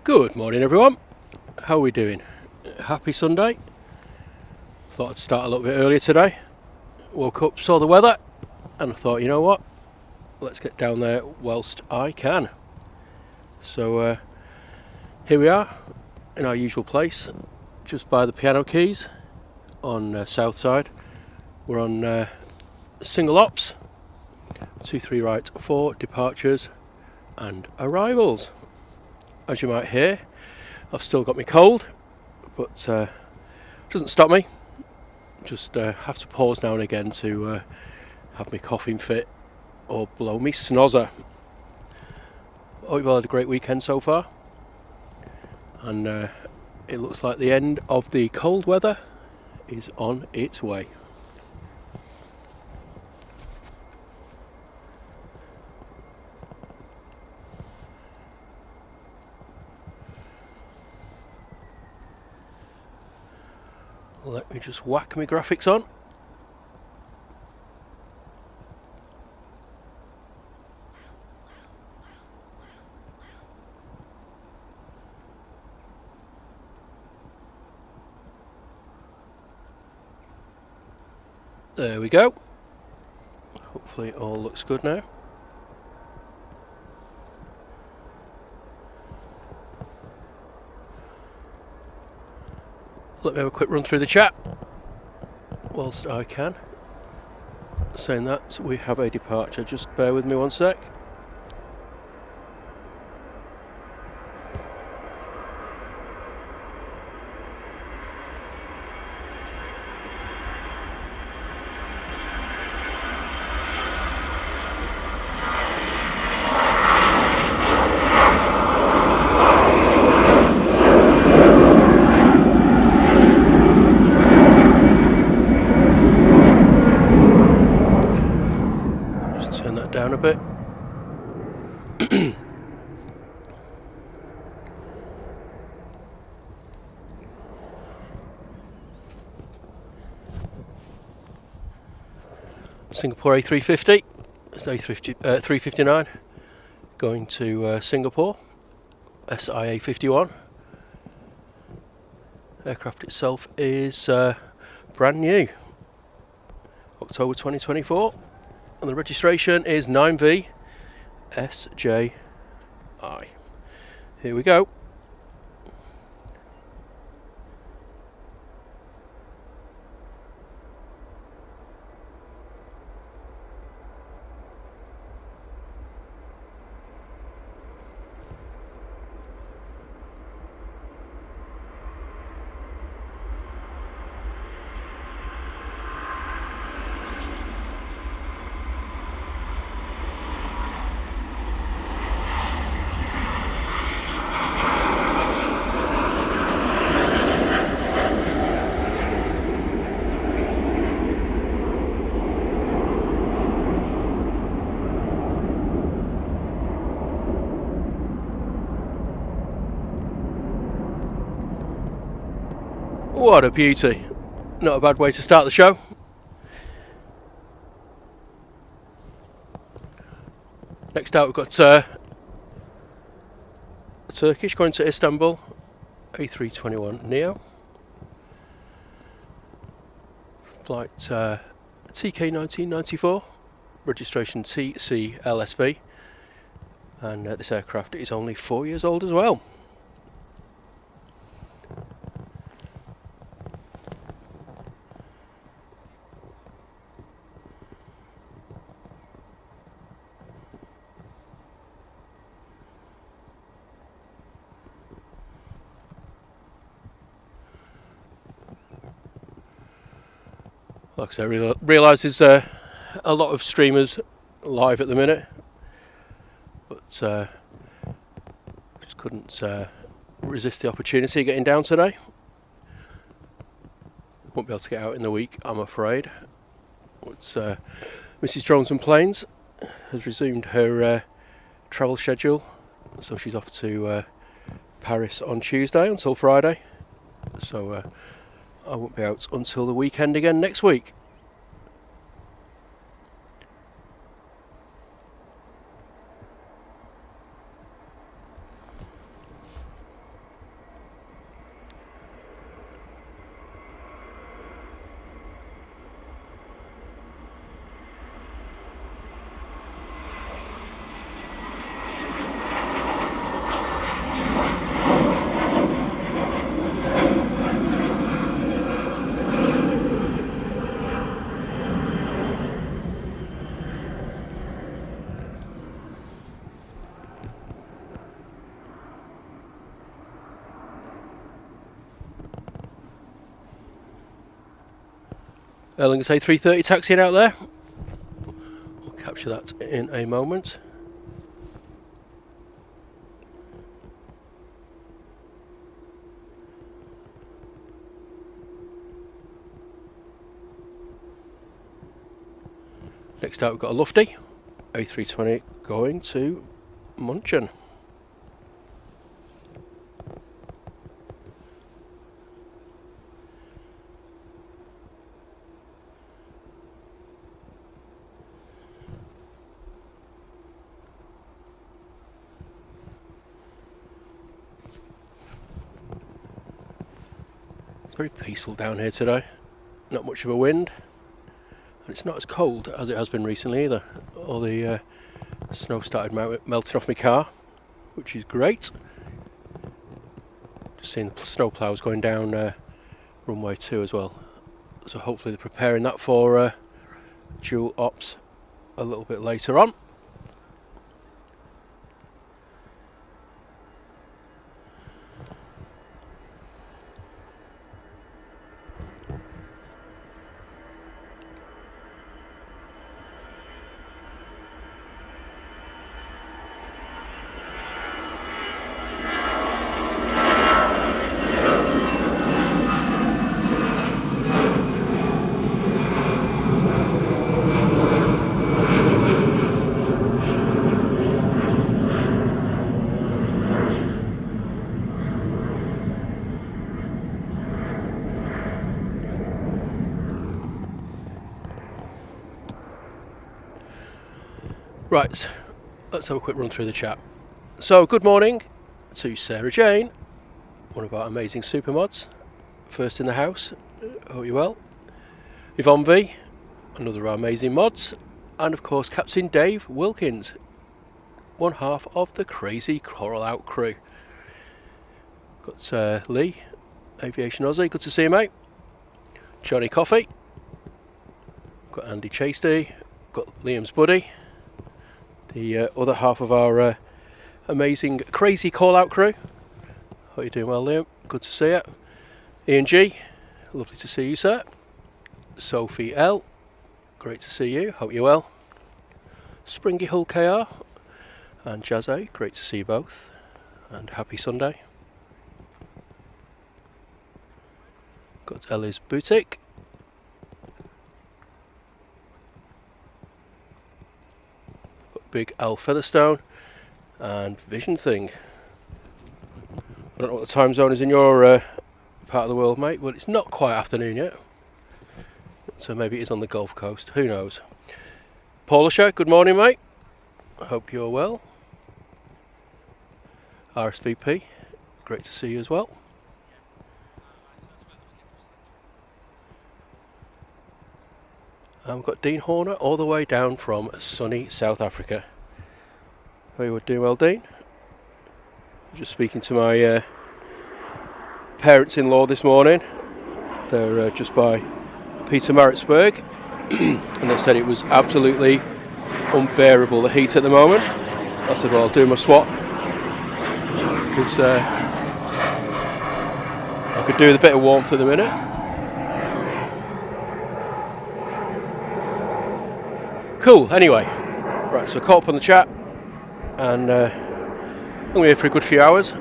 Good morning everyone, how are we doing? Happy Sunday. Thought I'd start a little bit earlier today. Woke up, saw the weather and I thought, you know what, let's get down there whilst I can. So here we are in our usual place, just by the piano keys on south side. We're on single ops, 2-3 right 4 departures and arrivals. As you might hear, I've still got my cold, but doesn't stop me. Just have to pause now and again to have my coughing fit or blow me snozzer. Hope you've all had a great weekend so far, and it looks like the end of the cold weather is on its way. Let me just whack my graphics on. There we go. Hopefully it all looks good now. Let me have a quick run through the chat whilst I can. Saying that we have a departure, just bear with me one sec. Down a bit. Singapore A350, it's A350 going to Singapore, SIA 51. Aircraft itself is brand new, October 2024. And the registration is 9V SJI. Here we go. What a beauty. Not a bad way to start the show. Next out we've got Turkish going to Istanbul, A321 Neo. Flight TK 1994, registration TCLSV. And this aircraft is only 4 years old as well. Like I say, I realise there's a lot of streamers live at the minute, but just couldn't resist the opportunity of getting down today. Won't be able to get out in the week, I'm afraid. It's, Mrs. Drones and Planes has resumed her travel schedule, so she's off to Paris on Tuesday until Friday. So I won't be out until the weekend again next week. Emirates A330 taxiing out there. We'll capture that in a moment. Next out we've got a lofty A320 going to Munchen. It's very peaceful down here today, not much of a wind. It's not as cold as it has been recently either. All the snow started melting off my car, which is great. Just seeing the snow ploughs going down runway 2 as well. So hopefully they're preparing that for dual ops a little bit later on. Right, let's have a quick run through the chat. So, good morning to Sarah Jane, one of our amazing super mods, first in the house, hope you're well. Yvonne V, another of our amazing mods, and of course Captain Dave Wilkins, one half of the crazy Coral Out crew. Got Lee, Aviation Aussie, good to see you mate. Johnny Coffee, got Andy Chasty, got Liam's buddy, the other half of our amazing crazy call out crew. Hope you're doing well, Liam, good to see you. Ian G, lovely to see you sir. Sophie L, great to see you, hope you're well. Springy Hull KR and Jazz A, great to see you both, and happy Sunday. Got Ellie's Boutique. Big Al Featherstone and Vision Thing. I don't know what the time zone is in your part of the world, mate, but it's not quite afternoon yet. So maybe it is on the Gulf Coast, who knows. Polisher, good morning, mate. I hope you're well. RSVP, great to see you as well. And we've got Dean Horner all the way down from sunny South Africa. How you doing well, Dean? Just speaking to my parents-in-law this morning. They're just by Pietermaritzburg, and they said it was absolutely unbearable, the heat at the moment. I said, well, I'll do my swap, because I could do with a bit of warmth at the minute. Cool, anyway, right, so caught up on the chat, and I'm going to be here for a good few hours.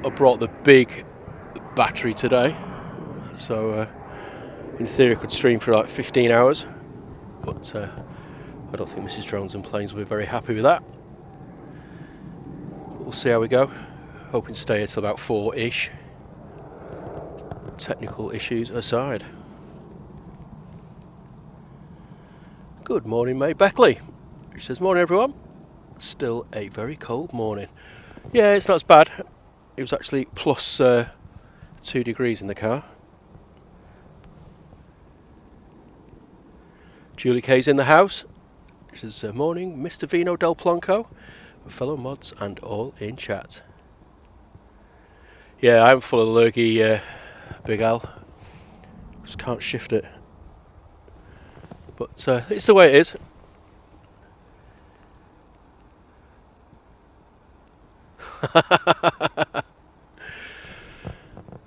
I brought the big battery today, so in theory I could stream for like 15 hours, but I don't think Mrs. Drones and Planes will be very happy with that. But we'll see how we go, hoping to stay here till about 4-ish, technical issues aside. Good morning, mate Beckley. She says, morning everyone. Still a very cold morning. Yeah, it's not as bad. It was actually plus 2 degrees in the car. Julie K's in the house. She says, morning, Mr. Vino Del Plonco, fellow mods and all in chat. Yeah, I'm full of lurgy, Big Al. Just can't shift it. But it's the way it is.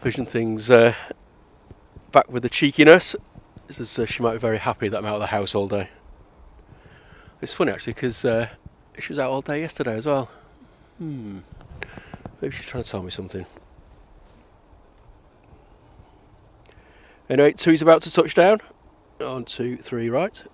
Vision Things back with the cheekiness. Says she might be very happy that I'm out of the house all day. It's funny actually because she was out all day yesterday as well. Maybe she's trying to tell me something. Anyway, 2's about to touch down. 1, 2, 3, right.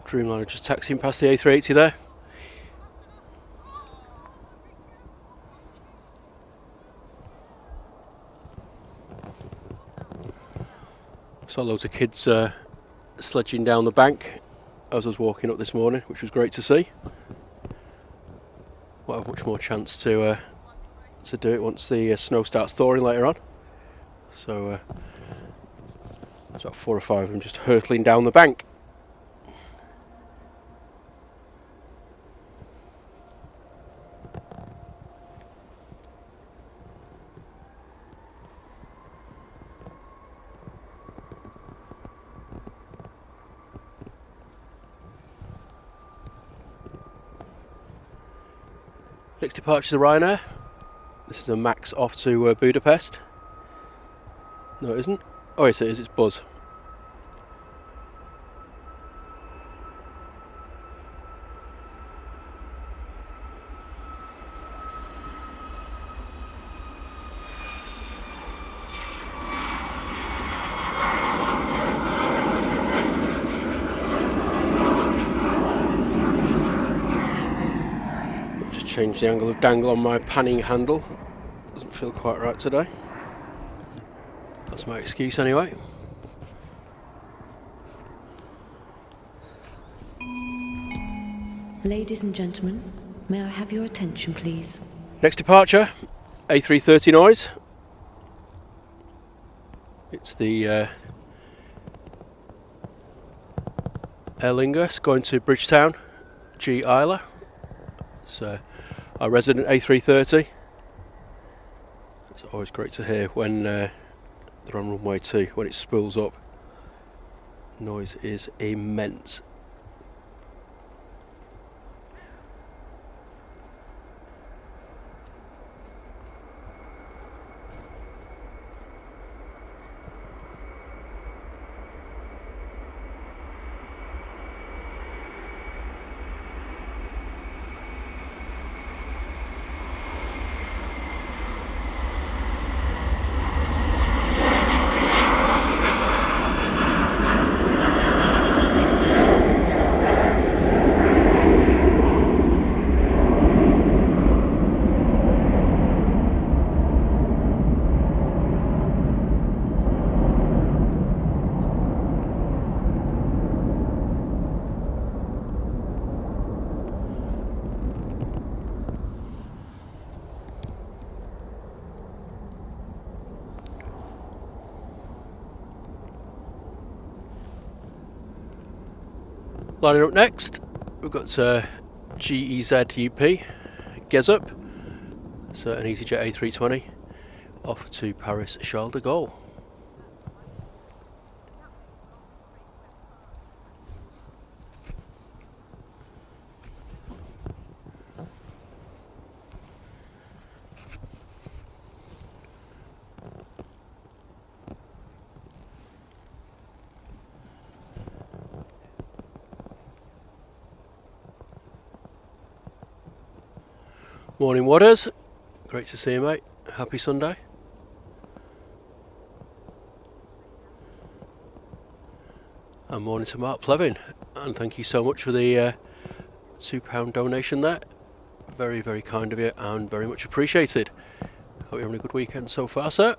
Dreamliner just taxiing past the A380 there. Saw loads of kids sledging down the bank as I was walking up this morning, which was great to see. Won't have much more chance to do it once the snow starts thawing later on. So there's about 4 or 5 of them just hurtling down the bank. Next departure is a Ryanair. This is a Max off to Budapest. No, it isn't. Oh, yes, it is. It's Buzz. Change the angle of dangle on my panning handle. Doesn't feel quite right today. That's my excuse anyway. Ladies and gentlemen, may I have your attention please? Next departure, A330 noise. It's the Aer Lingus going to Bridgetown, G Isla. It's our resident A330. It's always great to hear when they're on runway 2, when it spools up. Noise is immense. Lining up next, we've got GEZ UP, Gezup, so an EasyJet A320, off to Paris Charles de Gaulle. Morning Waters, great to see you mate, happy Sunday. And morning to Mark Plevin, and thank you so much for the £2 donation there. Very, very kind of you and very much appreciated. Hope you're having a good weekend so far, sir.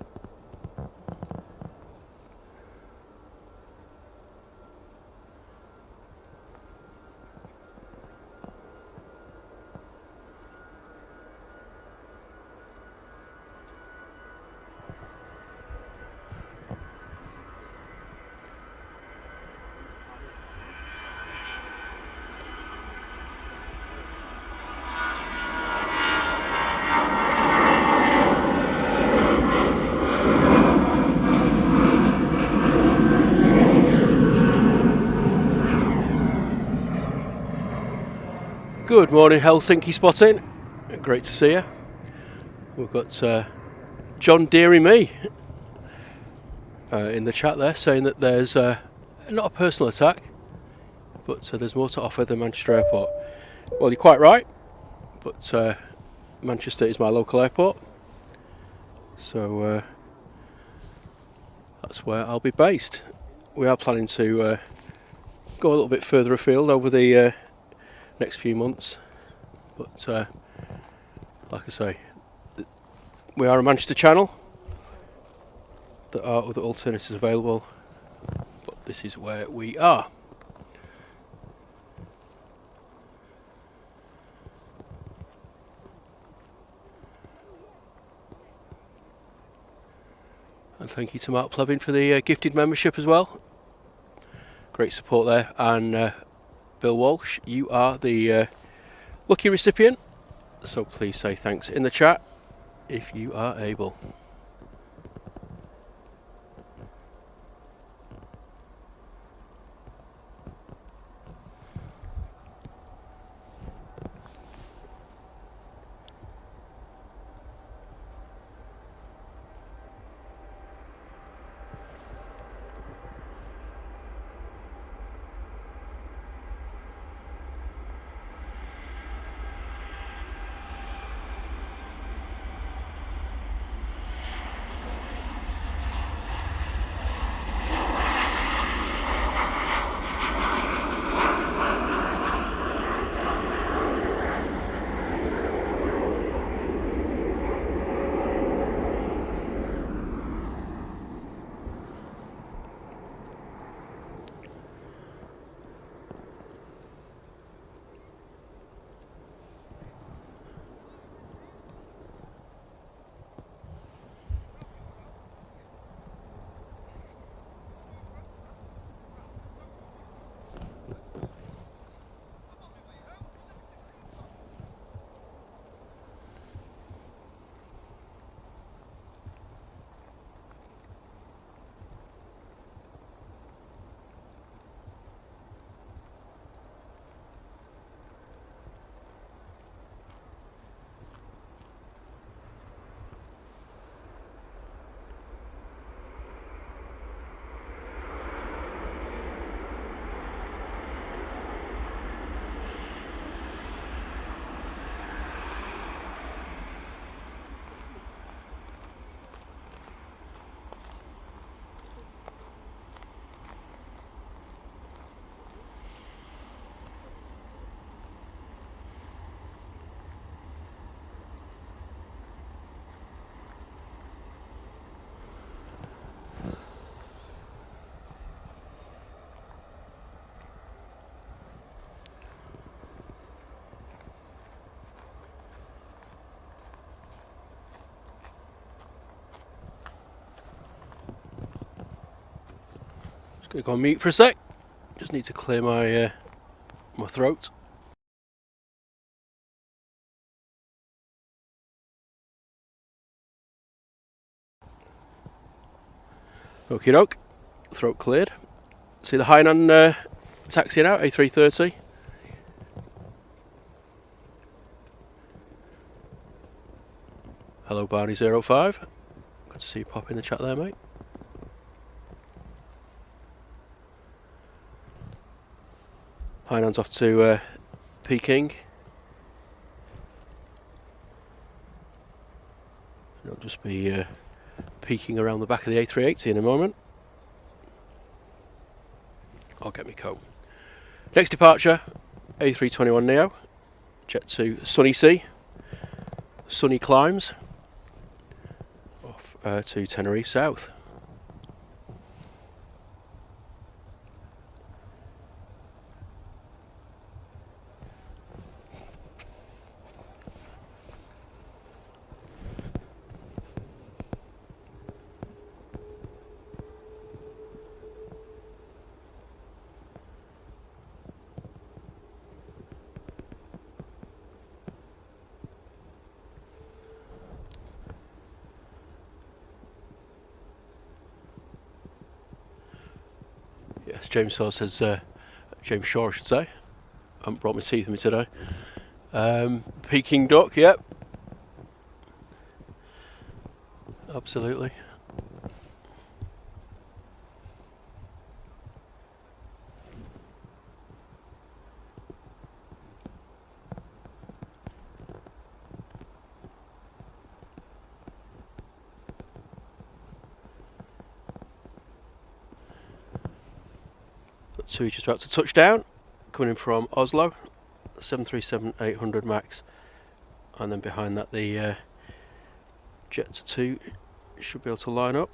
Good morning, Helsinki spotting. Great to see you. We've got John Deary Me in the chat there saying that there's not a personal attack, but there's more to offer than Manchester Airport. Well, you're quite right, but Manchester is my local airport, so that's where I'll be based. We are planning to go a little bit further afield over the next few months, but like I say, we are a Manchester channel. There are other alternatives available, but this is where we are. And thank you to Mark Plevin for the gifted membership as well. Great support there. And Bill Walsh, you are the lucky recipient, so please say thanks in the chat if you are able. Just going to go on mute for a sec. Just need to clear my my throat. Okie doke. Throat cleared. See the Hainan taxiing out, A330. Hello Barney05. Good to see you pop in the chat there, mate. Hainan's off to Peking. I'll just be peeking around the back of the A380 in a moment. I'll get me coat. Next departure, A321neo. jet to sunny sea, sunny climbs, off to Tenerife South. Yes, James Shaw says, James Shaw I should say. I haven't brought my teeth with me today. Peking duck, yep. Absolutely. So we're just about to touch down, coming in from Oslo, 737-800 MAX, and then behind that the Jet 2 should be able to line up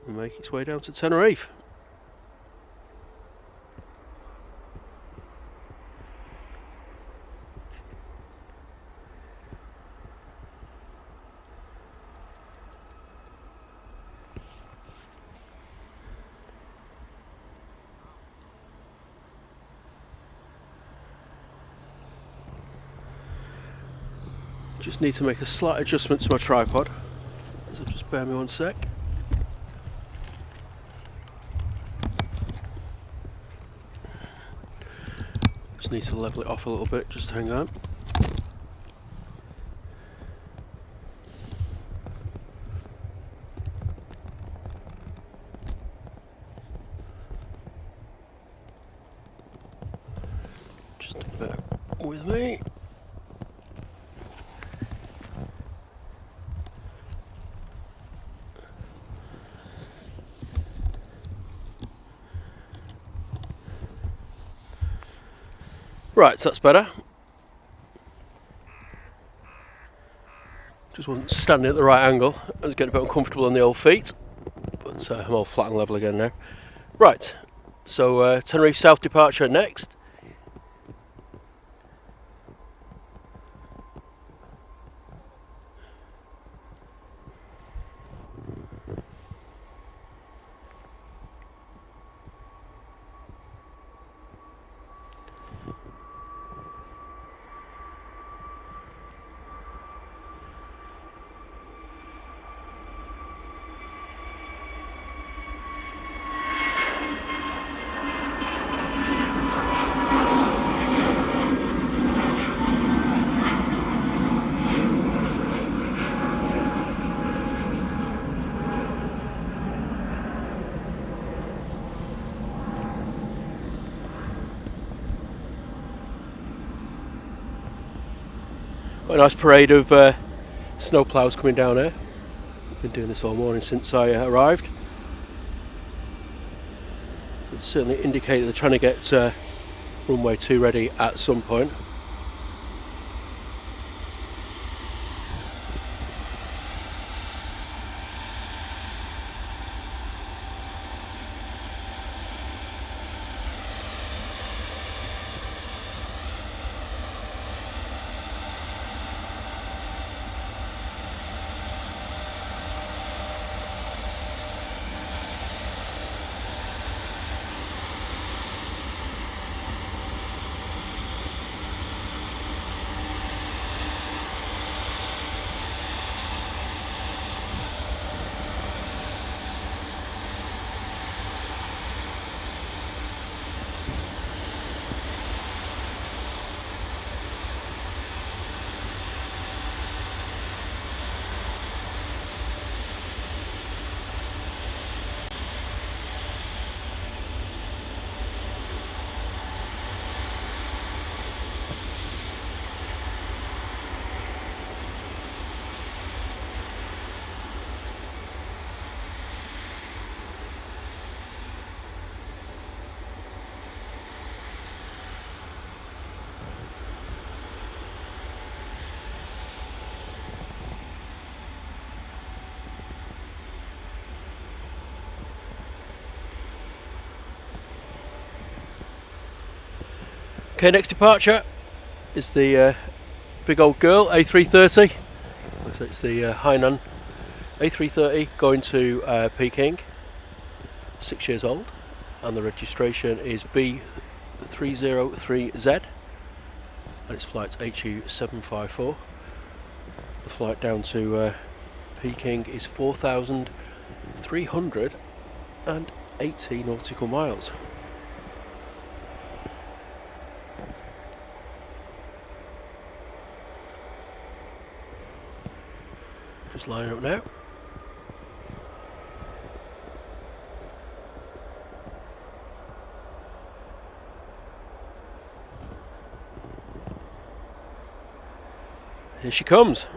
and make its way down to Tenerife. Just need to make a slight adjustment to my tripod, so just bear me one sec. Just need to level it off a little bit, just hang on. Just bear with me. Right, so that's better. Just wasn't standing at the right angle. I was getting a bit uncomfortable on the old feet, but I'm all flat and level again now. Right, so Tenerife South departure next. Got a nice parade of snowplows coming down here. I've been doing this all morning since I arrived. It certainly indicate that they're trying to get runway 2 ready at some point. Okay, next departure is the big old girl, A330. Looks like it's the Hainan A330 going to Peking, 6 years old, and the registration is B303Z, and its flight's HU754. The flight down to Peking is 4,380 nautical miles. Just lining up now. Here she comes.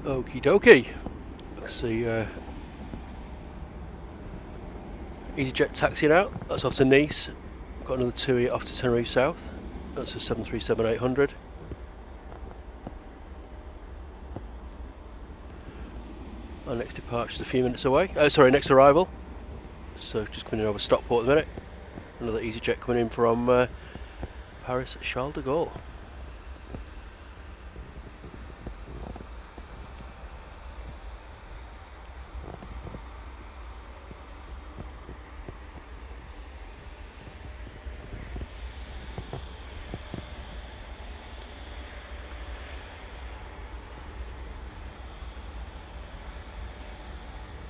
Okie dokie. Let's see. EasyJet taxiing out. That's off to Nice. Got another TUI off to Tenerife South. That's a 737-800. Our next departure is a few minutes away. Sorry, next arrival. So just coming in over Stockport at the minute. Another EasyJet coming in from Paris Charles de Gaulle.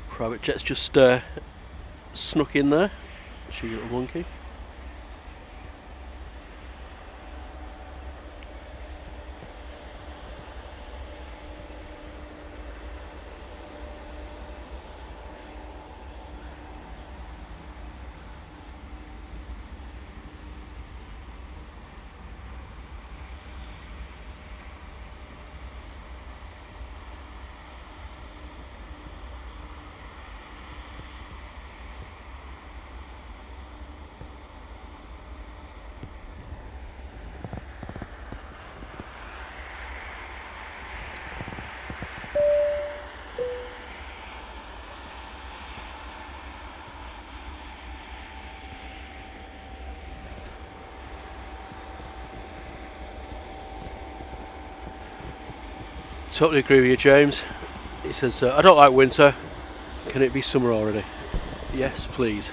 Private jet's just snuck in there. Cheeky little monkey. Totally agree with you, James. He says, I don't like winter. Can it be summer already? Yes, please.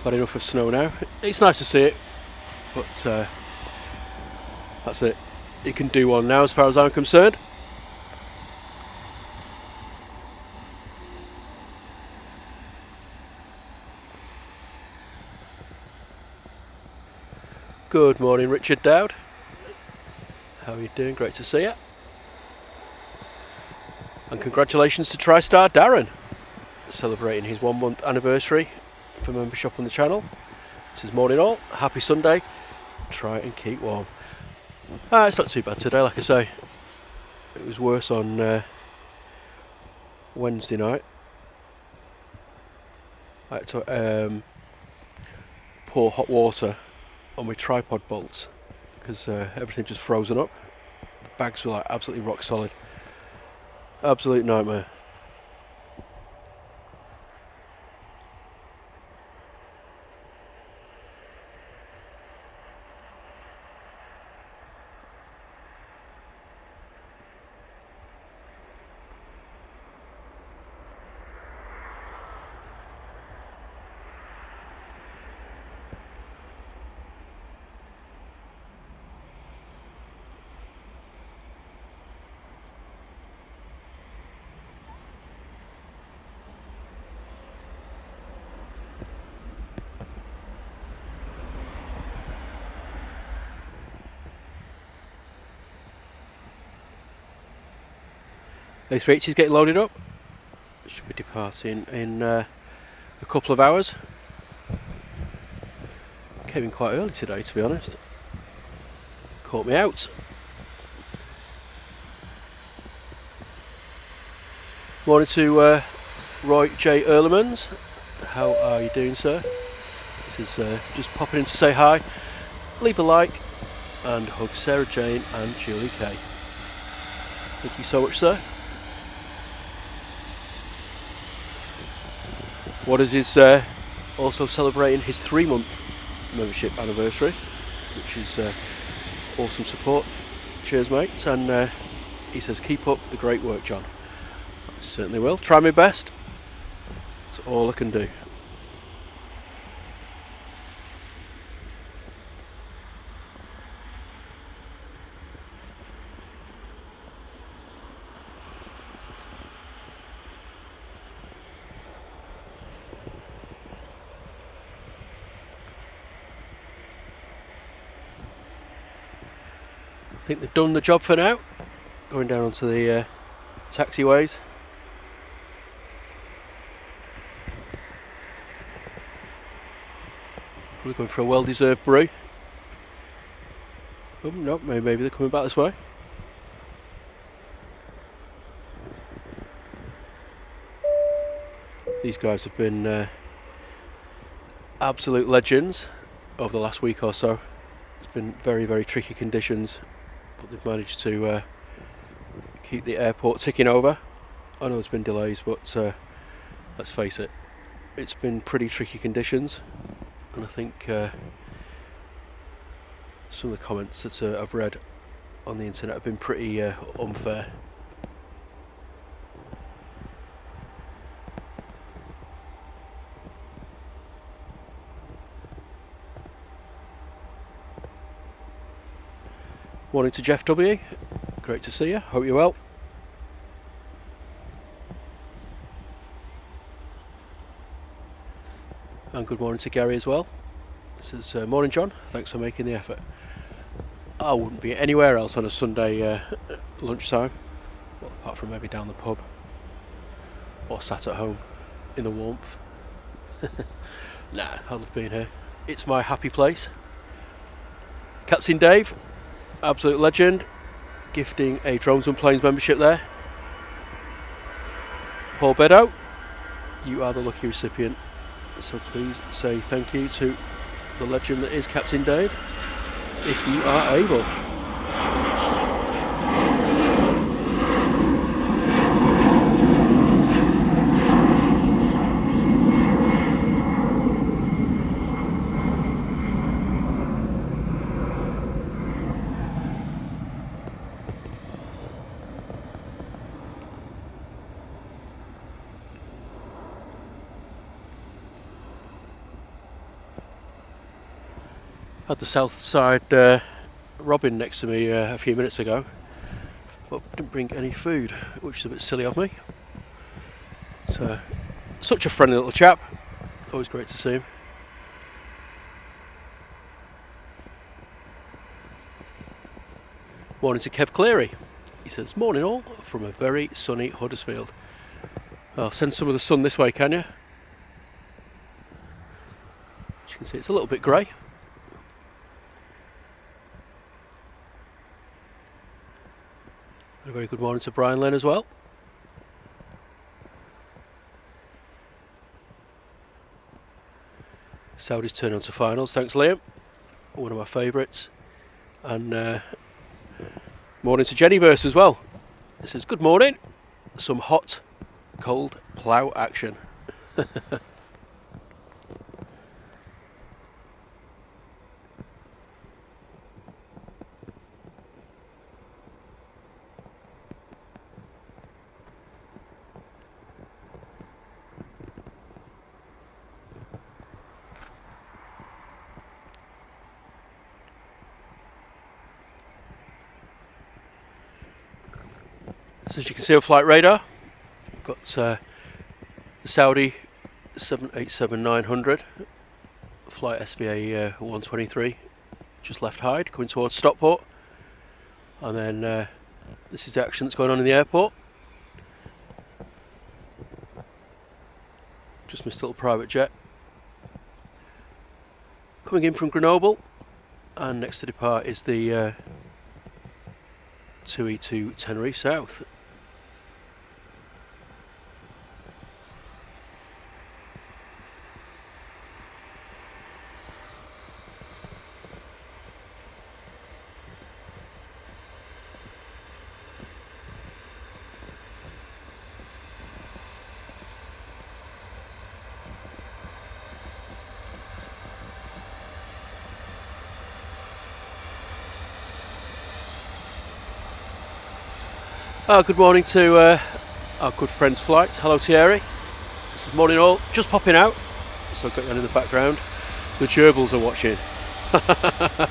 Had enough of snow now. It's nice to see it, but that's it. You can do one now as far as I'm concerned. Good morning, Richard Dowd. How are you doing? Great to see you. And congratulations to TriStar Darren, celebrating his 1 month anniversary for membership on the channel. This is morning all. Happy Sunday. Try and keep warm. It's not too bad today, like I say. It was worse on Wednesday night. I had to pour hot water on my tripod bolts because everything just frozen up. The bags were like absolutely rock solid. Absolute nightmare. A380 is getting loaded up. Should be departing in a couple of hours. Came in quite early today, to be honest. Caught me out. Morning to Roy J. Earlemans. How are you doing, sir? This is just popping in to say hi. Leave a like and hug Sarah Jane and Julie K. Thank you so much, sir. Waters is also celebrating his 3-month membership anniversary, which is awesome support. Cheers, mate. And he says, keep up the great work, John. I certainly will. Try my best. That's all I can do. I think they've done the job for now. Going down onto the taxiways. We're going for a well-deserved brew. Oh no, maybe they're coming back this way. These guys have been absolute legends over the last week or so. It's been very, very tricky conditions, but they've managed to keep the airport ticking over. I know there's been delays, but let's face it, it's been pretty tricky conditions, and I think some of the comments that I've read on the internet have been pretty unfair. Morning to Jeff W. Great to see you. Hope you're well. And good morning to Gary as well. This is morning, John. Thanks for making the effort. I wouldn't be anywhere else on a Sunday lunchtime, well, apart from maybe down the pub or sat at home in the warmth. Nah, I love being here. It's my happy place. Captain Dave, absolute legend, gifting a Drones and Planes membership there. Paul Beddow, you are the lucky recipient, so please say thank you to the legend that is Captain Dave, if you are able. Had the south side Robin next to me a few minutes ago, but didn't bring any food, which is a bit silly of me. So, such a friendly little chap, always great to see him. Morning to Kev Cleary. He says, morning all from a very sunny Huddersfield. I'll send some of the sun this way, can you? As you can see, it's a little bit grey. A very good morning to Brian Lynn as well. Saudi's turn on to finals, thanks Liam. One of my favourites. And morning to Jennyverse as well. It says, good morning. Some hot, cold plough action. So as you can see on flight radar, we've got the Saudi 787-900 flight SVA 123 just left Hyde, coming towards Stockport, and then this is the action that's going on in the airport. Just missed a little private jet. Coming in from Grenoble, and next to depart is the 2E2 Tenerife South. Good morning to our good friend's flight. Hello Thierry. This is morning all. Just popping out, so I've got you on in the background. The gerbils are watching. Have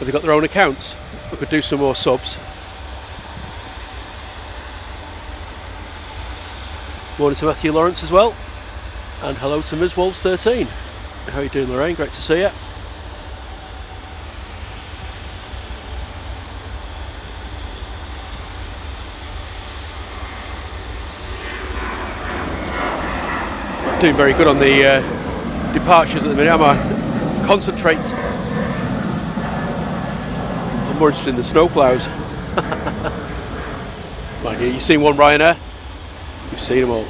they got their own accounts? We could do some more subs. Morning to Matthew Lawrence as well. And hello to Ms Wolves 13. How are you doing, Lorraine? Great to see you. Doing very good on the departures at the minute, am I? Concentrate. I'm more interested in the snowplows. Mind you, you've seen one Ryanair? You've seen them all.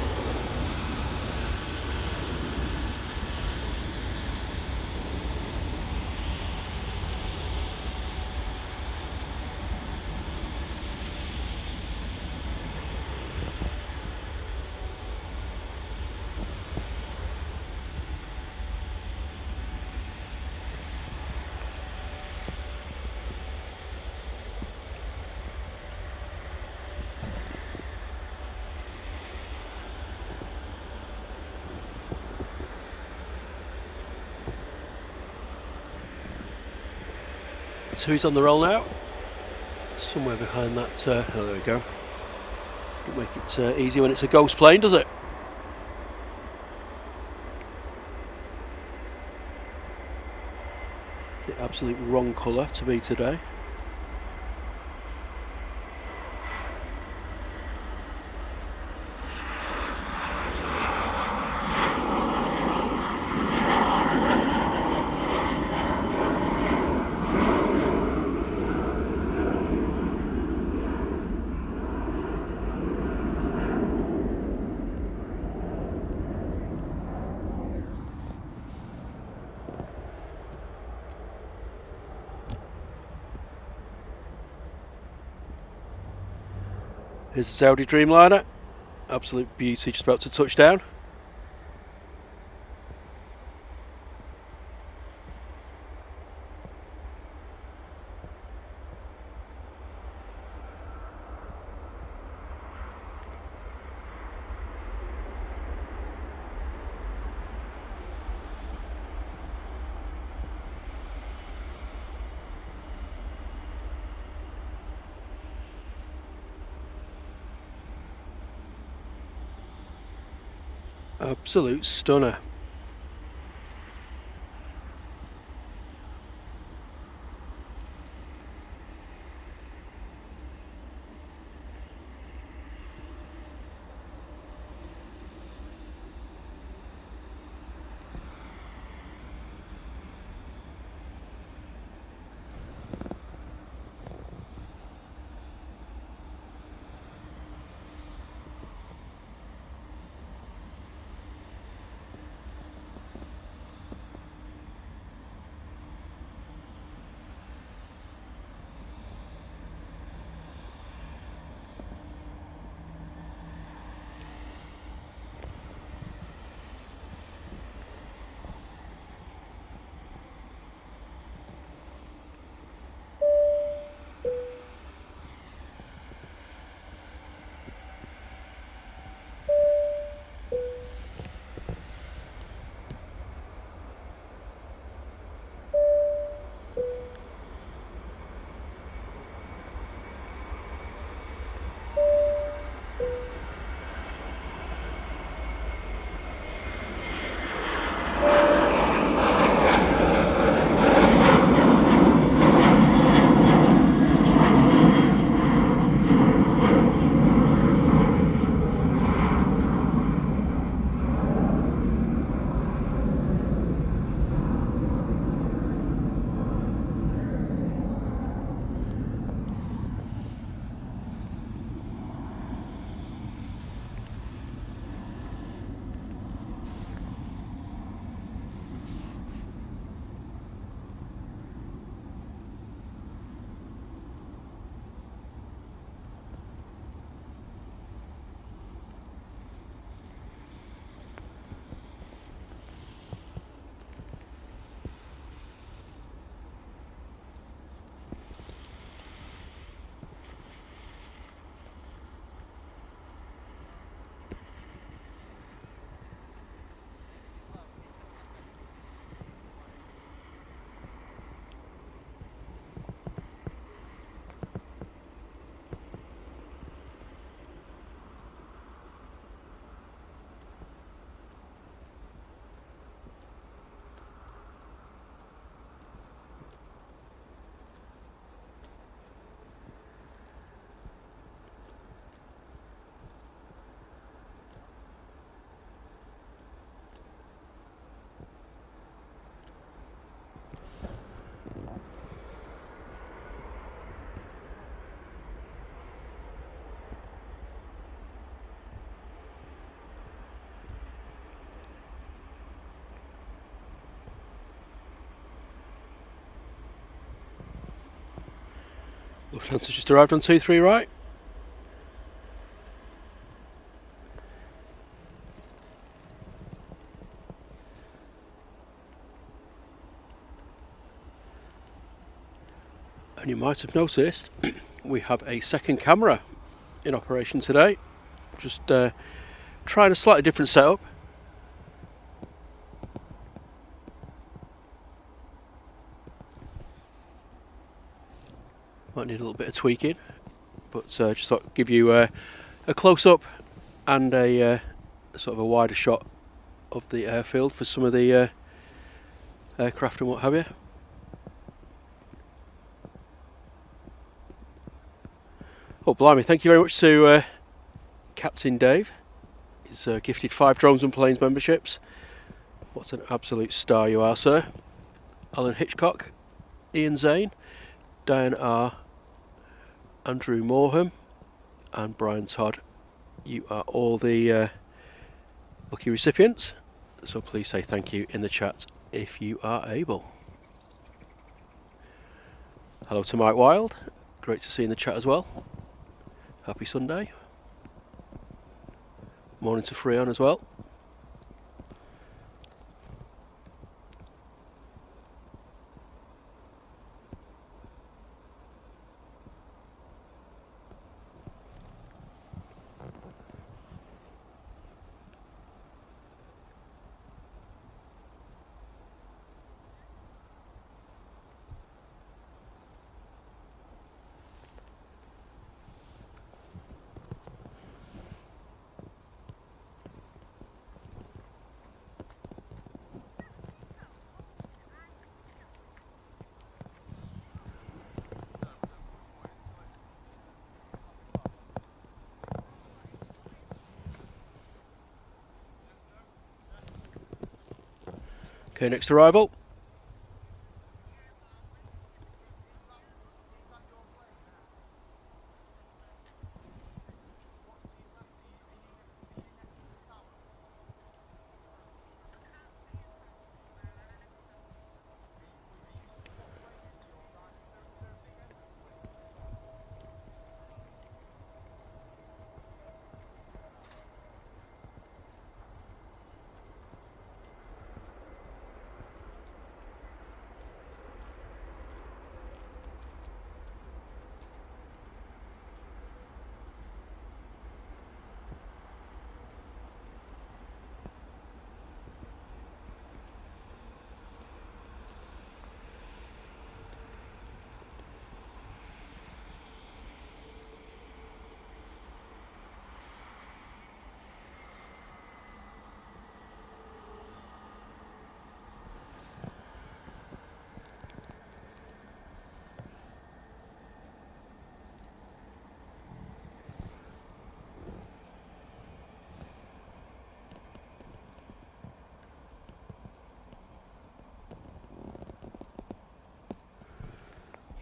So he's on the roll now, somewhere behind that, oh there we go. Don't make it easy when it's a ghost plane, does it? The absolute wrong colour to be today. Here's the Saudi Dreamliner, absolute beauty, just about to touch down. Absolute stunner. Lufthansa just arrived on 23 right. And you might have noticed we have a second camera in operation today. Just trying a slightly different setup. Might need a little bit of tweaking, but just thought I'd give you a close-up and a sort of a wider shot of the airfield for some of the aircraft and what have you. Oh blimey, thank you very much to Captain Dave. He's gifted 5 Drones and Planes memberships. What an absolute star you are, sir. Alan Hitchcock, Ian Zane, Diane R, Andrew Morham and Brian Todd. You are all the lucky recipients, so please say thank you in the chat if you are able. Hello to Mike Wild, great to see you in the chat as well. Happy Sunday. Morning to Freon as well. Okay, next arrival.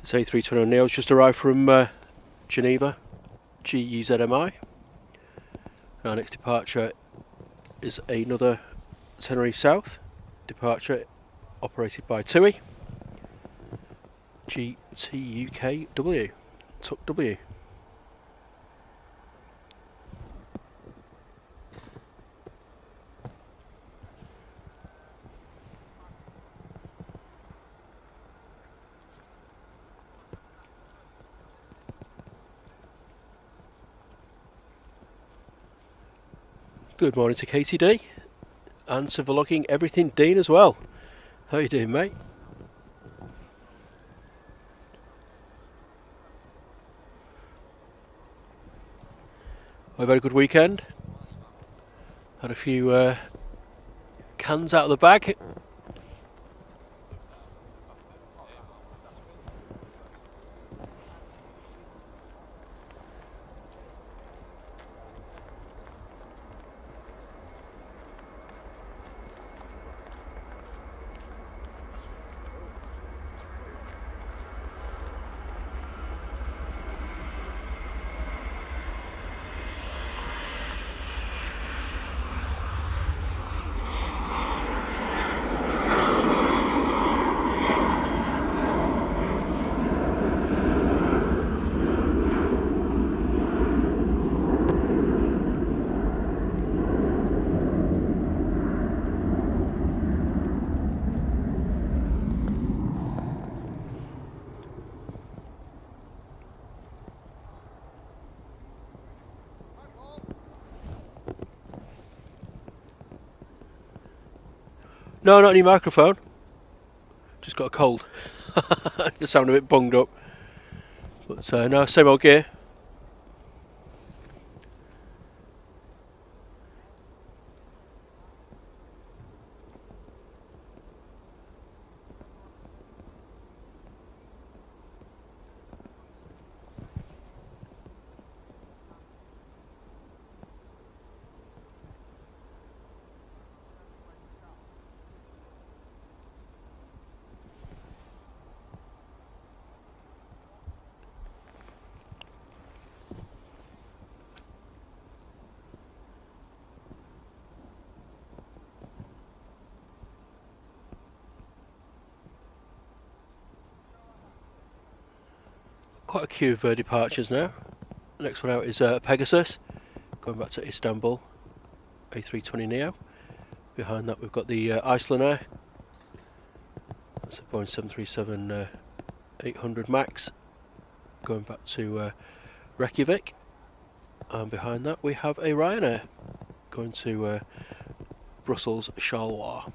This A320 Neo's just arrived from Geneva, GUZMI. Our next departure is another Tenerife South departure operated by TUI, GTUKW, TUKW. Good morning to KTD and to vlogging everything Dean as well. How you doing, mate? A very good weekend. Had a few cans out of the bag. No, not any microphone. Just got a cold. I sound a bit bunged up. But no, same old gear. Quite a queue of departures now. The next one out is Pegasus, going back to Istanbul, A320 Neo. Behind that we've got the Icelandair. That's a Boeing 737-800 MAX, going back to Reykjavik. And behind that we have a Ryanair, going to Brussels Charleroi.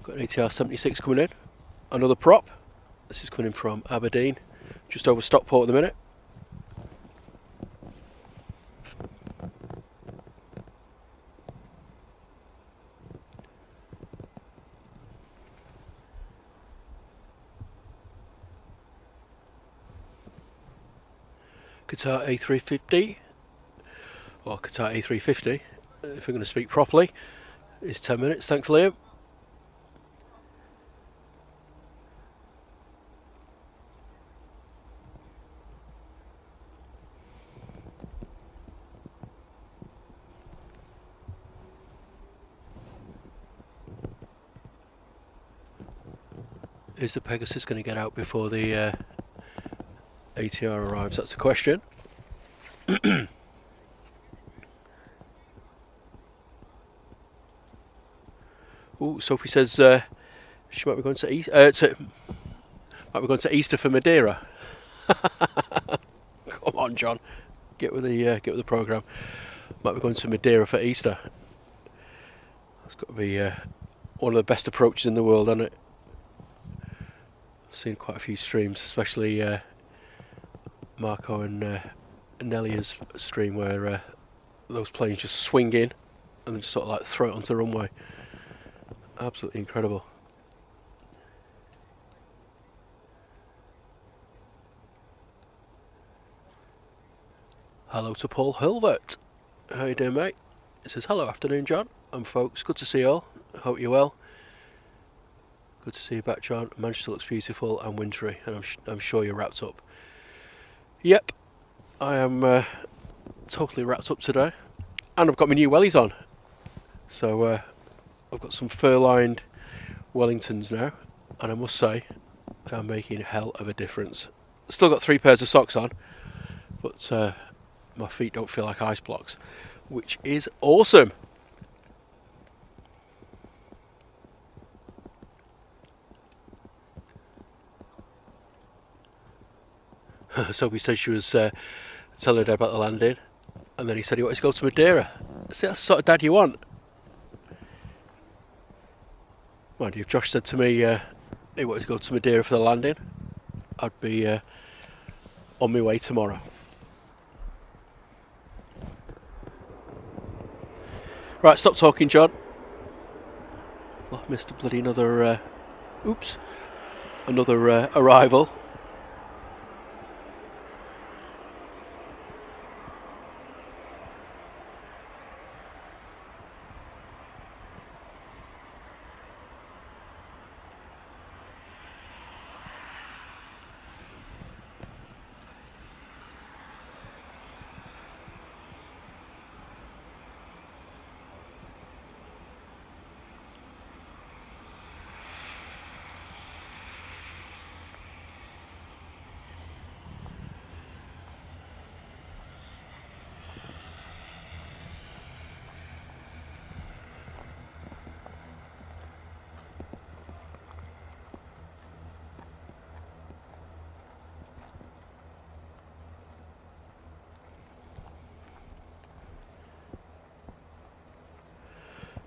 Got an ATR 76 coming in, another prop. This is coming in from Aberdeen, just over Stockport at the minute. Qatar A350, or Qatar A350, if we're going to speak properly, is 10 minutes. Thanks, Liam. Is the Pegasus going to get out before the ATR arrives? That's the question. Ooh, Sophie says she might be going to Easter for Madeira. Come on, John, get with the program. Might be going to Madeira for Easter. That's got to be one of the best approaches in the world, hasn't it? I've seen quite a few streams, especially Marco and Nelia's stream, where those planes just swing in and then just sort of like throw it onto the runway. Absolutely incredible. Hello to Paul Hilbert. How you doing, mate? It says, hello, afternoon, John and folks. Good to see you all. Hope you're well. Good to see you back, John. Manchester looks beautiful and wintry, and I'm sure you're wrapped up. Yep, I am totally wrapped up today, and I've got my new wellies on. So I've got some fur-lined Wellingtons now, and I must say they are making hell of a difference. Still got 3 pairs of socks on, but my feet don't feel like ice blocks, which is awesome. Sophie said she was telling her dad about the landing, and then he said he wanted to go to Madeira. See, that's the sort of dad you want. Mind you, if Josh said to me he wanted to go to Madeira for the landing, I'd be on my way tomorrow. Right, stop talking, John. Oh, I missed a bloody another arrival.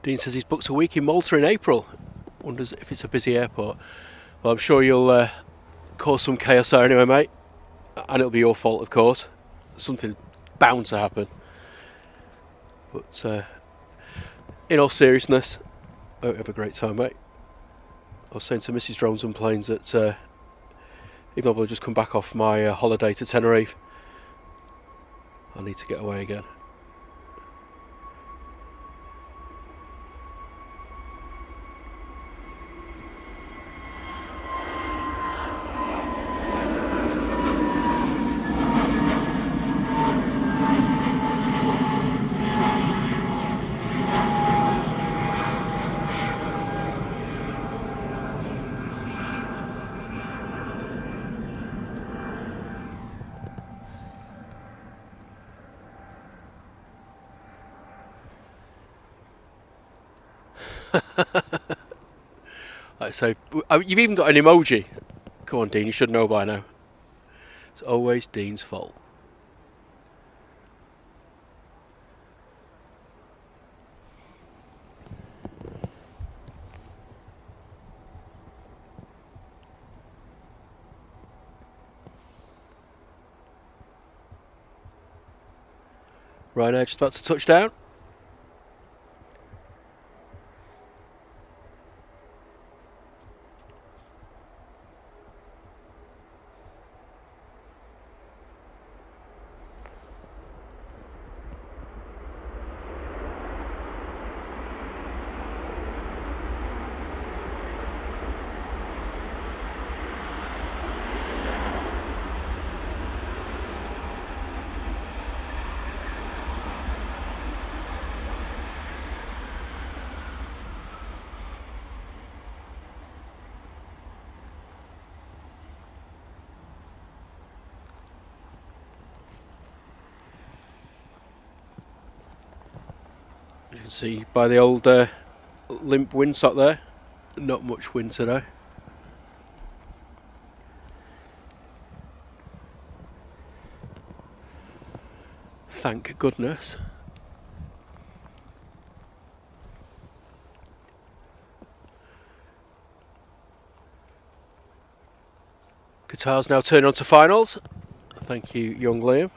Dean says he's booked a week in Malta in April. Wonders if it's a busy airport. Well, I'm sure you'll cause some chaos there anyway, mate. And it'll be your fault, of course. Something bound to happen. But in all seriousness, I hope you have a great time, mate. I was saying to Mrs. Drones and Planes that even though I've just come back off my holiday to Tenerife, I need to get away again. So you've even got an emoji. Come on, Dean, you should know by now. It's always Dean's fault. Ryanair just about to touch down. As you can see by the old limp windsock there, not much wind today. Thank goodness. Qatar's now turning on to finals. Thank you, young Liam.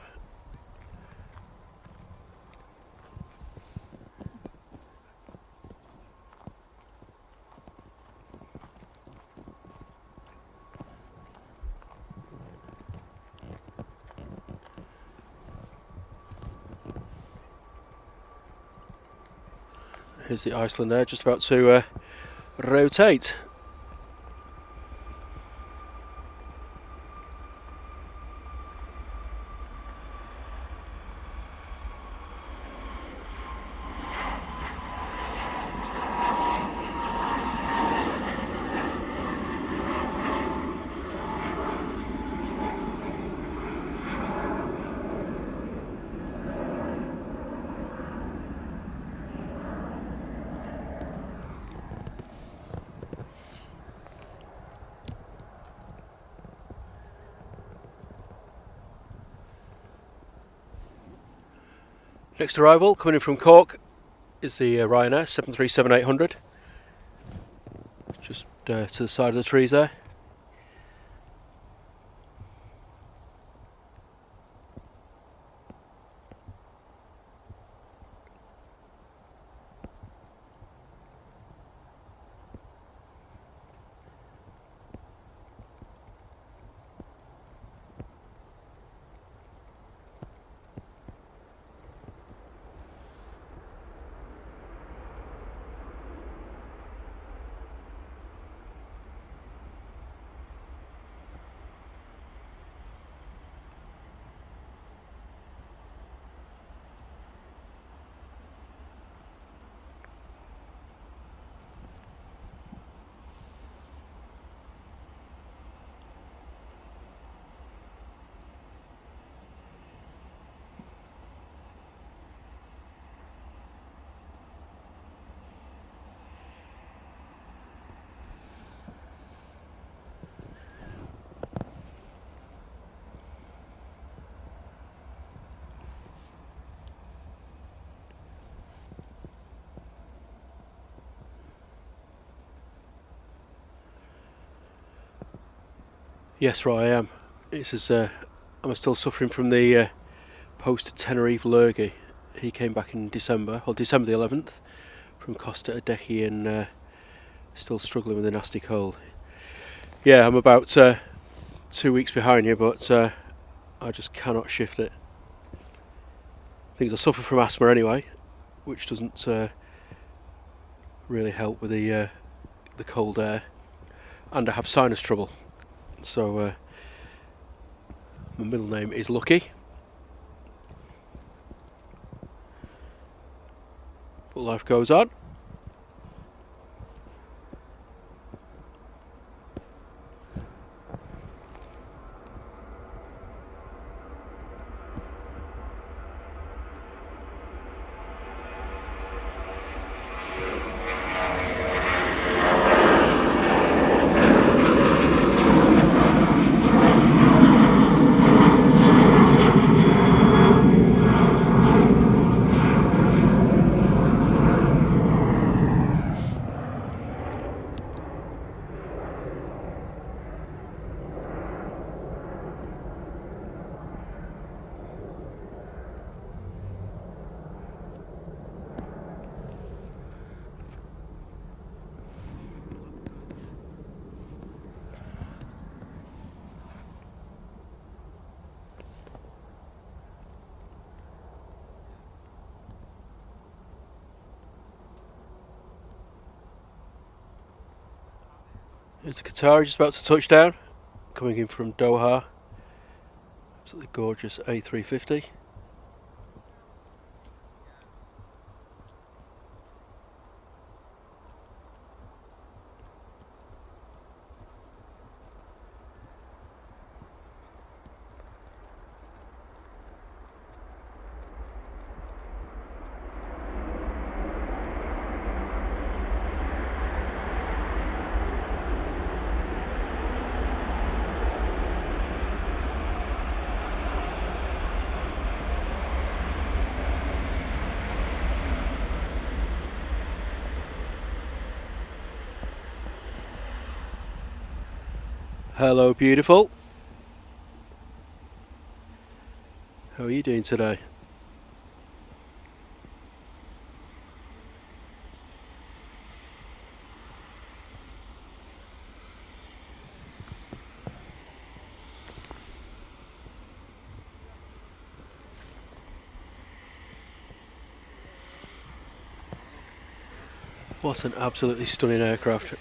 Here's the Iceland there, just about to rotate. Next arrival, coming in from Cork, is the Ryanair 737-800. Just to the side of the trees there. Yes, right, I am. This is. I'm still suffering from the post-Tenerife lurgy. He came back in December, well, December the 11th, from Costa Adeje, and still struggling with a nasty cold. Yeah, I'm about 2 weeks behind you, but I just cannot shift it. Things I suffer from asthma anyway, which doesn't really help with the cold air, and I have sinus trouble. So my middle name is Lucky. But life goes on. There's the Qatari just about to touch down, coming in from Doha. Absolutely gorgeous A350. Hello, beautiful. How are you doing today? What an absolutely stunning aircraft.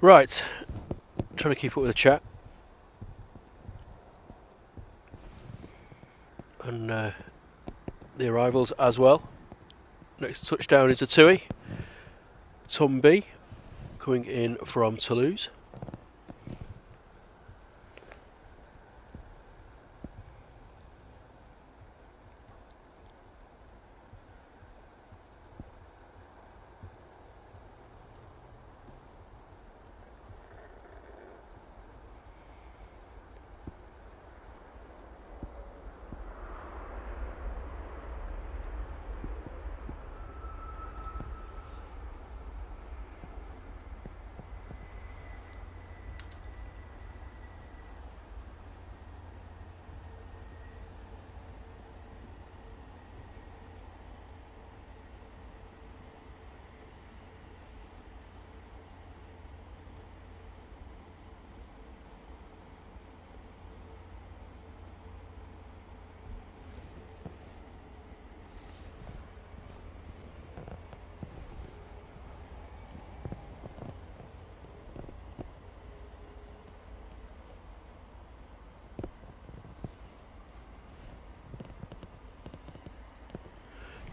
Right, trying to keep up with the chat. And the arrivals as well. Next touchdown is a TUI. Tom B coming in from Toulouse.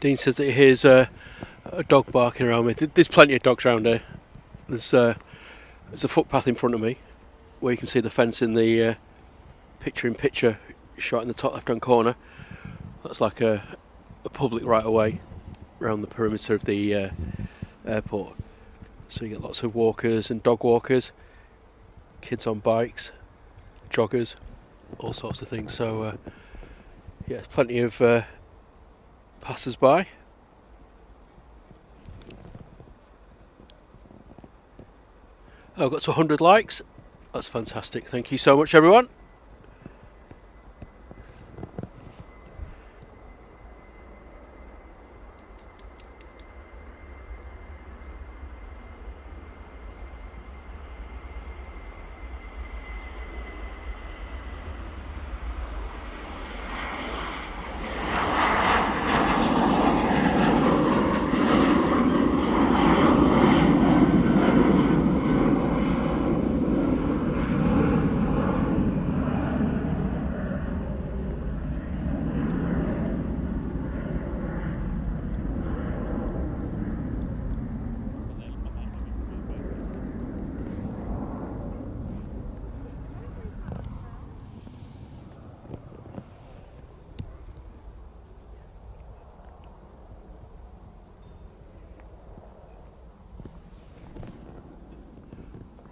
Dean says that he hears a dog barking around me. There's plenty of dogs around here. There's a footpath in front of me where you can see the fence in the picture-in-picture shot in the top left-hand corner. That's like a public right-of-way around the perimeter of the airport. So you get lots of walkers and dog walkers, kids on bikes, joggers, all sorts of things. So yeah, plenty of passers-by. Oh, got to 100 likes. That's fantastic. Thank you so much, everyone.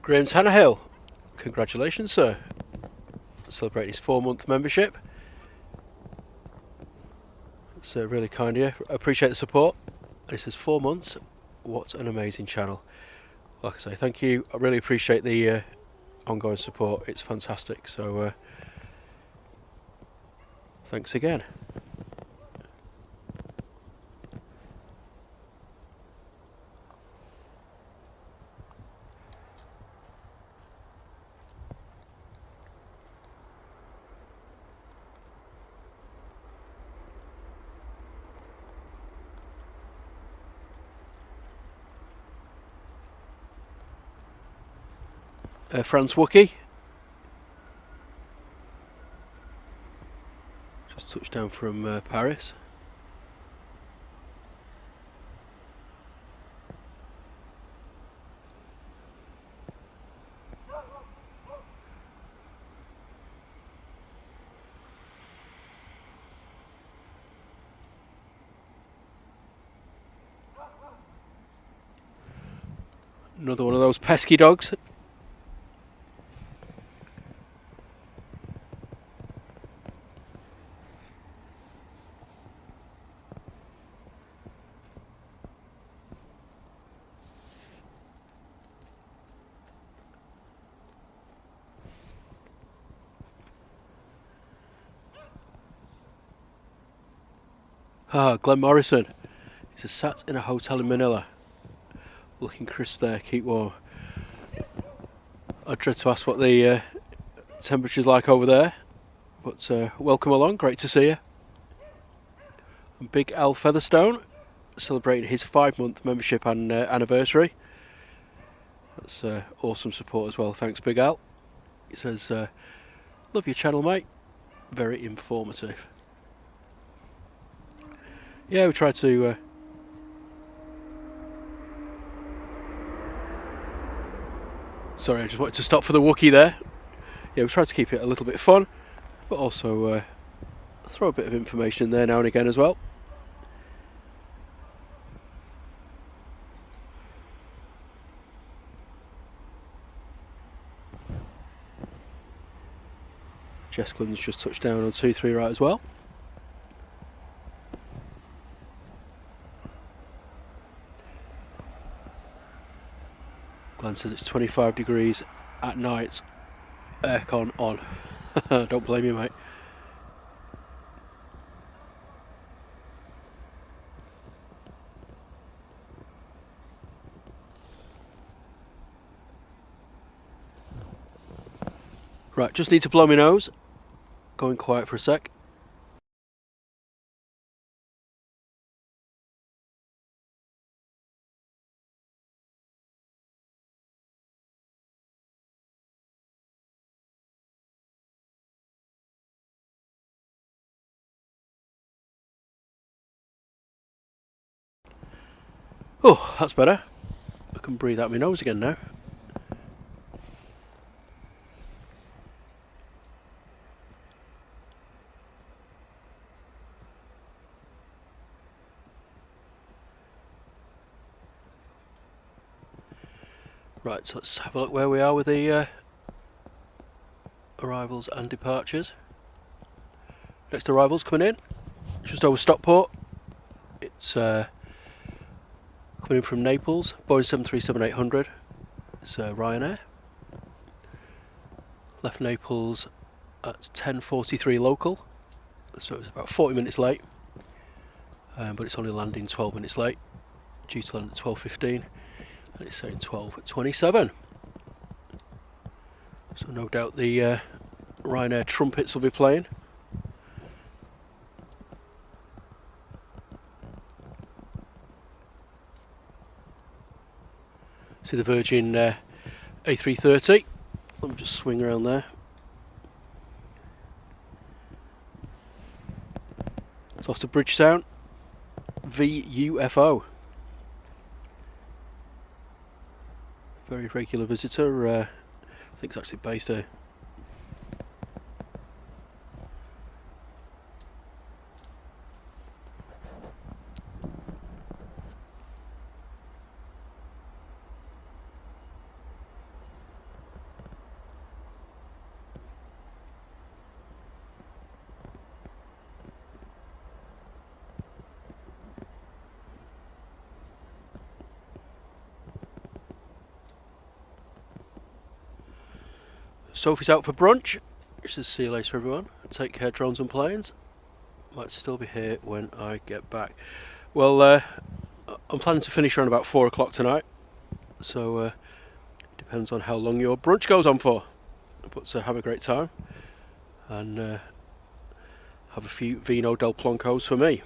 Graham Tannehill, congratulations, sir. Celebrating his 4-month membership. It's really kind of you. I appreciate the support. And it says 4 months. What an amazing channel. Like I say, thank you. I really appreciate the ongoing support. It's fantastic. So thanks again. France Wookie. Just touched down from Paris. Another one of those pesky dogs. Ah, Glenn Morrison. He's sat in a hotel in Manila. Looking crisp there, keep warm. I dread to ask what the temperature's like over there, but welcome along, great to see you. And Big Al Featherstone, celebrating his 5-month membership and anniversary. That's awesome support as well, thanks Big Al. He says, love your channel mate, very informative. Yeah, we try to sorry, I just wanted to stop for the Wookiee there. Yeah, we try to keep it a little bit fun, but also throw a bit of information in there now and again as well. Jess Glenn's just touched down on 2-3 right as well. Glenn says it's 25 degrees at night, aircon on. Don't blame you, mate. Right, just need to blow my nose. Going quiet for a sec. Oh, that's better. I can breathe out my nose again now. Right, so let's have a look where we are with the arrivals and departures. Next arrival's coming in, just over Stockport. It's coming in from Naples, Boeing 737-800. It's Ryanair. Left Naples at 10:43 local, so it's about 40 minutes late, but it's only landing 12 minutes late, due to land at 12:15, and it's saying 12:27. So no doubt the Ryanair trumpets will be playing. See the Virgin A330. Let me just swing around there. It's off to Bridgetown. VUFO. Very regular visitor. I think it's actually based here. Sophie's out for brunch. She says see you later everyone. Take care drones and planes. Might still be here when I get back. Well, I'm planning to finish around about 4 o'clock tonight. So depends on how long your brunch goes on for. But have a great time. And have a few Vino del Blancos for me.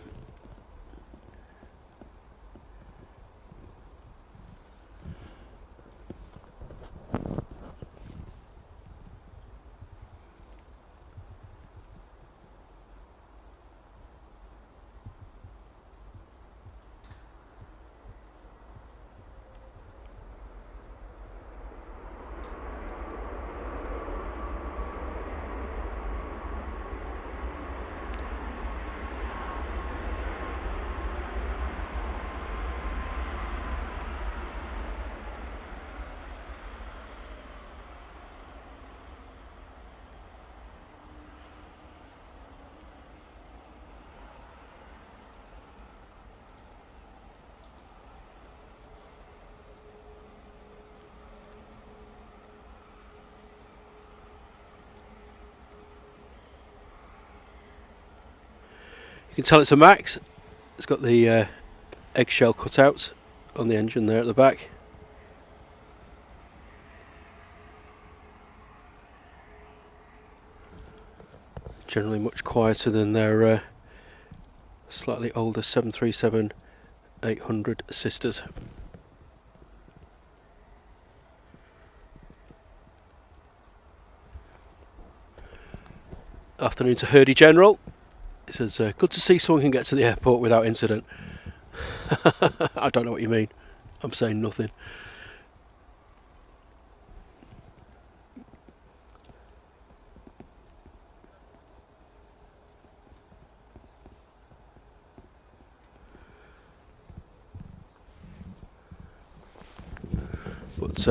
You can tell it's a Max. It's got the eggshell cutouts on the engine there at the back. Generally much quieter than their slightly older 737-800 sisters. Afternoon to Hurdy General. It says, good to see someone can get to the airport without incident. I don't know what you mean. I'm saying nothing. But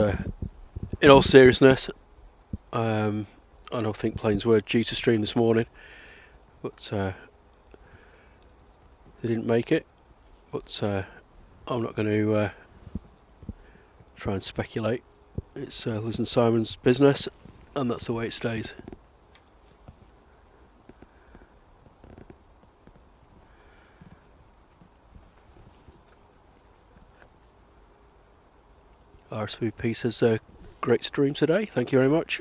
in all seriousness, I don't think planes were due to stream this morning. But they didn't make it. But I'm not going to try and speculate. It's Liz and Simon's business, and that's the way it stays. RSVP says great stream today. Thank you very much.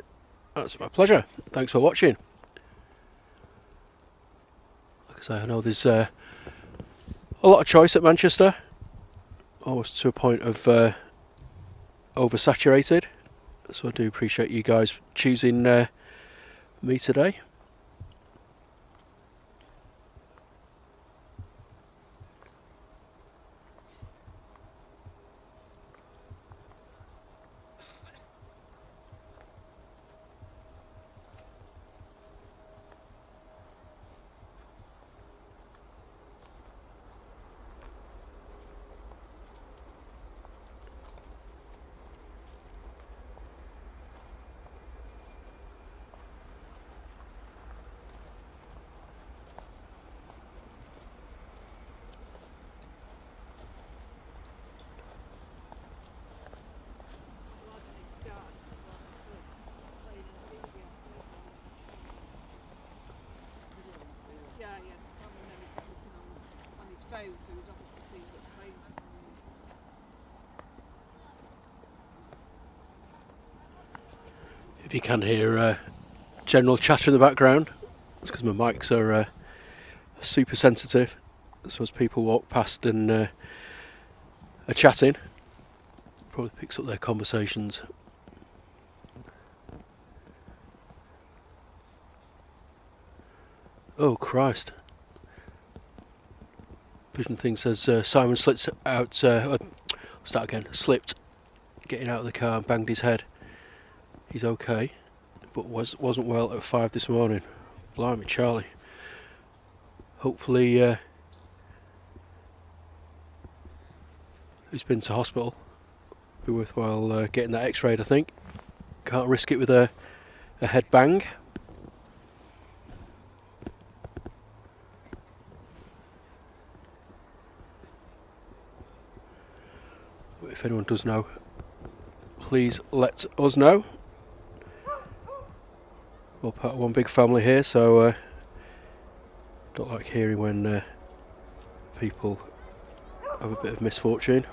That's my pleasure. Thanks for watching. So I know there's a lot of choice at Manchester, almost to a point of oversaturated. So I do appreciate you guys choosing me today. If you can hear general chatter in the background, it's because my mics are super sensitive, so as people walk past and are chatting, probably picks up their conversations. Oh Christ. Vision thing says Simon slipped out, start again, slipped getting out of the car and banged his head. He's okay, but wasn't well at 5 this morning. Blimey Charlie. Hopefully he's been to hospital. Be worthwhile getting that x-rayed, I think. Can't risk it with a head bang. But if anyone does know, please let us know. We're part of one big family here, so don't like hearing when people have a bit of misfortune.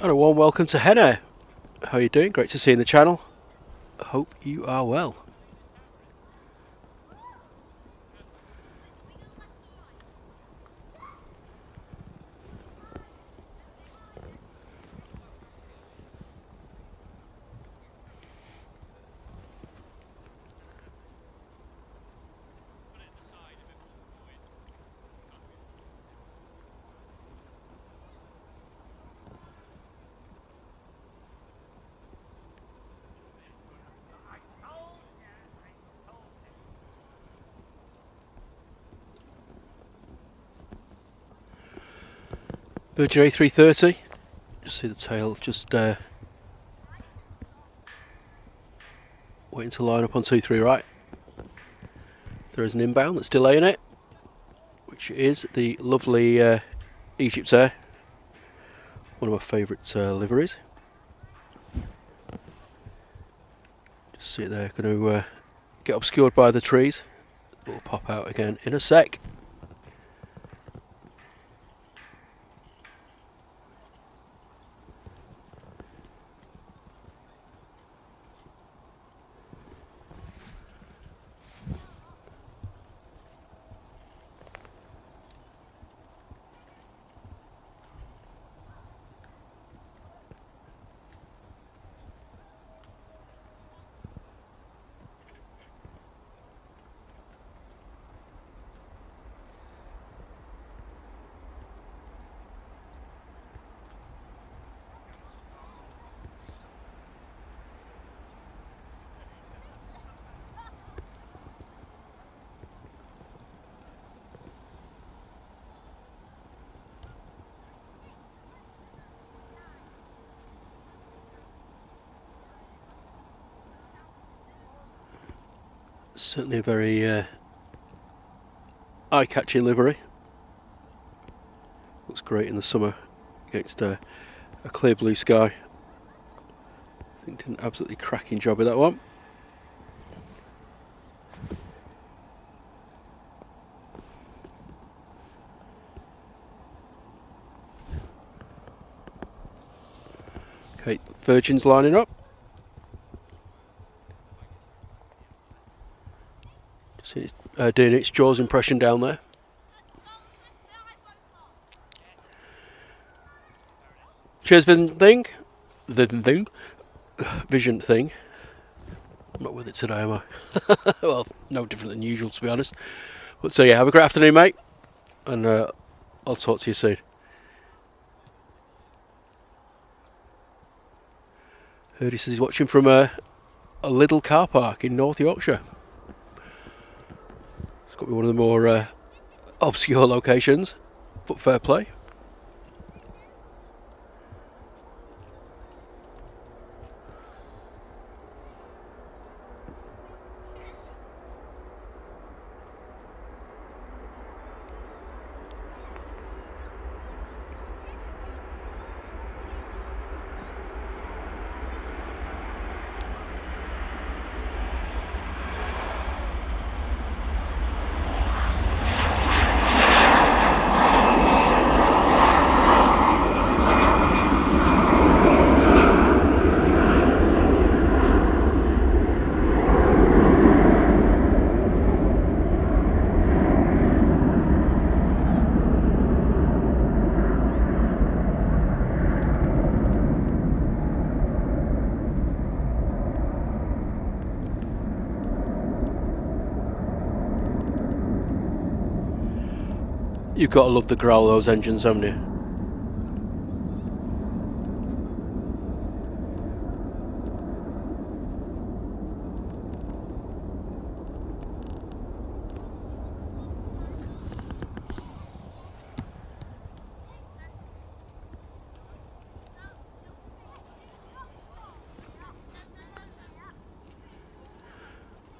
And a warm welcome to Henna. How are you doing? Great to see you in the channel. Hope you are well. Virgin A330. Just see the tail just waiting to line up on 2-3 right. There is an inbound that's delaying it, which is the lovely Egypt Air. One of my favourite liveries. Just see it there, going to get obscured by the trees. It will pop out again in a sec. Certainly a very eye-catching livery. Looks great in the summer against a clear blue sky. I think did an absolutely cracking job with that one. Okay, Virgin's lining up. See it's doing its Jaws impression down there. Cheers, Vision Thing. Vision Thing. I'm not with it today, am I? Well, no different than usual, to be honest. But so yeah, have a great afternoon, mate, and I'll talk to you soon. Heard he says he's watching from a Lidl car park in North Yorkshire. It's got to be one of the more obscure locations, but fair play. You've got to love the growl of those engines, haven't you?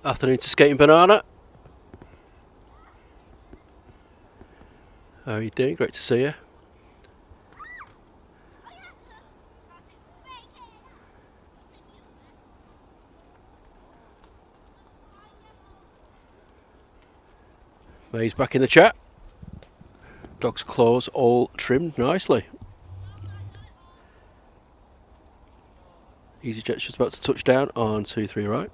Afternoon to Skating Banana. How are you doing? Great to see you. May's back in the chat. Dog's claws all trimmed nicely. EasyJet's just about to touch down on 23 right.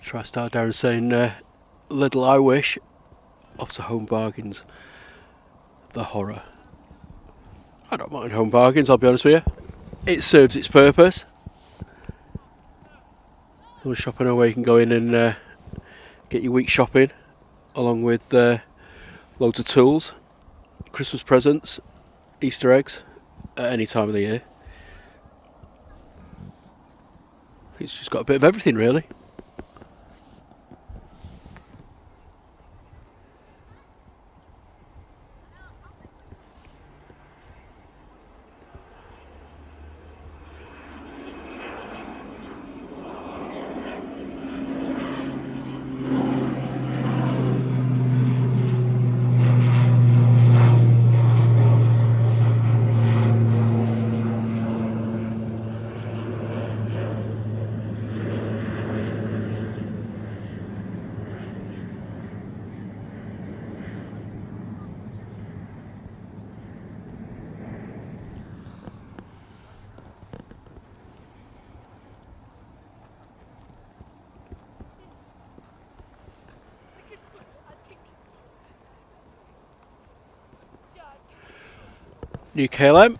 Try start down saying little I wish off to Home Bargains. The horror. I don't mind Home Bargains, I'll be honest with you. It serves its purpose. Little shopping away, you can go in and get your week shopping along with loads of tools, Christmas presents, Easter eggs at any time of the year. It's just got a bit of everything, really. New KLM.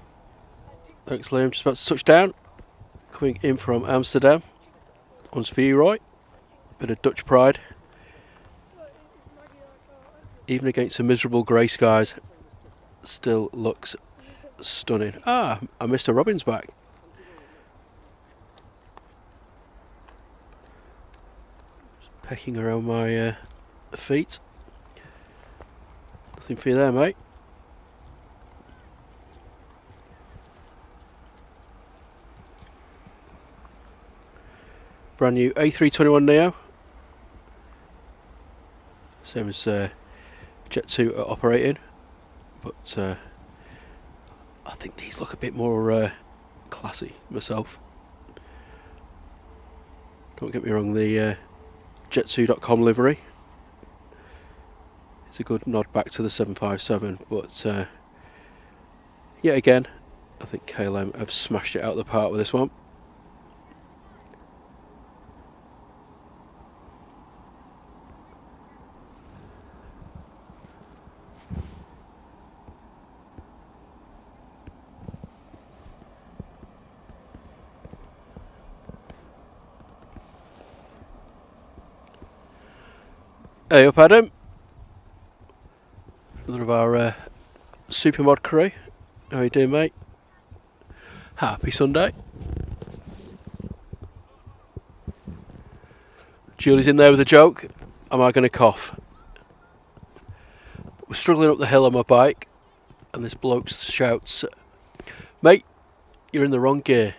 Thanks, Liam. Just about to touch down. Coming in from Amsterdam. One's for you, Roy. Bit of Dutch pride. Even against the miserable grey skies. still looks stunning. Ah, and Mr. Robin's back. Just pecking around my feet. Nothing for you there, mate. Brand new A321 Neo. Same as Jet 2 are operating, but I think these look a bit more classy myself. Don't get me wrong, the jet2.com livery is a good nod back to the 757, but yet again, I think KLM have smashed it out of the park with this one. Hey up Adam, another of our Supermod crew. How you doing, mate? Happy Sunday. Julie's in there with a joke. Am I going to cough? We're struggling up the hill on my bike and this bloke shouts, "Mate, you're in the wrong gear."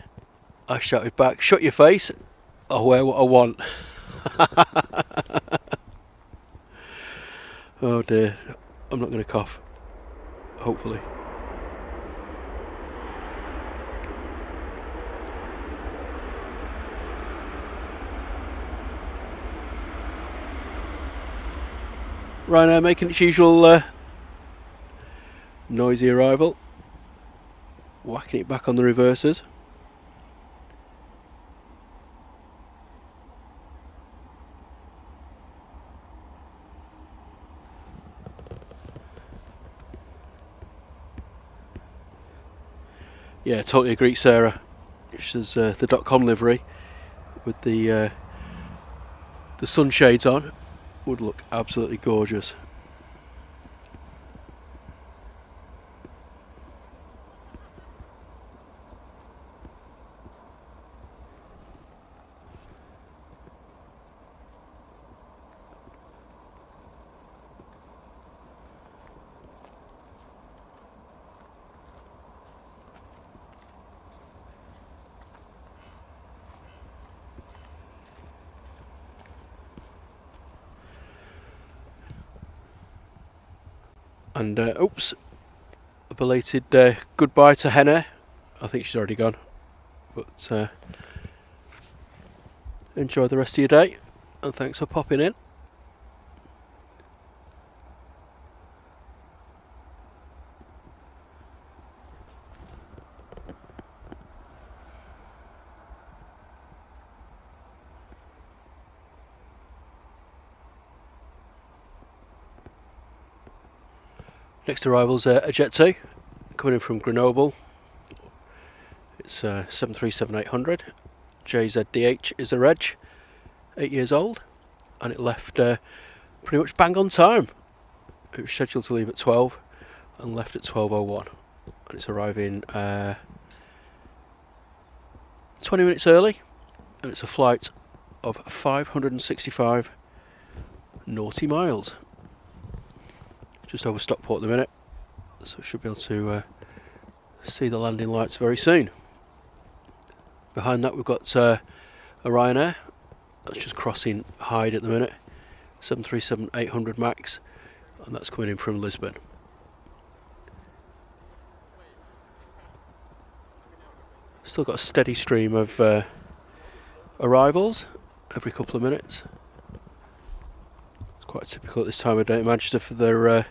I shouted back, "Shut your face, I'll wear what I want." Oh dear, I'm not going to cough, hopefully. Ryanair making its usual noisy arrival, whacking it back on the reversers. Yeah, totally agree, Sarah. She says the .com livery with the sunshades on would look absolutely gorgeous. And oops, a belated goodbye to Henna. I think she's already gone, but enjoy the rest of your day and thanks for popping in. Next arrival's a Jet 2 coming in from Grenoble. It's 737-800. JZDH is the reg, 8 years old, and it left pretty much bang on time. It was scheduled to leave at 12 and left at 12:01, and it's arriving 20 minutes early, and it's a flight of 565 naughty miles. Just over Stockport at the minute, so I should be able to see the landing lights very soon. Behind that we've got a Ryanair that's just crossing Hyde at the minute, 737-800 Max, and that's coming in from Lisbon. Still got a steady stream of arrivals every couple of minutes. It's quite typical at this time of day in Manchester for there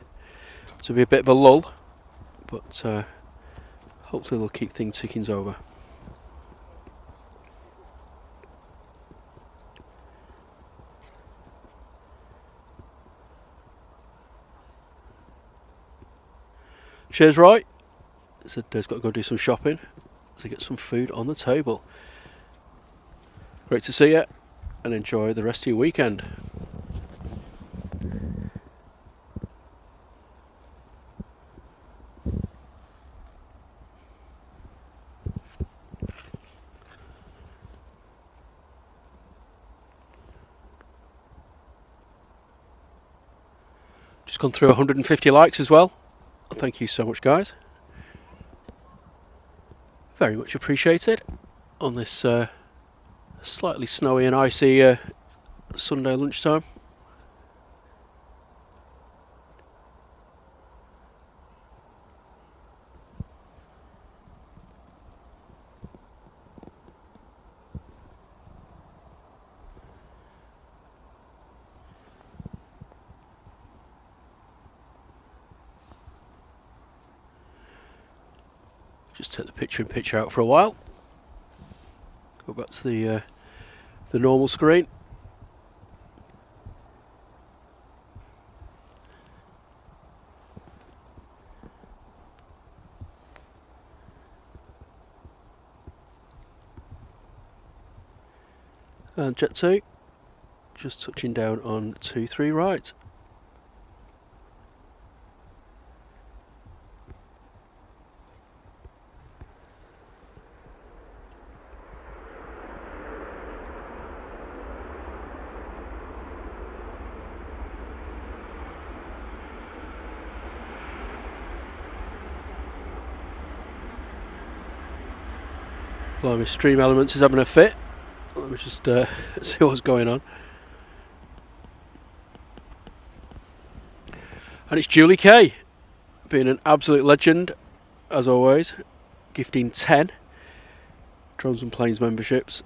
to be a bit of a lull, but hopefully they'll keep things ticking over. Cheers, right? Said Dad's got to go do some shopping to get some food on the table. Great to see you, and enjoy the rest of your weekend. Just gone through 150 likes as well. Thank you so much, guys. Very much appreciated on this slightly snowy and icy Sunday lunchtime. Just take the picture-in-picture out for a while. Go back to the normal screen. And Jet 2, just touching down on 23 right. Blimey, Stream Elements is having a fit. Let me just see what's going on. And it's Julie K, being an absolute legend, as always, gifting 10 Drones and Planes memberships,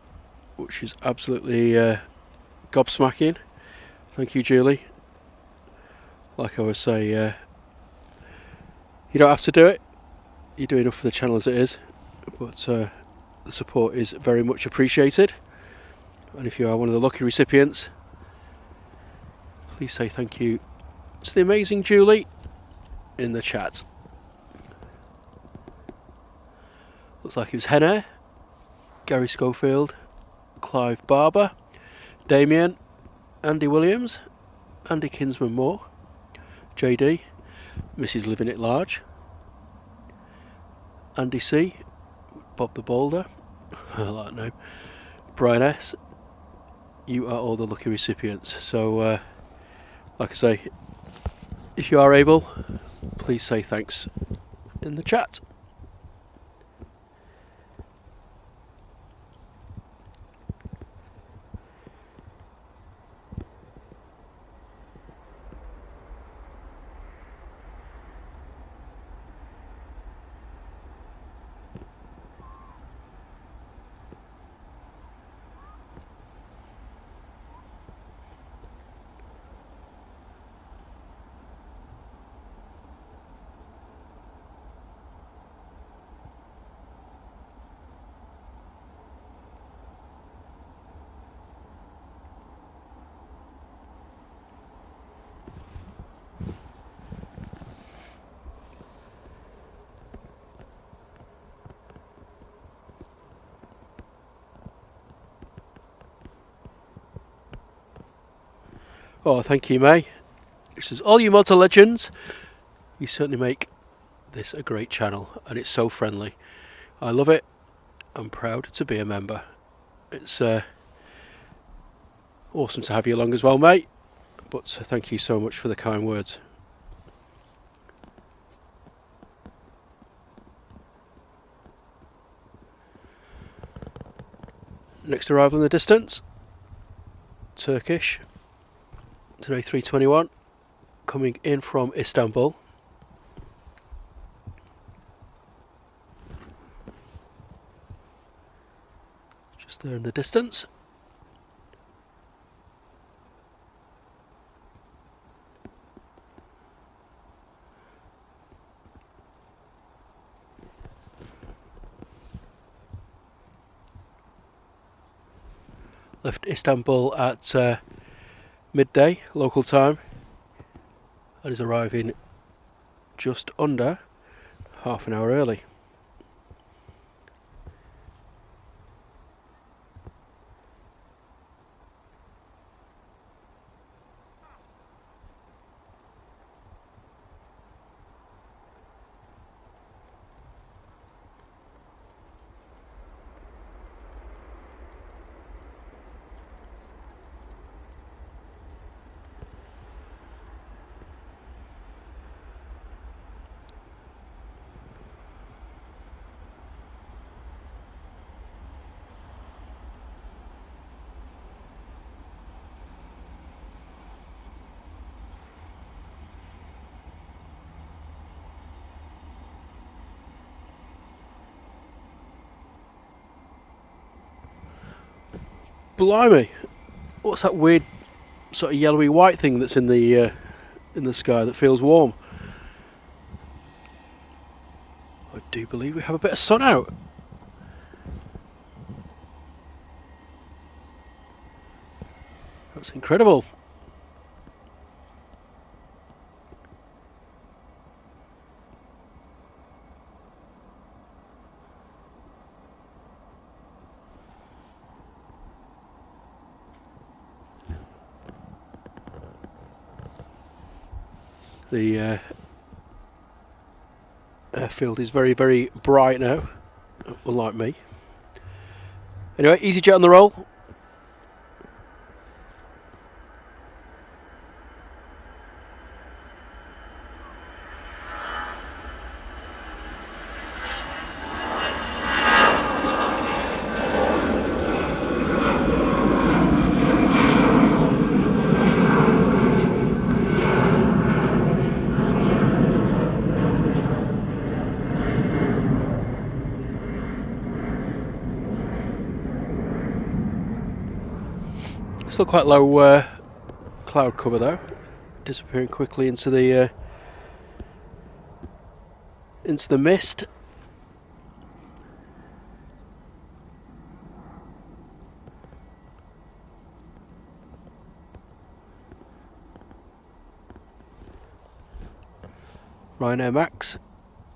which is absolutely gobsmacking. Thank you, Julie. Like I always say, you don't have to do it. You do enough for the channel as it is, but the support is very much appreciated. And if you are one of the lucky recipients, please say thank you to the amazing Julie in the chat. Looks like it was Henner, Gary Schofield, Clive Barber, Damien, Andy Williams, Andy Kinsman Moore, JD, Mrs. Living It Large, Andy C, Bob the Boulder, I like that name, Brian S. You are all the lucky recipients. So, like I say, if you are able, please say thanks in the chat. Oh, thank you, May. It says, all you mods are legends. You certainly make this a great channel, and it's so friendly. I love it. I'm proud to be a member. It's awesome to have you along as well, mate. But thank you so much for the kind words. Next arrival in the distance, Turkish. It's an A321 coming in from Istanbul. Just there in the distance. Left Istanbul at midday local time and is arriving just under half an hour early. Blimey! What's that weird sort of yellowy white thing that's in the sky that feels warm? I do believe we have a bit of sun out. That's incredible. The airfield is very, very bright now, unlike me. Anyway, EasyJet on the roll. Still quite low cloud cover though, disappearing quickly into the mist. Ryanair Max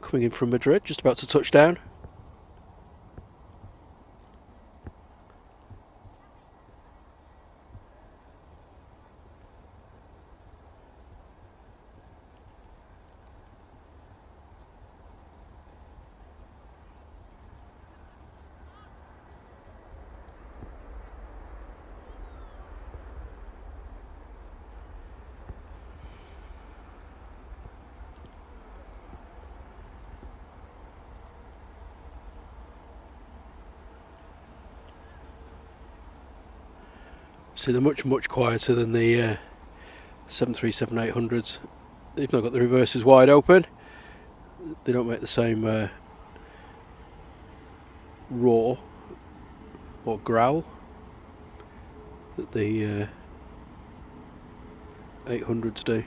coming in from Madrid, just about to touch down. So they're much, much quieter than the 737-800s. They've not got the reverses wide open. They don't make the same roar or growl that the 800s do.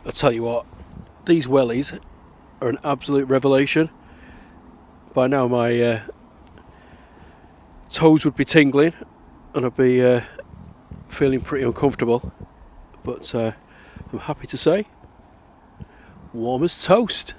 I'll tell you what, these wellies are an absolute revelation. By now my toes would be tingling and I'd be feeling pretty uncomfortable, but I'm happy to say, warm as toast.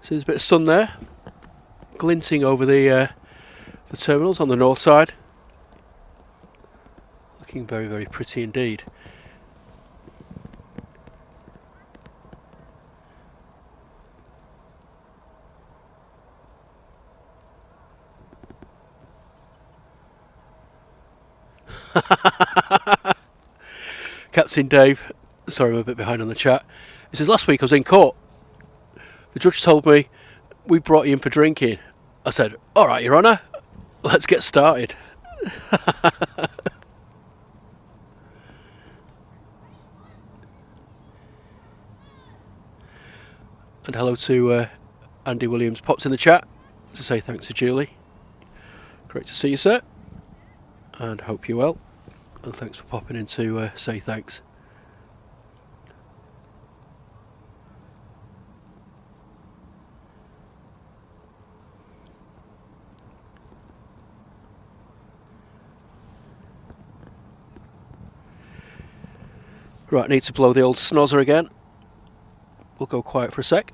So there's a bit of sun there, glinting over the terminals on the north side. Looking very, very pretty indeed. Captain Dave, sorry I'm a bit behind on the chat. He says, last week I was in court. The judge told me, we brought you in for drinking. I said, alright, Your Honour, let's get started. And hello to Andy Williams, popped in the chat to say thanks to Julie. Great to see you, sir, and hope you're well. And thanks for popping in to say thanks. Right, need to blow the old snozzer again. We'll go quiet for a sec.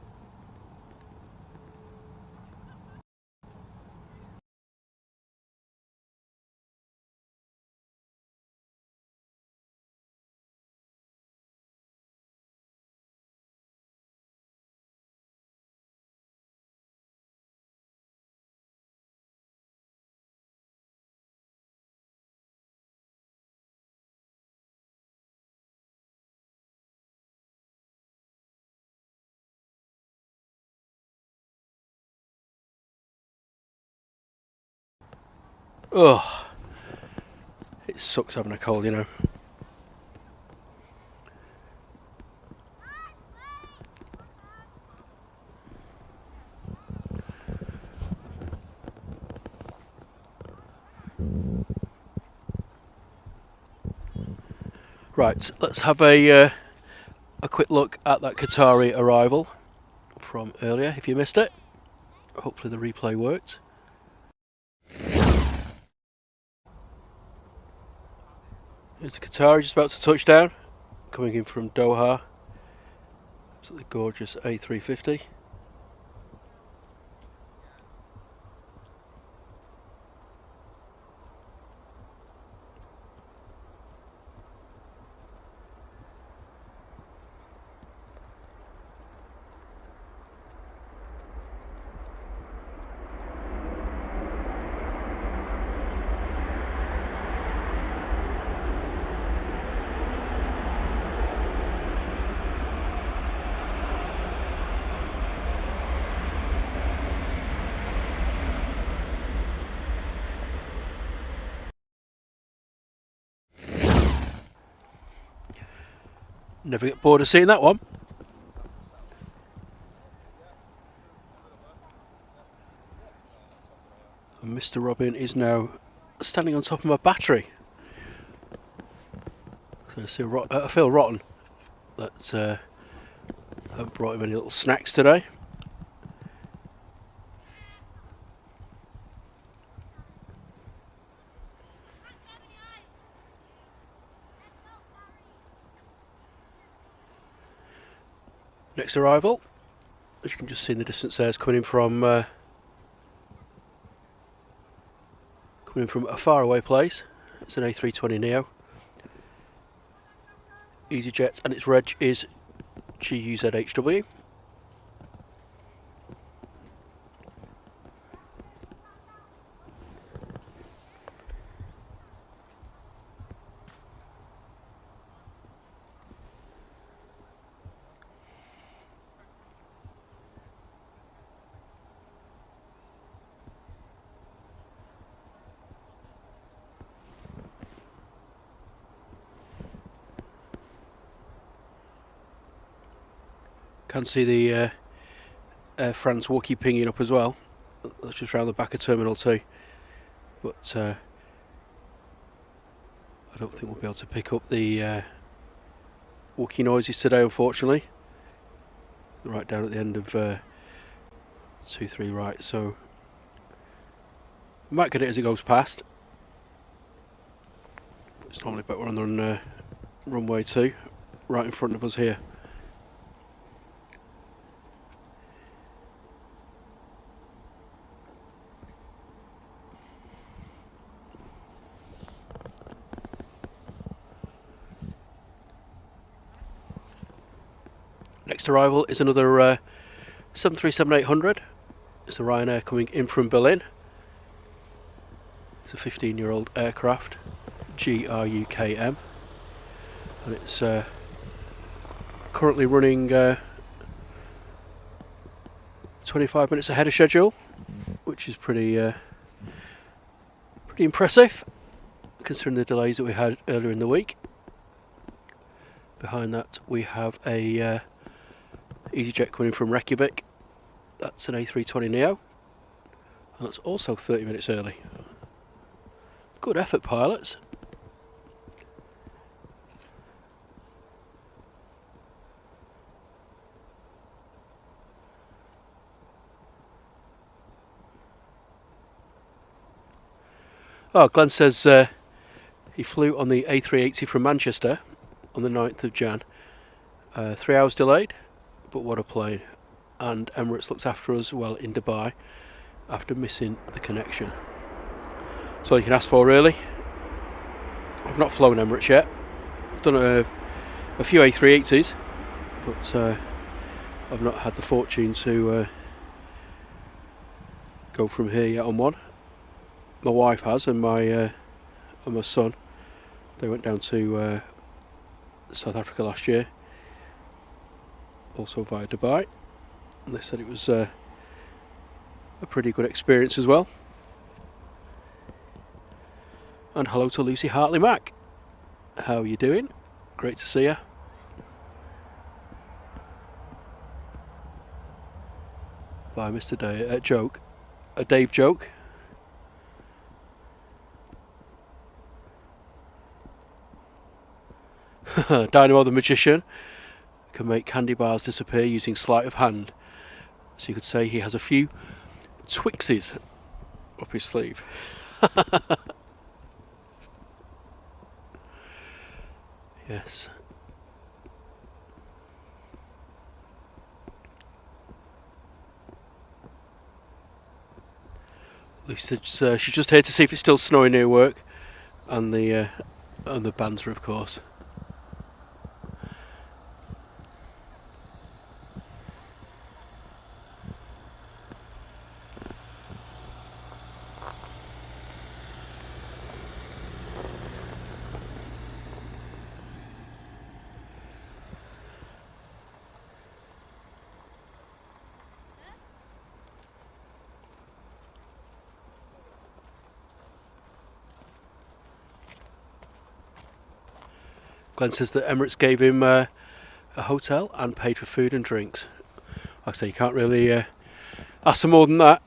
Oh, it sucks having a cold, you know. Right, let's have a quick look at that Qatari arrival from earlier, if you missed it. Hopefully the replay worked. Here's the Qatari just about to touch down, coming in from Doha. Absolutely gorgeous A350. Never get bored of seeing that one. And Mr. Robin is now standing on top of my battery. So I feel rotten that I haven't brought him any little snacks today. Next arrival, as you can just see in the distance there, is coming in from a faraway place. It's an A320neo, EasyJet, and its reg is GUZHW. Can see the Air France Wookie pinging up as well. That's just round the back of Terminal 2. But I don't think we'll be able to pick up the Wookie noises today, unfortunately. Right down at the end of 2-3 right, so we might get it as it goes past. It's normally better on runway 2, right in front of us here. Next arrival is another 737-800. It's a Ryanair coming in from Berlin. It's a 15-year-old aircraft, GRUKM, and it's currently running 25 minutes ahead of schedule, which is pretty impressive considering the delays that we had earlier in the week. Behind that we have a EasyJet coming in from Reykjavik. That's an A320neo, and that's also 30 minutes early. Good effort, pilots. Oh, Glenn says he flew on the A380 from Manchester on the 9th of Jan. 3 hours delayed, but what a plane. And Emirates looked after us well in Dubai after missing the connection. That's all you can ask for, really. I've not flown Emirates yet. I've done a few A380s, but I've not had the fortune to go from here yet on one. My wife has, and my son. They went down to South Africa last year, also via Dubai, and they said it was a pretty good experience as well. And hello to Lucy Hartley Mack. How are you doing? Great to see you. By Mr. Dave Joke. Dynamo the Magician can make candy bars disappear using sleight of hand. So you could say he has a few Twixies up his sleeve. Yes. Lucy said she's just here to see if it's still snowing near work, and the banter, of course. Glenn says that Emirates gave him a hotel and paid for food and drinks. Like I say, you can't really ask for more than that.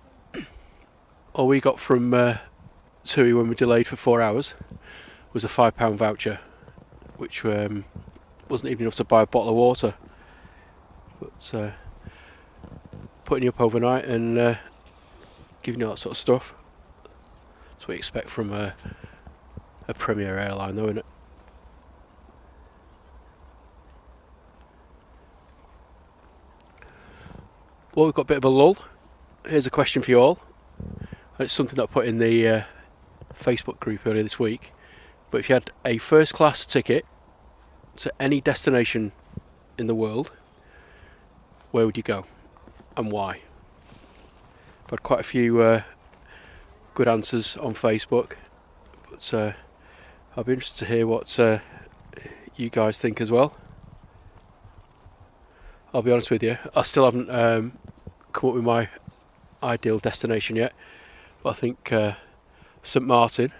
All we got from TUI when we delayed for 4 hours was a £5 voucher, which wasn't even enough to buy a bottle of water. But putting you up overnight and giving you that sort of stuff, that's what you expect from a Premier airline, though, isn't it? Well, we've got a bit of a lull. Here's a question for you all. It's something that I put in the Facebook group earlier this week. But if you had a first class ticket to any destination in the world, where would you go and why? I've had quite a few good answers on Facebook, but I'll be interested to hear what you guys think as well. I'll be honest with you, I still haven't come up with my ideal destination yet, but I think St Martin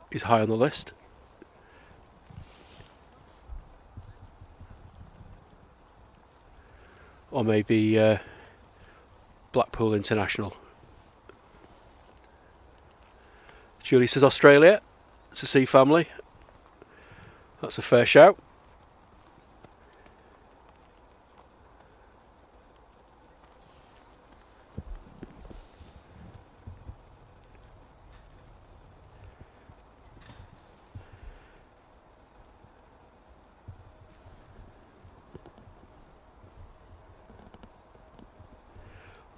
is high on the list. Or maybe Blackpool International. Julie says Australia to see family. That's a fair shout.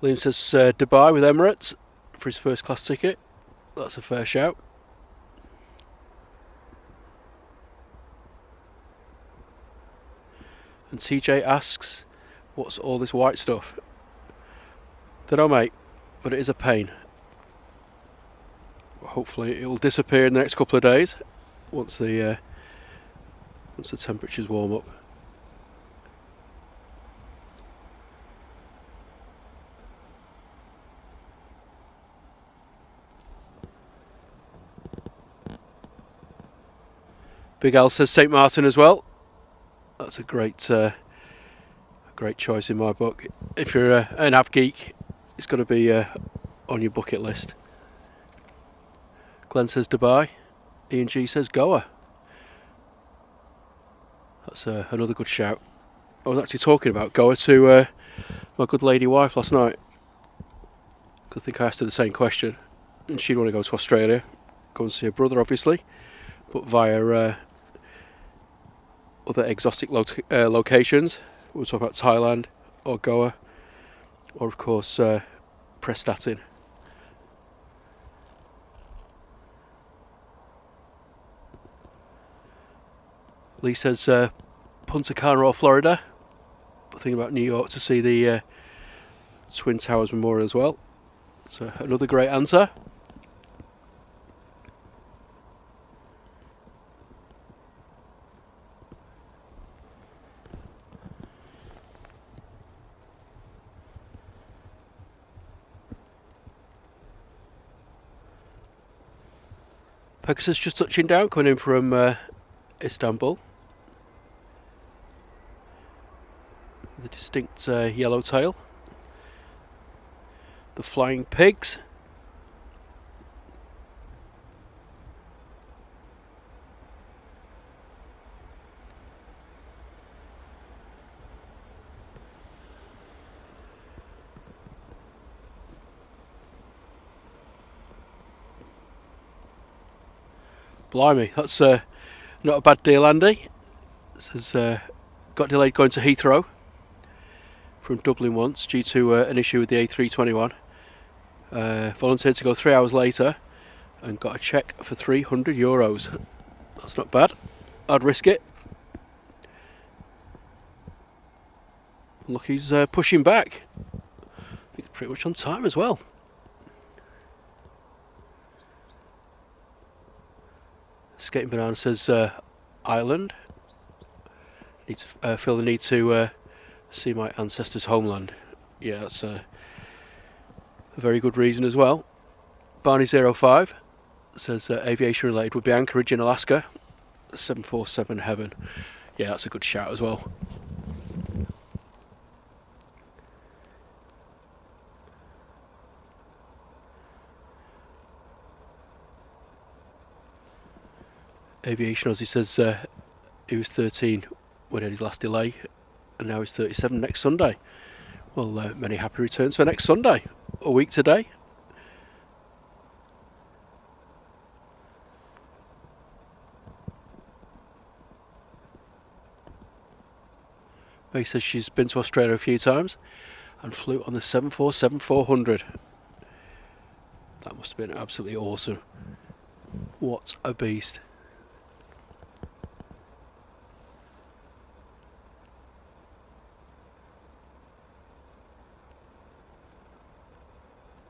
Liam says Dubai with Emirates for his first class ticket. That's a fair shout. And TJ asks, what's all this white stuff? Dunno, mate, but it is a pain. Hopefully it'll disappear in the next couple of days once the temperatures warm up. Big Al says St Martin as well. That's a great choice in my book. If you're an av geek, it's got to be on your bucket list. Glenn says Dubai. Ian G says Goa. That's another good shout. I was actually talking about Goa to my good lady wife last night. I think I asked her the same question, and she'd want to go to Australia, go and see her brother, obviously, but via other exotic locations. We'll talk about Thailand or Goa, or of course Prestatyn. Lee says Punta Cana or Florida. But thinking about New York to see the Twin Towers Memorial as well. So another great answer. Pegasus just touching down, coming in from Istanbul. The distinct yellow tail. The Flying Pigs. Blimey, that's not a bad deal, Andy. This has got delayed going to Heathrow from Dublin once due to an issue with the A321. Volunteered to go 3 hours later and got a cheque for €300. That's not bad. I'd risk it. Look, he's pushing back. I think it's pretty much on time as well. Skating Banana says Ireland. Need to feel the need to see my ancestors' homeland. Yeah, that's a very good reason as well. Barney05 says aviation related would be Anchorage in Alaska. 747 Heaven. Yeah, that's a good shout as well. Aviation Aussie says he was 13 when he had his last delay, and now he's 37 next Sunday. Well, many happy returns for next Sunday, a week today. May says she's been to Australia a few times and flew on the 747-400. That must have been absolutely awesome. What a beast.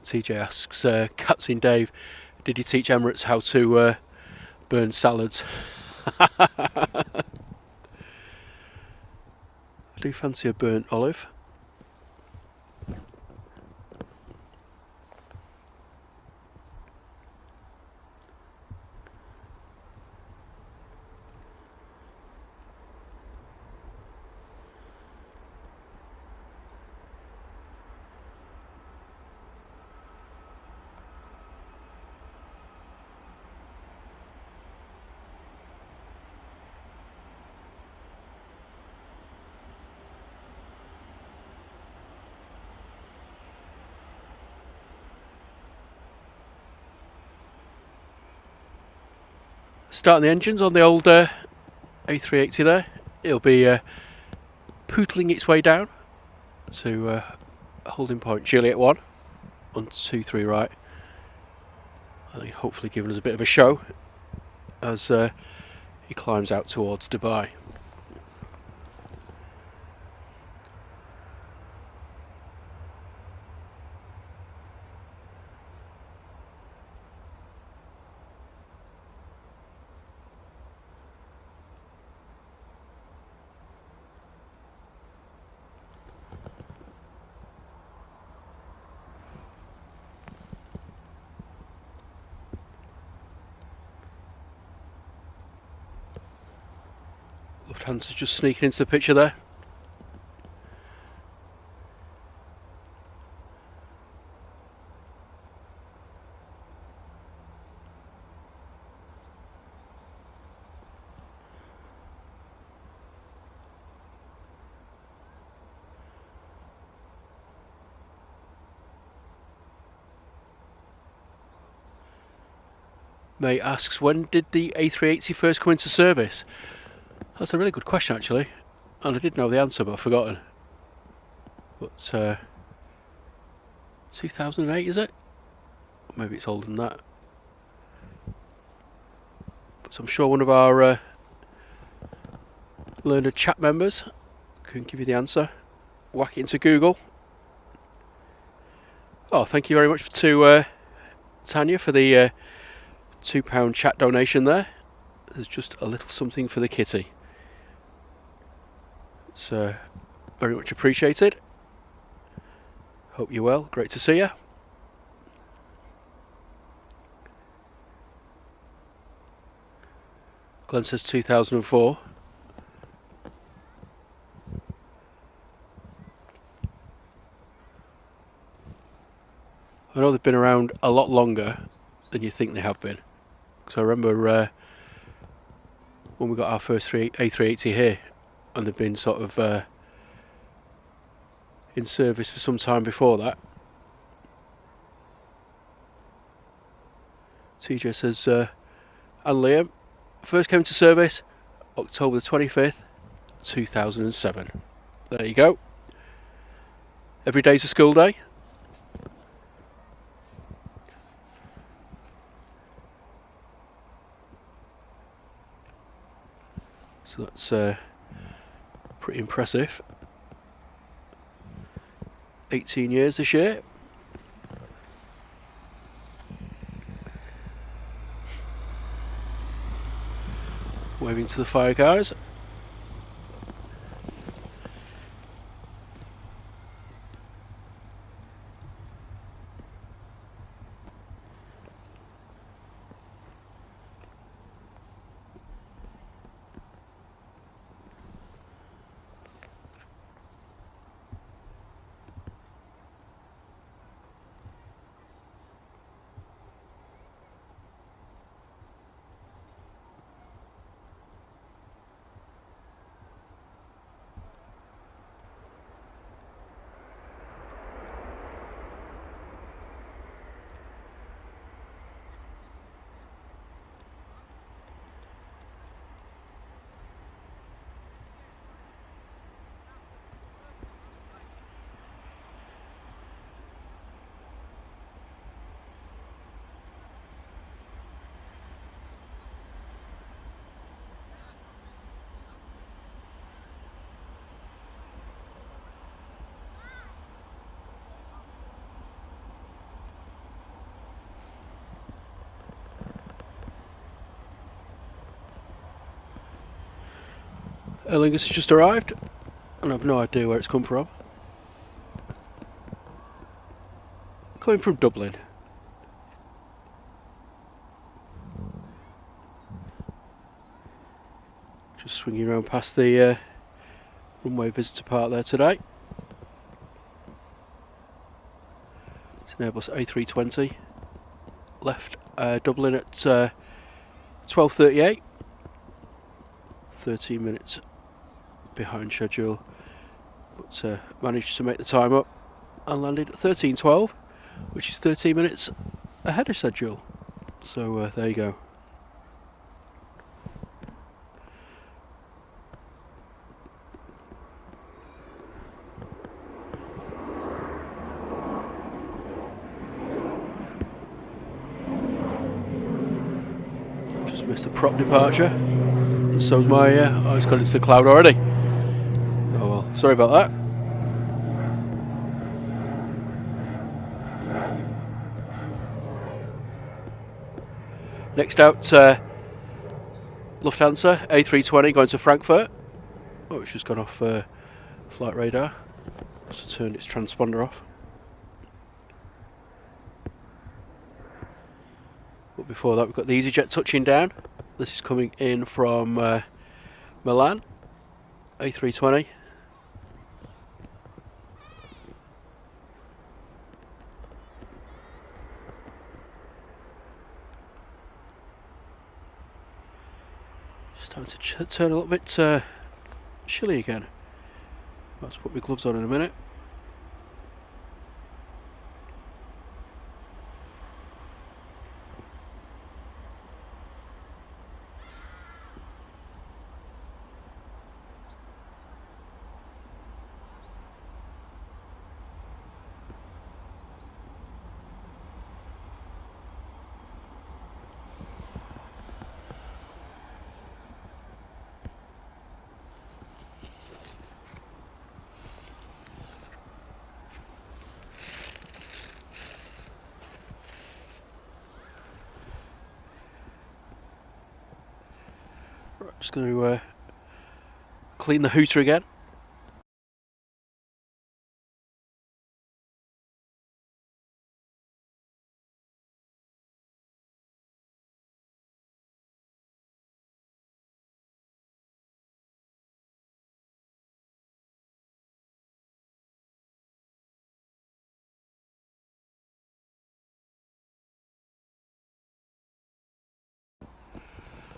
TJ asks, Captain Dave, did you teach Emirates how to burn salads? I do fancy a burnt olive. Starting the engines on the old A380 there. It'll be pootling its way down to a holding point. Juliet 1 on 2-3 right. I think hopefully giving us a bit of a show as he climbs out towards Dubai. Lufthansa's just sneaking into the picture there. May asks, when did the A380 first come into service? That's a really good question, actually, and I did know the answer, but I've forgotten. But 2008, is it? Or maybe it's older than that. But I'm sure one of our learned chat members can give you the answer. Whack it into Google. Oh, thank you very much to Tanya for the £2 chat donation there. There's just a little something for the kitty. So, very much appreciated. Hope you're well. Great to see you. Glenn says 2004. I know they've been around a lot longer than you think they have been. Because I remember when we got our first A380 here, and they've been sort of in service for some time before that. TJ says, and Liam, first came into service October the 25th, 2007. There you go. Every day's a school day. So that's pretty impressive. 18 years this year. Waving to the fire guys. Aer Lingus has just arrived, and I've no idea where it's come from. Coming from Dublin. Just swinging around past the runway visitor park there today. It's an Airbus A320. Left Dublin at 12:38. 13 minutes behind schedule, but managed to make the time up and landed at 13:12, which is 13 minutes ahead of schedule. So there you go. Just missed the prop departure, and so's my oh, it's got into the cloud already. Oh well, sorry about that. Next out, Lufthansa A320 going to Frankfurt. Oh, it's just gone off flight radar. Must have turned its transponder off. But before that, we've got the EasyJet touching down. This is coming in from Milan, A320. Starting to turn a little bit chilly again. I'll have to put my gloves on in a minute. Just going to clean the hooter again.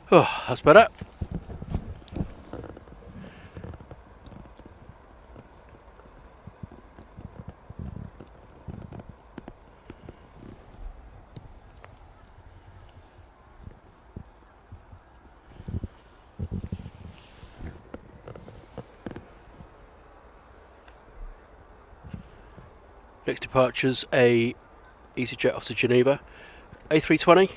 Oh, that's better. Next departure's a EasyJet off to Geneva, A320.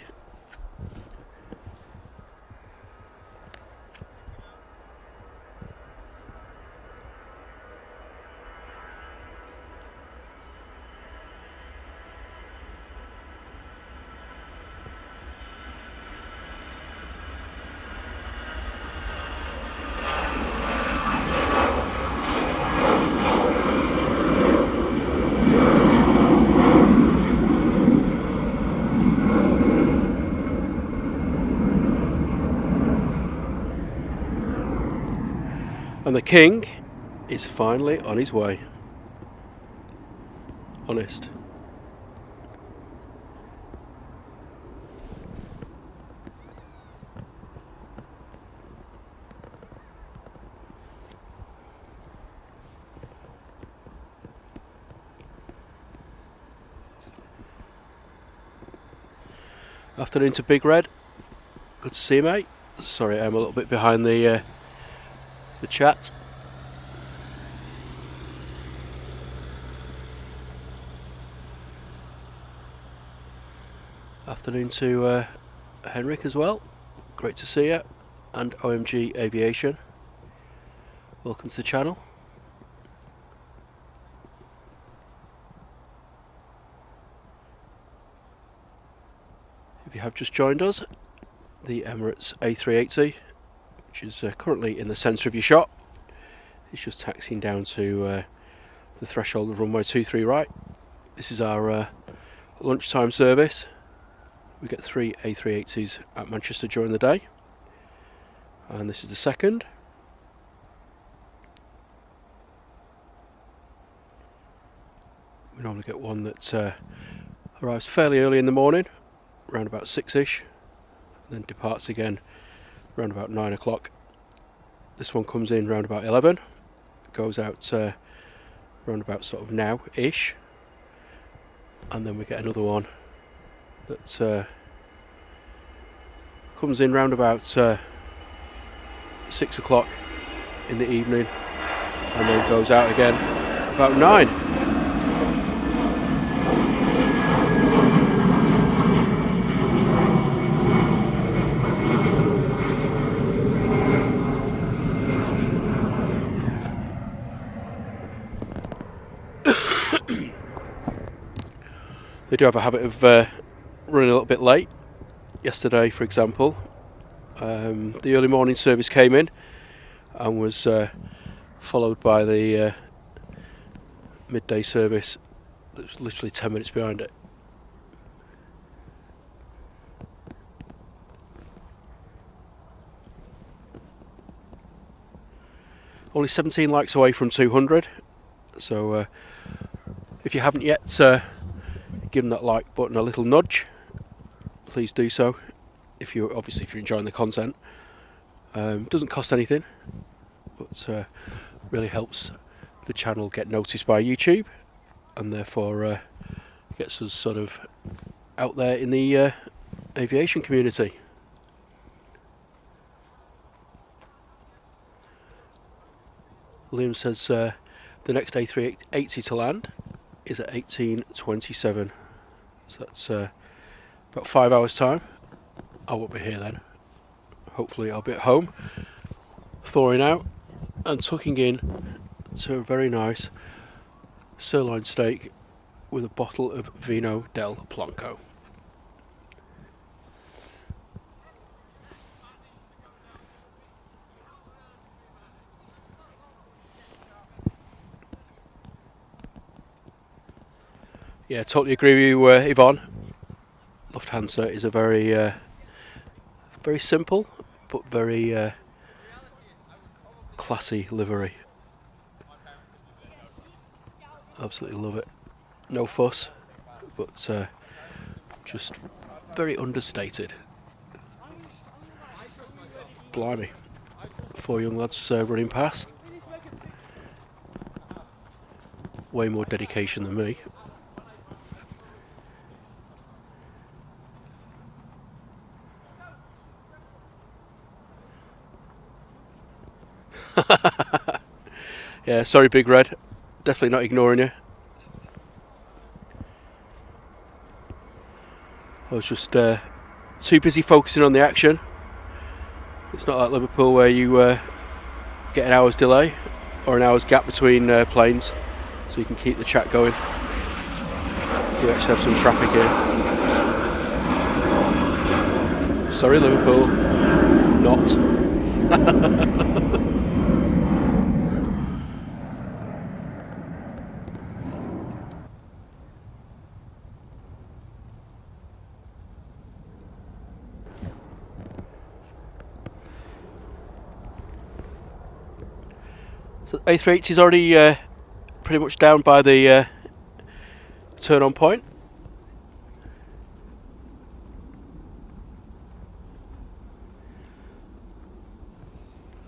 And the King is finally on his way. Honest. Afternoon to Big Red. Good to see you, mate. Sorry, I'm a little bit behind the chat. Afternoon to Henrik as well. Great to see you. And OMG Aviation. Welcome to the channel. If you have just joined us, the Emirates A380, which is currently in the centre of your shot, is just taxiing down to the threshold of runway 23 right. This is our lunchtime service. We get 3 A380s at Manchester during the day, and this is the second. We normally get one that arrives fairly early in the morning, around about 6ish, and then departs again around about 9 o'clock. This one comes in round about 11, goes out round about sort of now-ish, and then we get another one that comes in round about 6 o'clock in the evening, and then goes out again about 9. They do have a habit of running a little bit late. Yesterday, for example, the early morning service came in and was followed by the midday service that was literally 10 minutes behind it. Only 17 likes away from 200, so if you haven't yet given that like button a little nudge, please do so. If you're enjoying the content, doesn't cost anything, but really helps the channel get noticed by YouTube, and therefore gets us sort of out there in the aviation community. Liam says the next A380 to land is at 18:27, so that's about 5 hours time. I won't be here then. Hopefully I'll be at home, thawing out and tucking in to a very nice sirloin steak with a bottle of Vino del Blanco. Yeah, totally agree with you, Yvonne. Lufthansa is a very simple but very classy livery. Absolutely love it. No fuss, but just very understated. Blimey. 4 young lads running past. Way more dedication than me. Yeah, sorry Big Red. Definitely not ignoring you. I was just too busy focusing on the action. It's not like Liverpool where you get an hour's delay or an hour's gap between planes, so you can keep the chat going. We actually have some traffic here. Sorry Liverpool, not. So A380 is already pretty much down by the turn on point.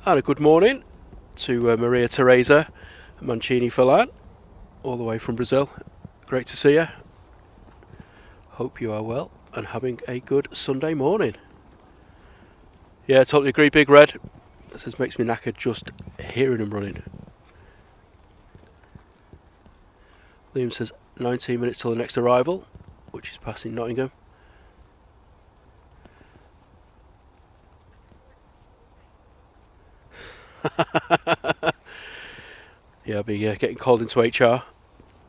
And a good morning to Maria Teresa Mancini Falan, all the way from Brazil. Great to see you. Hope you are well and having a good Sunday morning. Yeah, totally agree, Big Red. This makes me knackered just hearing them running. Liam says 19 minutes till the next arrival, which is passing Nottingham. Yeah, I'll be getting called into HR.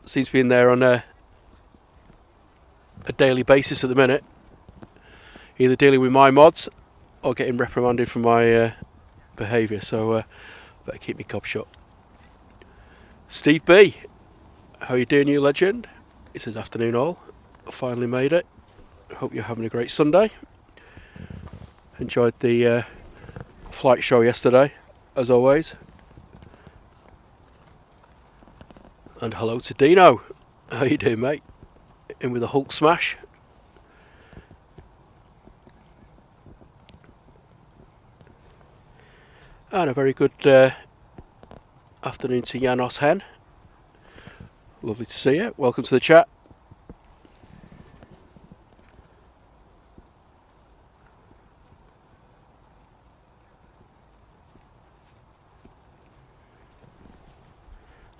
Seems to be in there on a daily basis at the minute. Either dealing with my mods or getting reprimanded for my behaviour, so better keep my cob shut. Steve B, how you doing, you legend? He says afternoon all. I finally made it. Hope you're having a great Sunday. Enjoyed the flight show yesterday, as always. And hello to Dino. How you doing, mate? In with a Hulk smash. And a very good afternoon to Janos Hen. Lovely to see you. Welcome to the chat.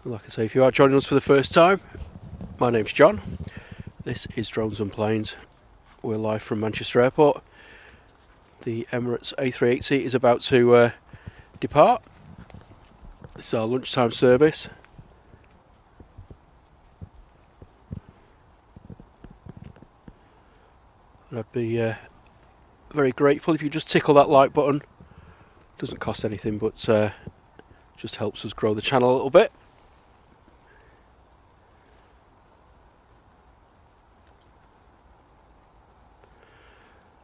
And like I say, if you are joining us for the first time, my name's John. This is Drones and Planes. We're live from Manchester Airport. The Emirates A380 is about to depart. This is our lunchtime service. And I'd be very grateful if you just tickle that like button. Doesn't cost anything, but just helps us grow the channel a little bit.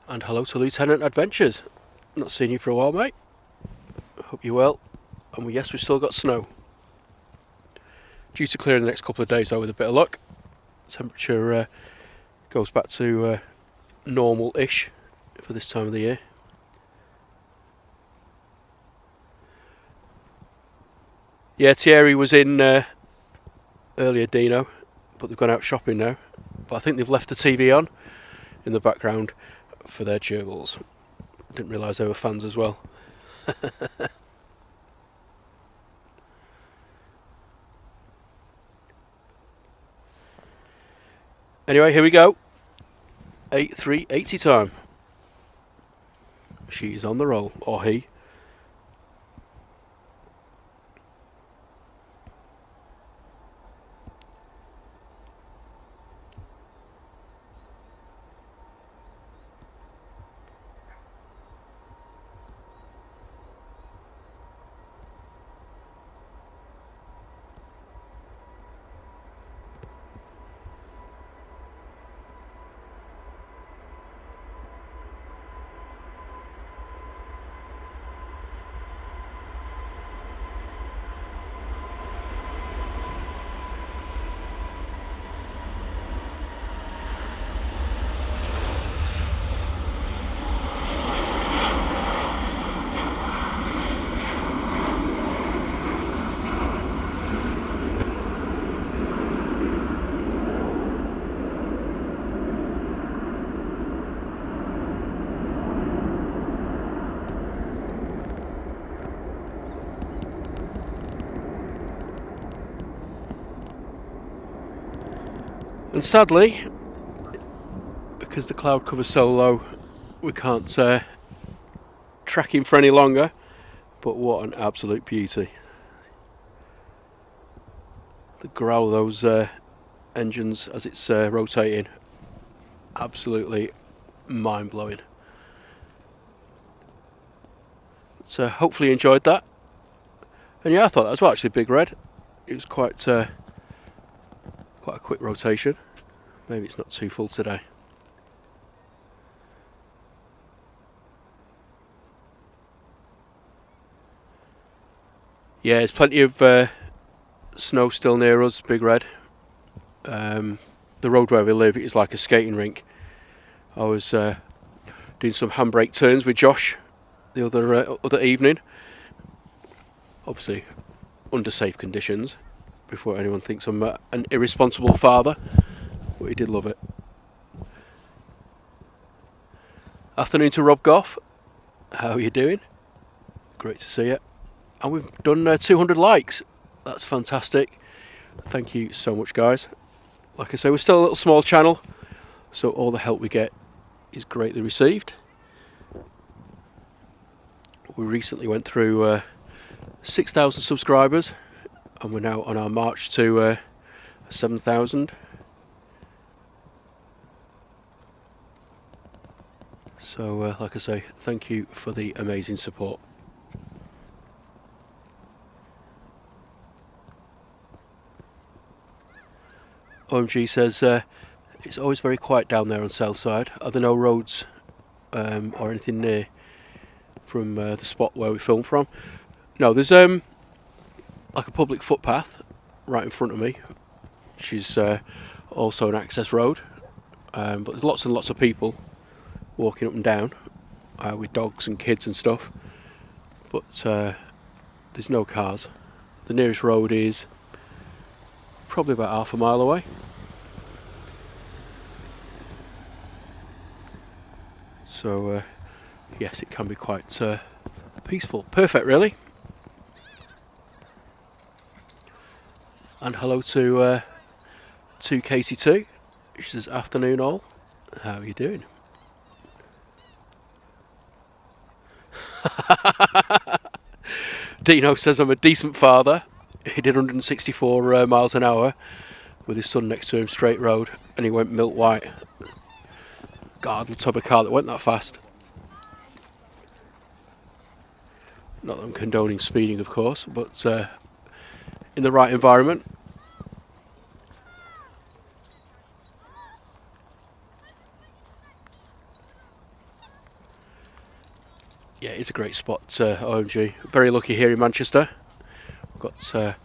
And hello to Lieutenant Adventures. Not seen you for a while, mate. Hope you're well. And yes, we've still got snow. Due to clear in the next couple of days, though, with a bit of luck. Temperature goes back to normal-ish for this time of the year. Yeah, Thierry was in earlier, Dino, but they've gone out shopping now. But I think they've left the TV on in the background for their gerbils. Didn't realise they were fans as well. Anyway, here we go. A380 time. She's on the roll, or he. And sadly, because the cloud cover's so low, we can't track him for any longer. But what an absolute beauty. The growl of those engines as it's rotating, absolutely mind-blowing. So hopefully you enjoyed that. And yeah, I thought that was actually Big Red. It was quite a quick rotation. Maybe it's not too full today. Yeah, there's plenty of snow still near us, Big Red. The road where we live is like a skating rink. I was doing some handbrake turns with Josh the other evening. Obviously under safe conditions, before anyone thinks I'm an irresponsible father, but he did love it. Afternoon to Rob Goff. How are you doing? Great to see you. And we've done 200 likes. That's fantastic. Thank you so much, guys. Like I say, we're still a little small channel, so all the help we get is greatly received. We recently went through 6,000 subscribers, and we're now on our march to 7,000. So, like I say, thank you for the amazing support. OMG says it's always very quiet down there on Southside. Are there no roads or anything near from the spot where we filmed from? No, there's like a public footpath right in front of me, which is also an access road, but there's lots and lots of people walking up and down with dogs and kids and stuff, but there's no cars. The nearest road is probably about half a mile away. So yes, it can be quite peaceful. Perfect, really. And hello to Casey2. She says, afternoon all. How are you doing? Dino says I'm a decent father. He did 164 miles an hour with his son next to him, straight road, and he went milk white. God, let's have a car that went that fast. Not that I'm condoning speeding, of course, but in the right environment. Yeah, it's a great spot, OMG. Very lucky here in Manchester. We've got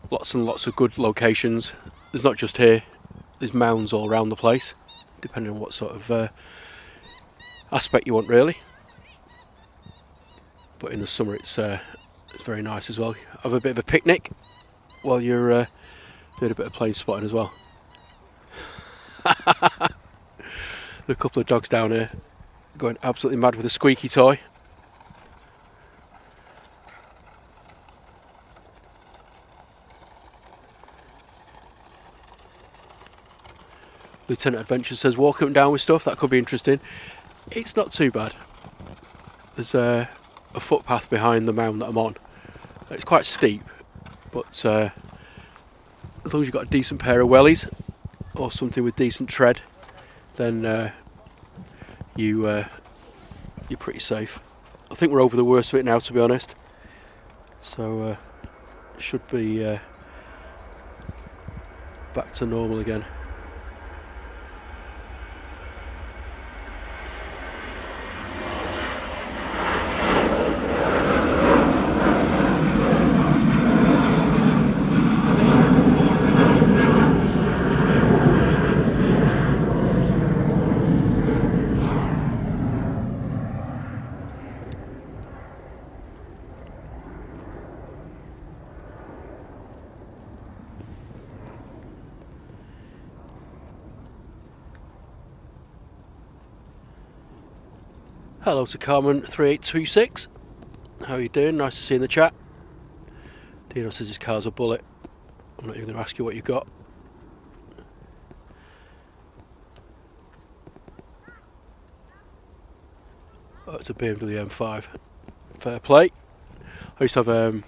lots and lots of good locations. There's not just here, there's mounds all around the place, depending on what sort of aspect you want, really. But in the summer it's very nice as well. Have a bit of a picnic while you're doing a bit of plane spotting as well. There's a couple of dogs down here going absolutely mad with a squeaky toy. Lieutenant Adventure says, walk up and down with stuff, that could be interesting. It's not too bad. There's a footpath behind the mound that I'm on. It's quite steep, but as long as you've got a decent pair of wellies or something with decent tread, then you're pretty safe. I think we're over the worst of it now, to be honest. So it should be back to normal again. Hello to Carmen3826. How are you doing? Nice to see you in the chat. Dino says his car's a bullet. I'm not even going to ask you what you got. Oh, it's a BMW M5. Fair play. I used to have a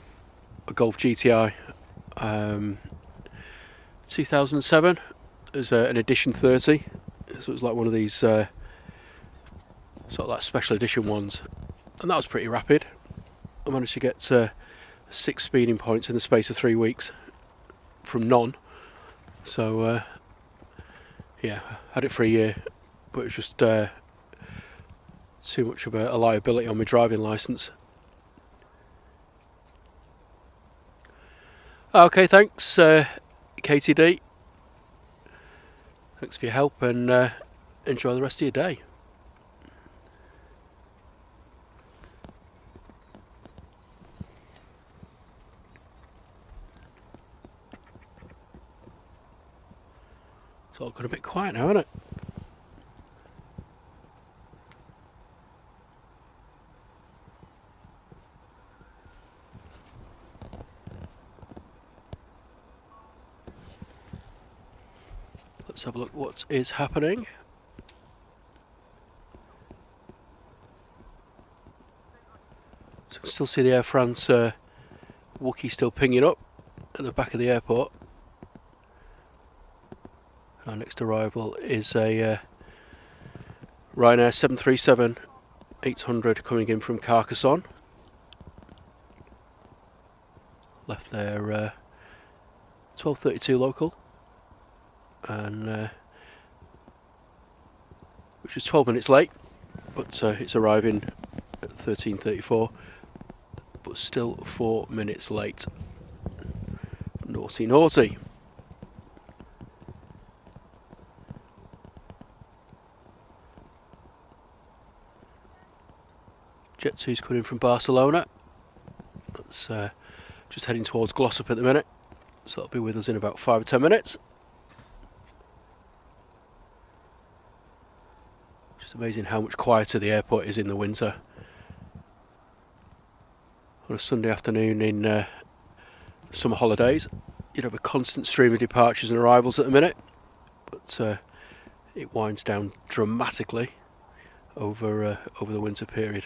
Golf GTI 2007 as an edition 30. So it was like one of these sort of like special edition ones, and that was pretty rapid. I managed to get 6 speeding points in the space of 3 weeks from none. So yeah, had it for a year, but it was just too much of a liability on my driving licence. Okay, thanks KTD. Thanks for your help, and enjoy the rest of your day. It's all got a bit quiet now, hasn't it? Let's have a look what is happening. So I can still see the Air France Wookiee still pinging up at the back of the airport. Our next arrival is a Ryanair 737-800 coming in from Carcassonne. Left there 12:32 local, and which is 12 minutes late, but it's arriving at 13:34, but still 4 minutes late. Naughty, naughty. Jet 2's coming in from Barcelona. That's just heading towards Glossop at the minute, so that'll be with us in about 5 or 10 minutes. Just amazing how much quieter the airport is in the winter. On a Sunday afternoon in summer holidays, you'd have a constant stream of departures and arrivals at the minute, but it winds down dramatically over the winter period.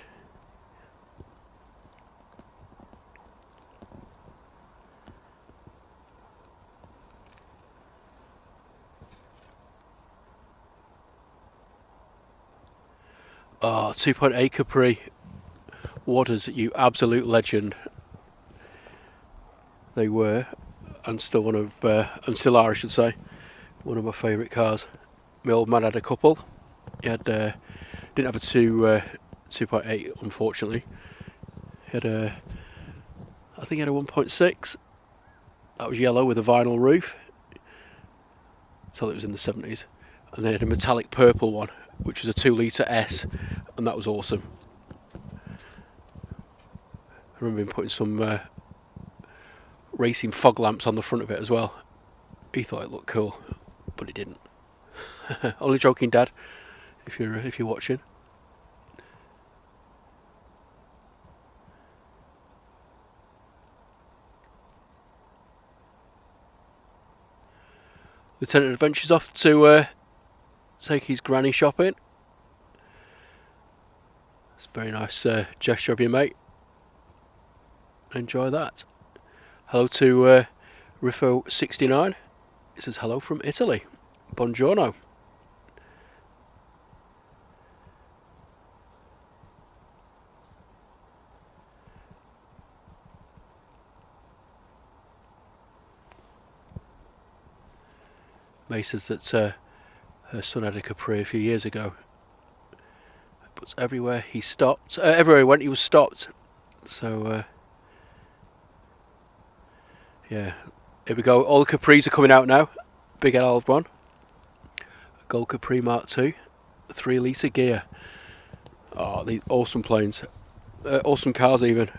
Oh, 2.8 Capri. Waters, you absolute legend. They were, and still one of, and still are, I should say, one of my favourite cars. My old man had a couple. He had, didn't have a 2.8, unfortunately. He had a, I think he had a 1.6. That was yellow with a vinyl roof. So it was in the 70s. And then he had a metallic purple one, which was a 2 litre S, and that was awesome. I remember him putting some racing fog lamps on the front of it as well. He thought it looked cool, but it didn't. Only joking, Dad, if you're watching. Lieutenant Adventure's off to take his granny shopping. It's a very nice gesture of you, mate. Enjoy that. Hello to Riffo69. It says hello from Italy. Buongiorno. May says that her son had a Capri a few years ago, but everywhere he stopped, everywhere he went, he was stopped. So yeah, here we go. All the Capris are coming out now. Big old one. Gold Capri Mark II, 3 litre gear. Oh, these awesome planes, awesome cars even.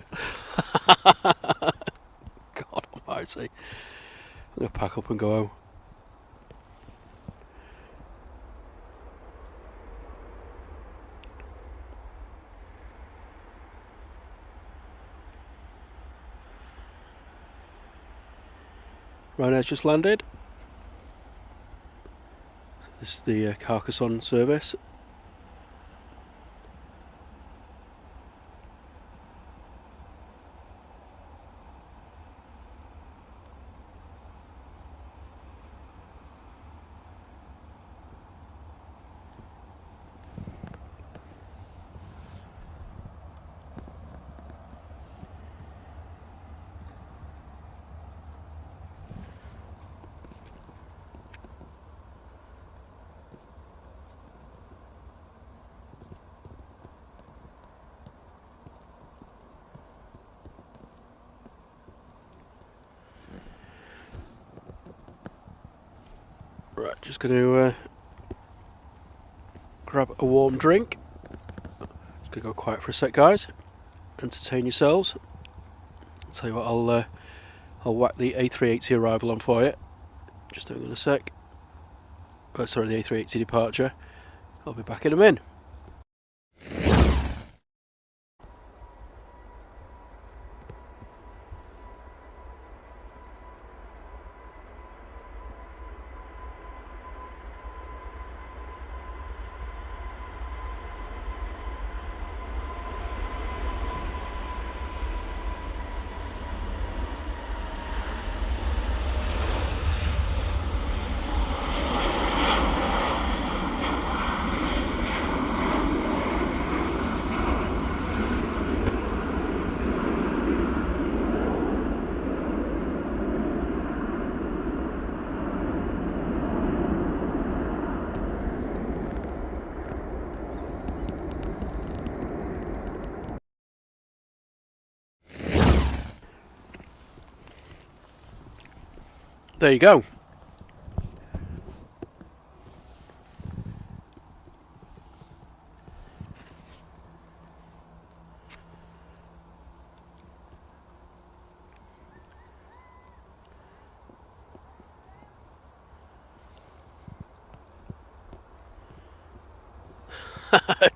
God almighty. I'm gonna pack up and go home. Ryanair's just landed. So this is the Carcassonne service. Right, just going to grab a warm drink. Just going to go quiet for a sec, guys. Entertain yourselves. I'll tell you what, I'll whack the A380 arrival on for you. Just hang on a sec. Oh, sorry, the A380 departure. I'll be back in a min. There you go.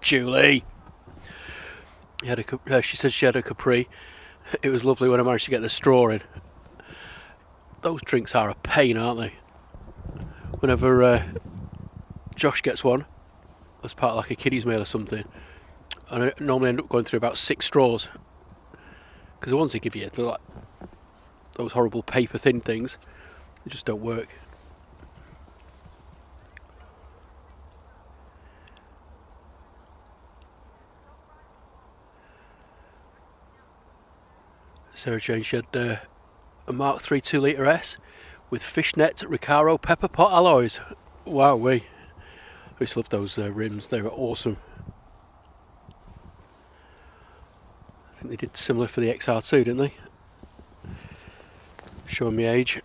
Julie. She said she had a Capri. It was lovely when I managed to get the straw in. Those drinks are a pain, aren't they? Whenever Josh gets one, as part of like a kiddies meal or something, and I normally end up going through about 6 straws. Because the ones they give you, they're like those horrible paper thin things. They just don't work. Sarah Jane, she had a Mark III 2-litre S with fishnet Recaro pepper pot alloys. Wow, I used to love those rims, they were awesome. I think they did similar for the XR2, didn't they? Showing me age.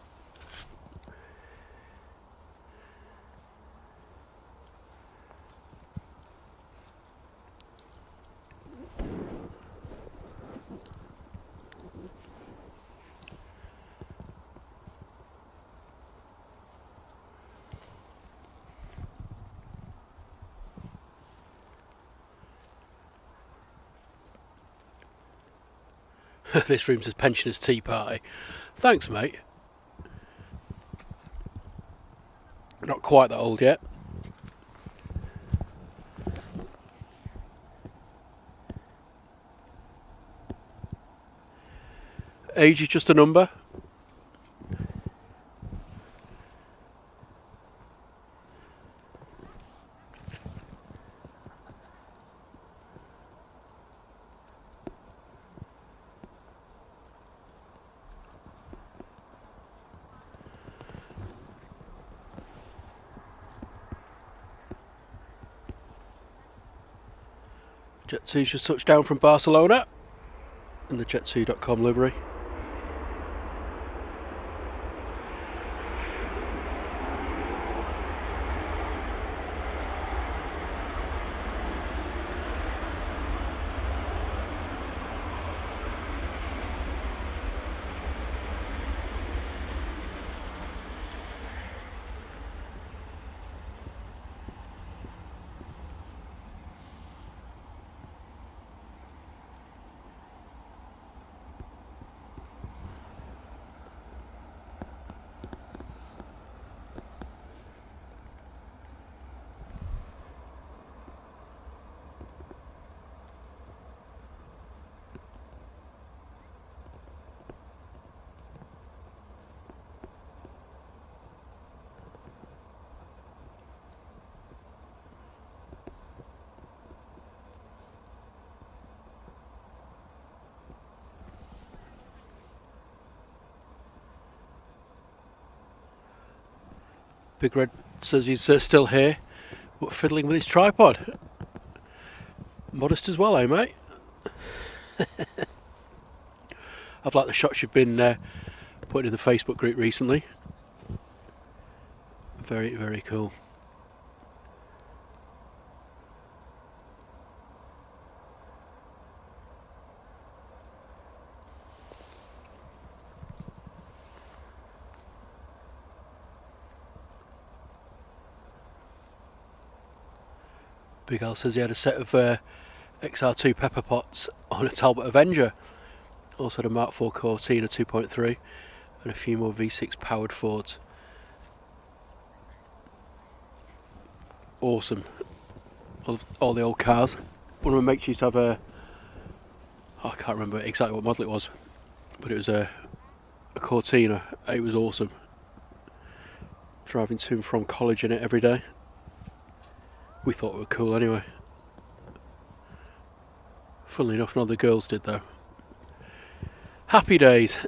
This room says pensioners tea party. Thanks, mate. Not quite that old yet. Age is just a number. Jet 2's just touched down from Barcelona in the jet2.com livery. Big Red says he's still here, but fiddling with his tripod. Modest as well, eh, mate? I've liked the shots you've been putting in the Facebook group recently. Very, very cool. Big Al says he had a set of XR2 pepper pots on a Talbot Avenger. Also had a Mark IV Cortina 2.3 and a few more V6 powered Fords. Awesome. All the old cars. One of my mates used to have I can't remember exactly what model it was, but it was a Cortina. It was awesome. Driving to and from college in it every day. We thought it was cool anyway. Funnily enough, none of the girls did though. Happy days.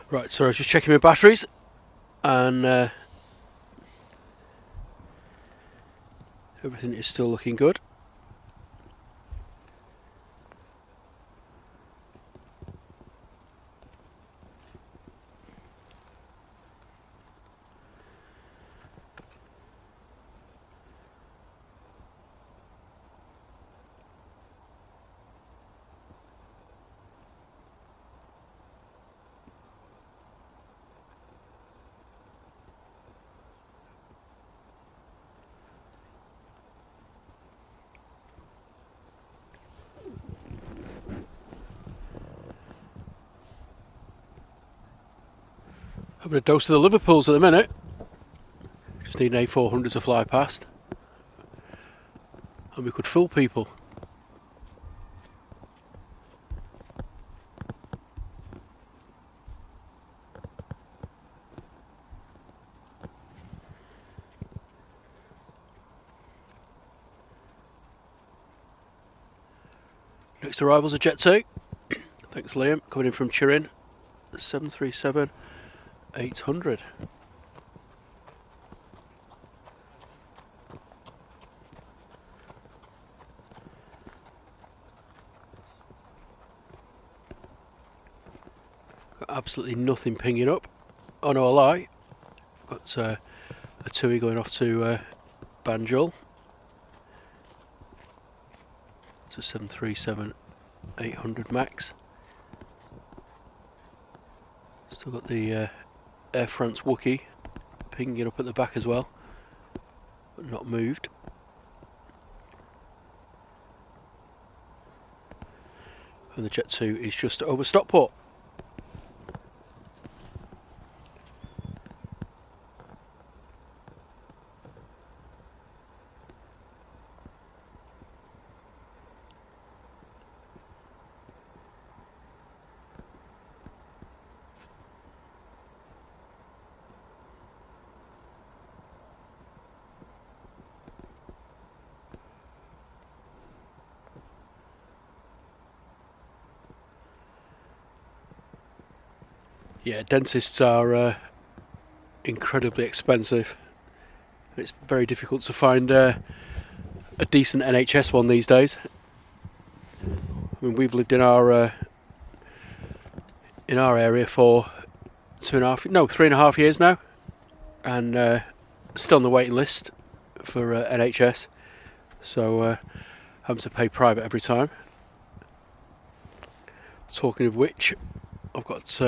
Right, so I was just checking my batteries, and everything is still looking good. Having a dose of the Liverpools at the minute. Just need an A400 to fly past. And we could fool people. Next arrival's a Jet 2. Thanks Liam, coming in from Turin. 737-800. Got absolutely nothing pinging up. Oh no, I lie. Got a TUI going off to Banjul. It's a 737-800 Max. Still got the Air France Wookie pinging up at the back as well, but not moved. and the Jet 2 is just over Stockport. Yeah, dentists are incredibly expensive. It's very difficult to find a decent NHS one these days. I mean, we've lived in our area for 3.5 years now, and still on the waiting list for NHS. So having to pay private every time. Talking of which, I've got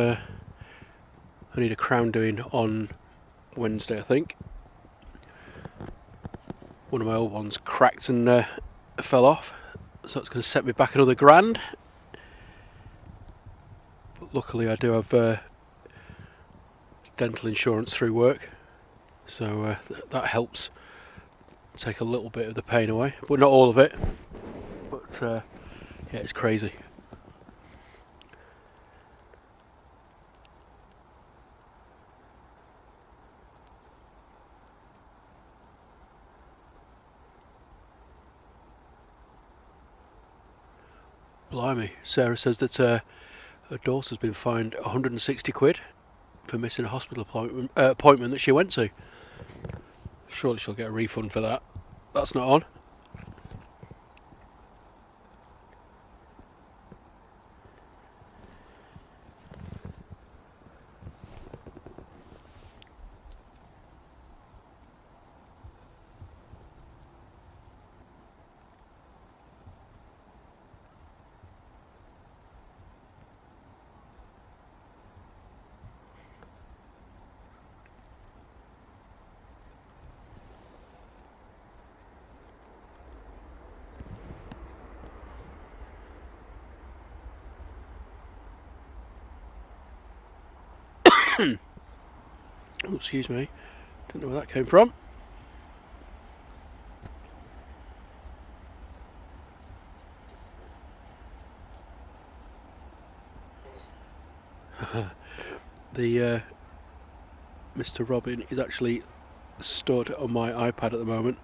I need a crown doing on Wednesday, I think. One of my old ones cracked and fell off, so it's going to set me back another grand. But luckily I do have dental insurance through work, so that helps take a little bit of the pain away, but not all of it. But yeah, it's crazy. Blimey, Sarah says that her daughter's been fined 160 quid for missing a hospital appointment that she went to. Surely she'll get a refund for that. That's not on. Oh, excuse me, don't know where that came from. The Mr. Robin is actually stood on my iPad at the moment,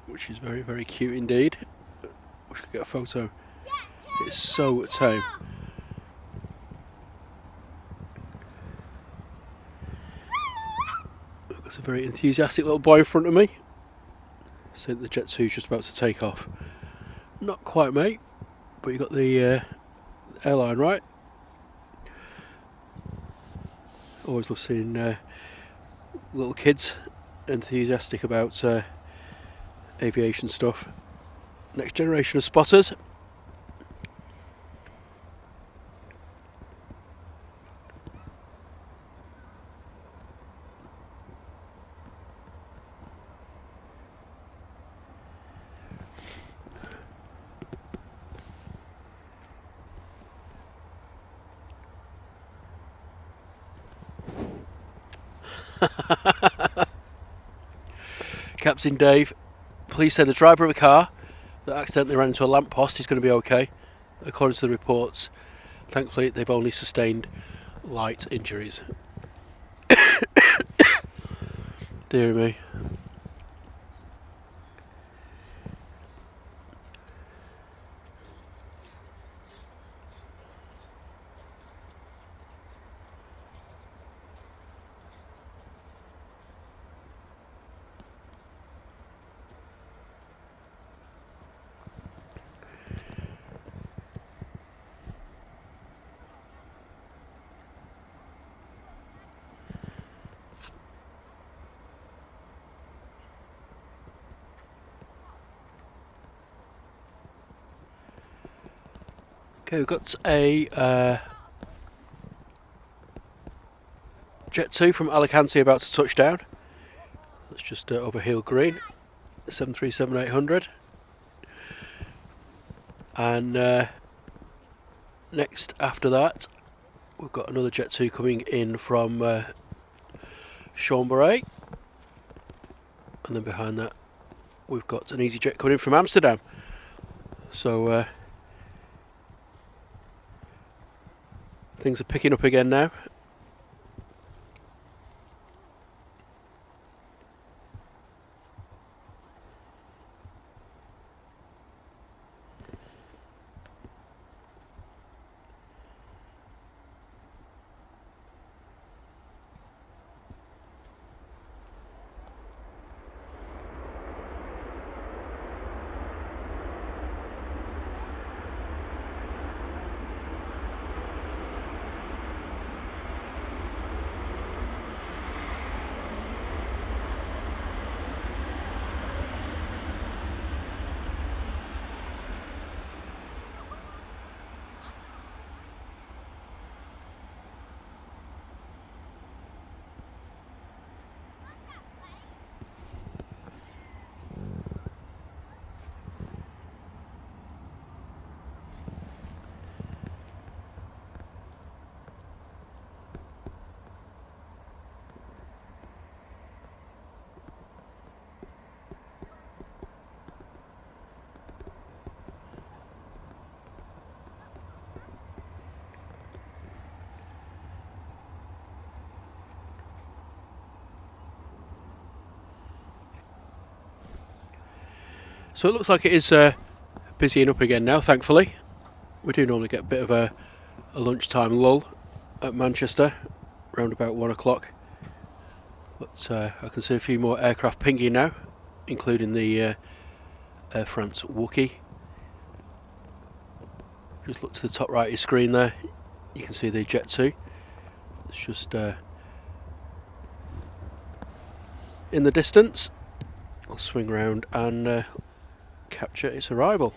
which is very, very cute indeed. Wish I could get a photo. It's so tame. There's a very enthusiastic little boy in front of me. So the Jet 2 is just about to take off. Not quite, mate, but you got the airline right. Always love seeing little kids enthusiastic about aviation stuff. Next generation of spotters. Captain Dave, please say the driver of a car that accidentally ran into a lamppost is going to be okay. According to the reports, thankfully they've only sustained light injuries. Dear me. Okay, we've got a Jet 2 from Alicante about to touch down. That's just over Heel Green, 737-800. And next after that, we've got another Jet 2 coming in from Chambéry, and then behind that we've got an EasyJet coming in from Amsterdam. So things are picking up again now. So it looks like it is busying up again now, thankfully. We do normally get a bit of a lunchtime lull at Manchester, around about 1 o'clock. But I can see a few more aircraft pinging now, including the Air France Wookie. Just look to the top right of your screen there, you can see the Jet 2. It's just in the distance. I'll swing round and capture its arrival.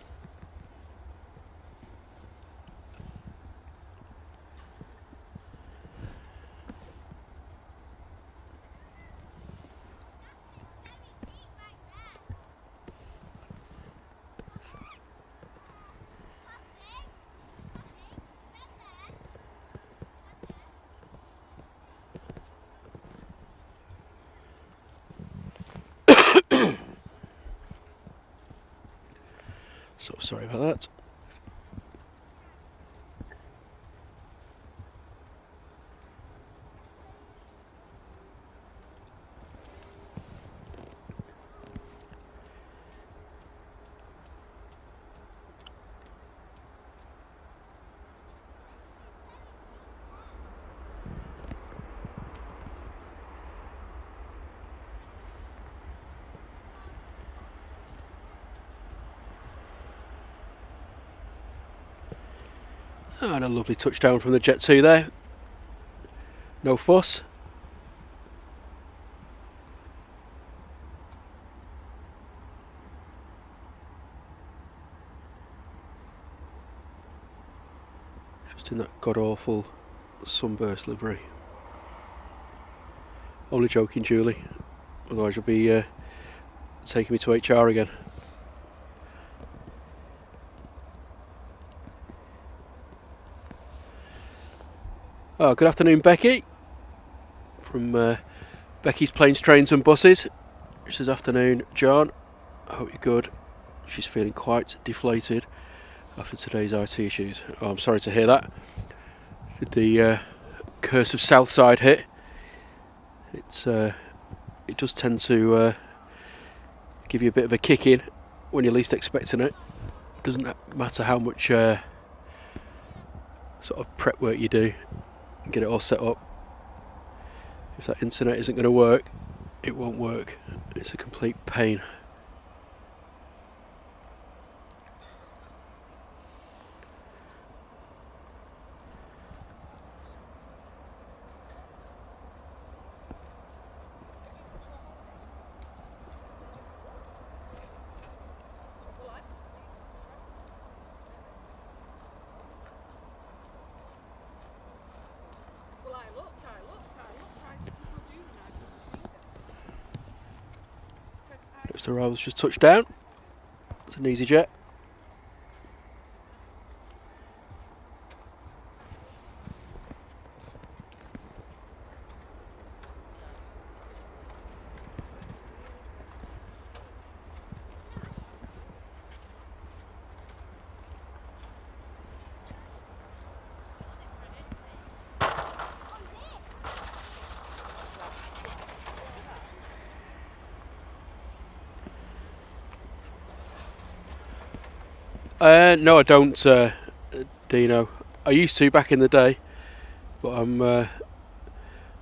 So sorry about that. And a lovely touchdown from the Jet 2 there. No fuss. Just in that god-awful sunburst livery. Only joking, Julie. Otherwise you'll be taking me to HR again. Oh, good afternoon, Becky. From Becky's Planes, Trains and Buses. She says, afternoon, John. I hope you're good. She's feeling quite deflated after today's IT issues. Oh, I'm sorry to hear that. Did the curse of Southside hit? It does tend to give you a bit of a kick in when you're least expecting it. Doesn't matter how much sort of prep work you do and get it all set up. If that internet isn't going to work, it won't work. It's a complete pain. Next arrival's just touched down. It's an EasyJet. No, I don't, Dino. I used to back in the day, but I'm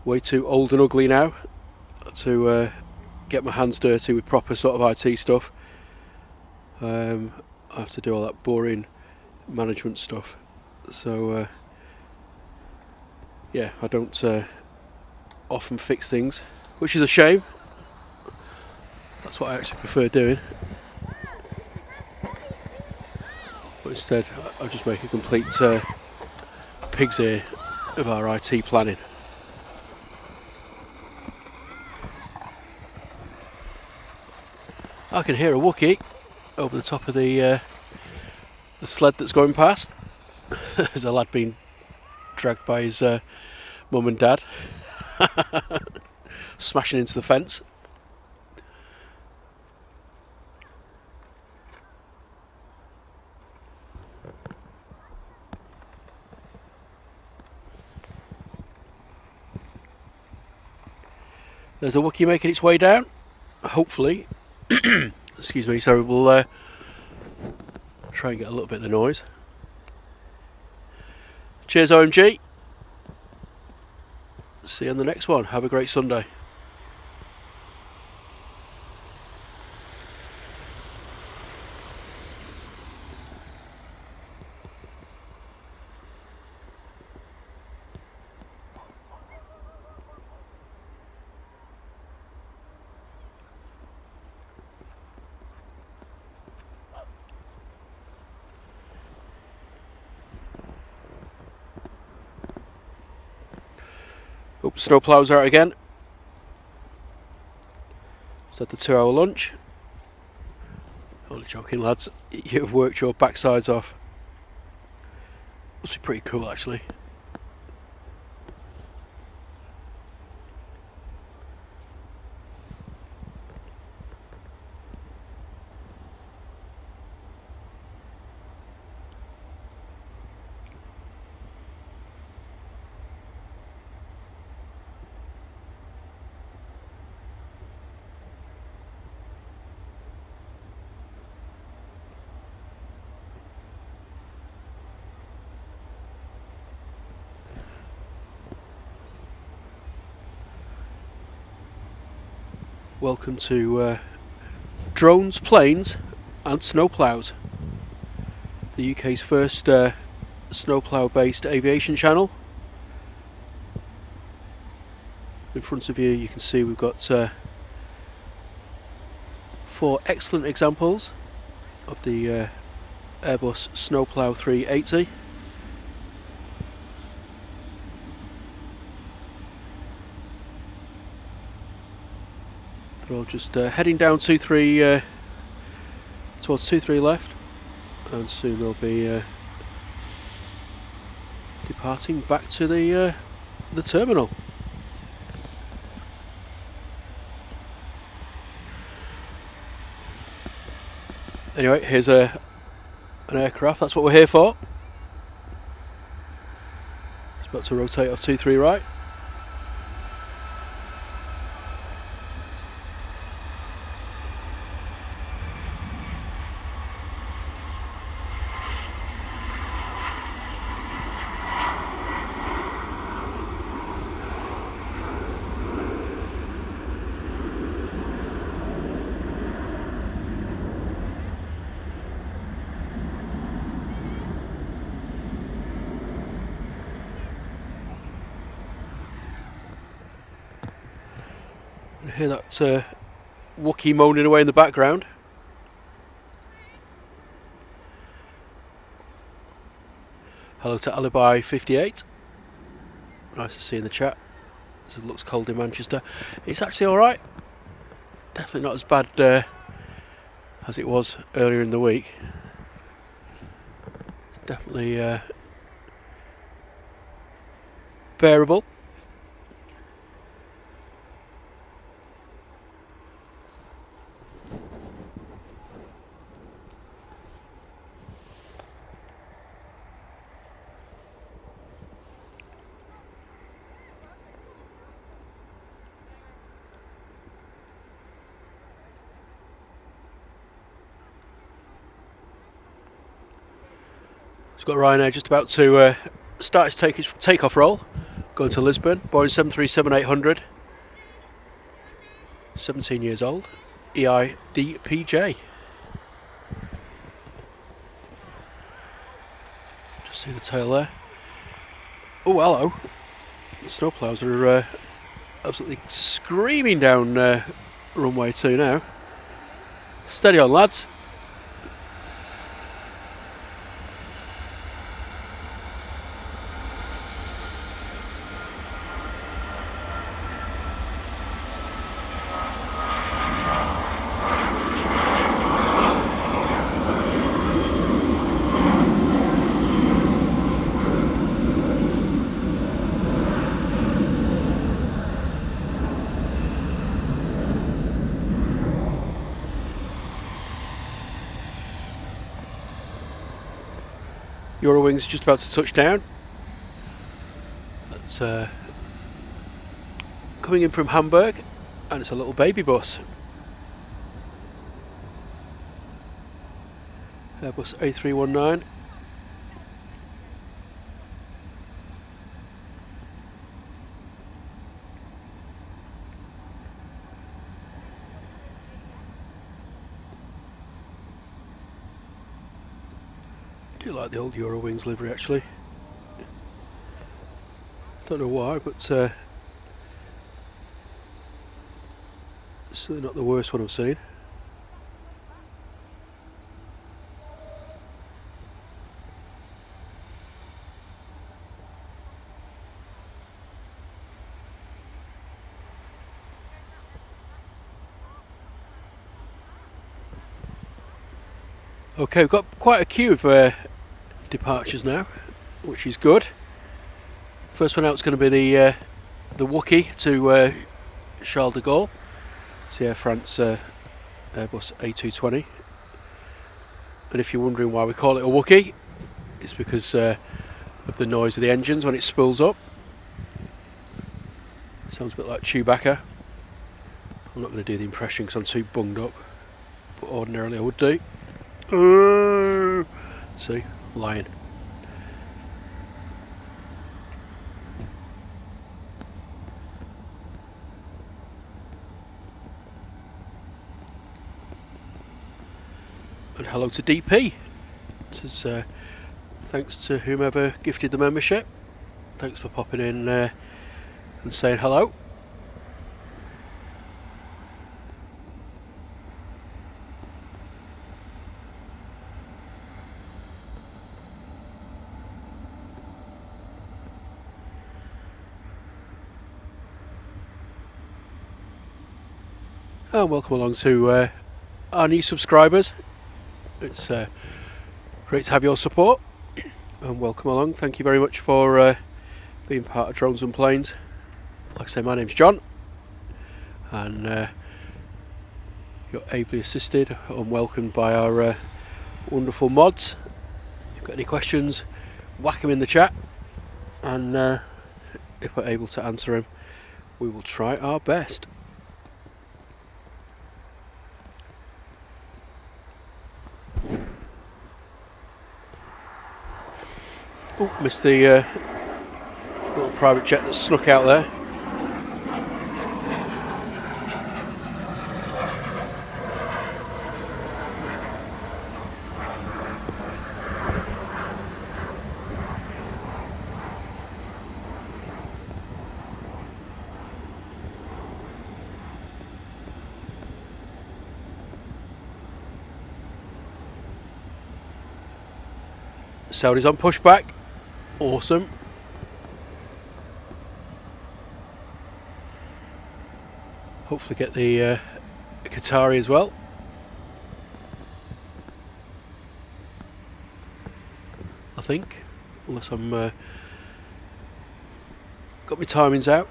way too old and ugly now to get my hands dirty with proper sort of IT stuff. I have to do all that boring management stuff. So yeah, I don't often fix things, which is a shame. That's what I actually prefer doing. But instead, I'll just make a complete pig's ear of our IT planning. I can hear a Wookiee over the top of the sled that's going past. There's a lad being dragged by his mum and dad, smashing into the fence. There's a Wookiee making its way down. Hopefully, excuse me, so we'll try and get a little bit of the noise. Cheers, OMG. See you on the next one. Have a great Sunday. Oops, snowplows out again. Just had the 2-hour lunch. Only joking, lads. You've worked your backsides off. Must be pretty cool, actually. Welcome to drones, planes and snowplows. The UK's first snowplow based aviation channel. In front of you, you can see we've got 4 excellent examples of the Airbus Snowplow 380. They're all just heading down 2-3 towards 2-3 left, and soon they'll be departing back to the terminal. Anyway, here's an aircraft. That's what we're here for. It's about to rotate off 2-3 right. I hear that Wookiee moaning away in the background. Hello to Alibi 58. Nice to see you in the chat. It looks cold in Manchester. It's actually alright. Definitely not as bad as it was earlier in the week. It's definitely bearable. It's got Ryanair just about to start his takeoff roll, going to Lisbon. Boeing 737-800, 17 years old, EIDPJ. Just see the tail there. Oh, hello. The snowplows are absolutely screaming down runway 2 now. Steady on, lads. Eurowings just about to touch down. That's coming in from Hamburg, and it's a little baby bus. Airbus A319. I do like the old Eurowings livery actually. Don't know why, but certainly not the worst one I've seen. Okay, we've got quite a queue of departures now, which is good. First one out is going to be the Wookiee to Charles de Gaulle. It's the Air France Airbus A220. And if you're wondering why we call it a Wookiee, it's because of the noise of the engines when it spools up. Sounds a bit like Chewbacca. I'm not going to do the impression because I'm too bunged up, but ordinarily I would do. See, lying. And hello to DP. This is thanks to whomever gifted the membership. Thanks for popping in and saying hello. And welcome along to our new subscribers. It's great to have your support, and welcome along. Thank you very much for being part of Drones and Planes. Like I say, my name's John, and you're ably assisted and welcomed by our wonderful mods. If you've got any questions, whack them in the chat, and if we're able to answer them, we will try our best. Oh, missed the little private jet that snuck out there. Saudi's on pushback. Awesome. Hopefully get the Qatari as well. I think, unless I'm got my timings out.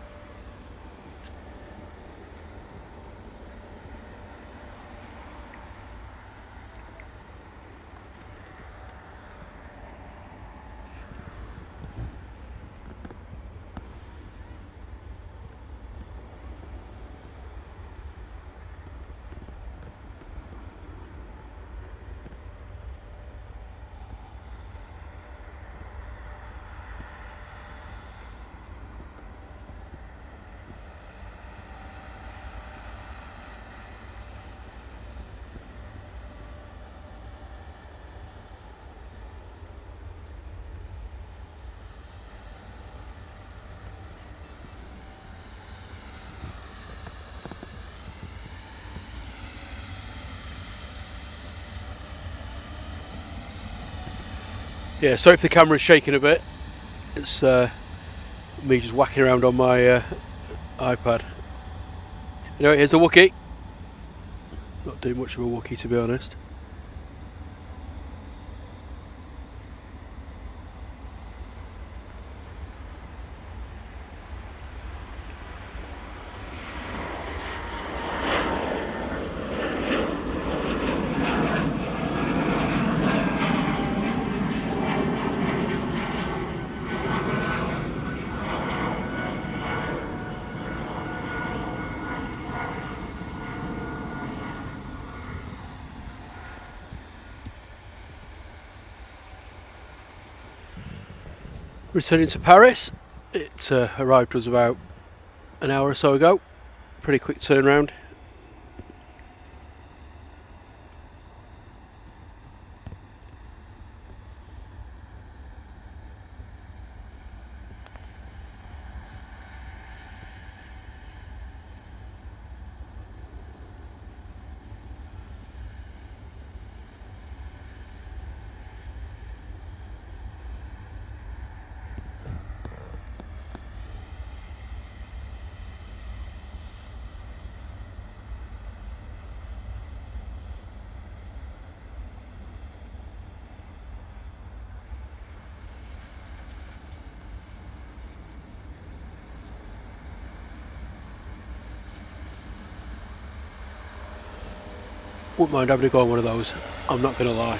Yeah, sorry if the camera's shaking a bit. It's me just whacking around on my iPad. Anyway, here's the Wookiee. Not doing much of a Wookiee, to be honest. Returning to Paris. It arrived us about an hour or so ago. Pretty quick turnaround. Wouldn't mind having a go on one of those, I'm not going to lie.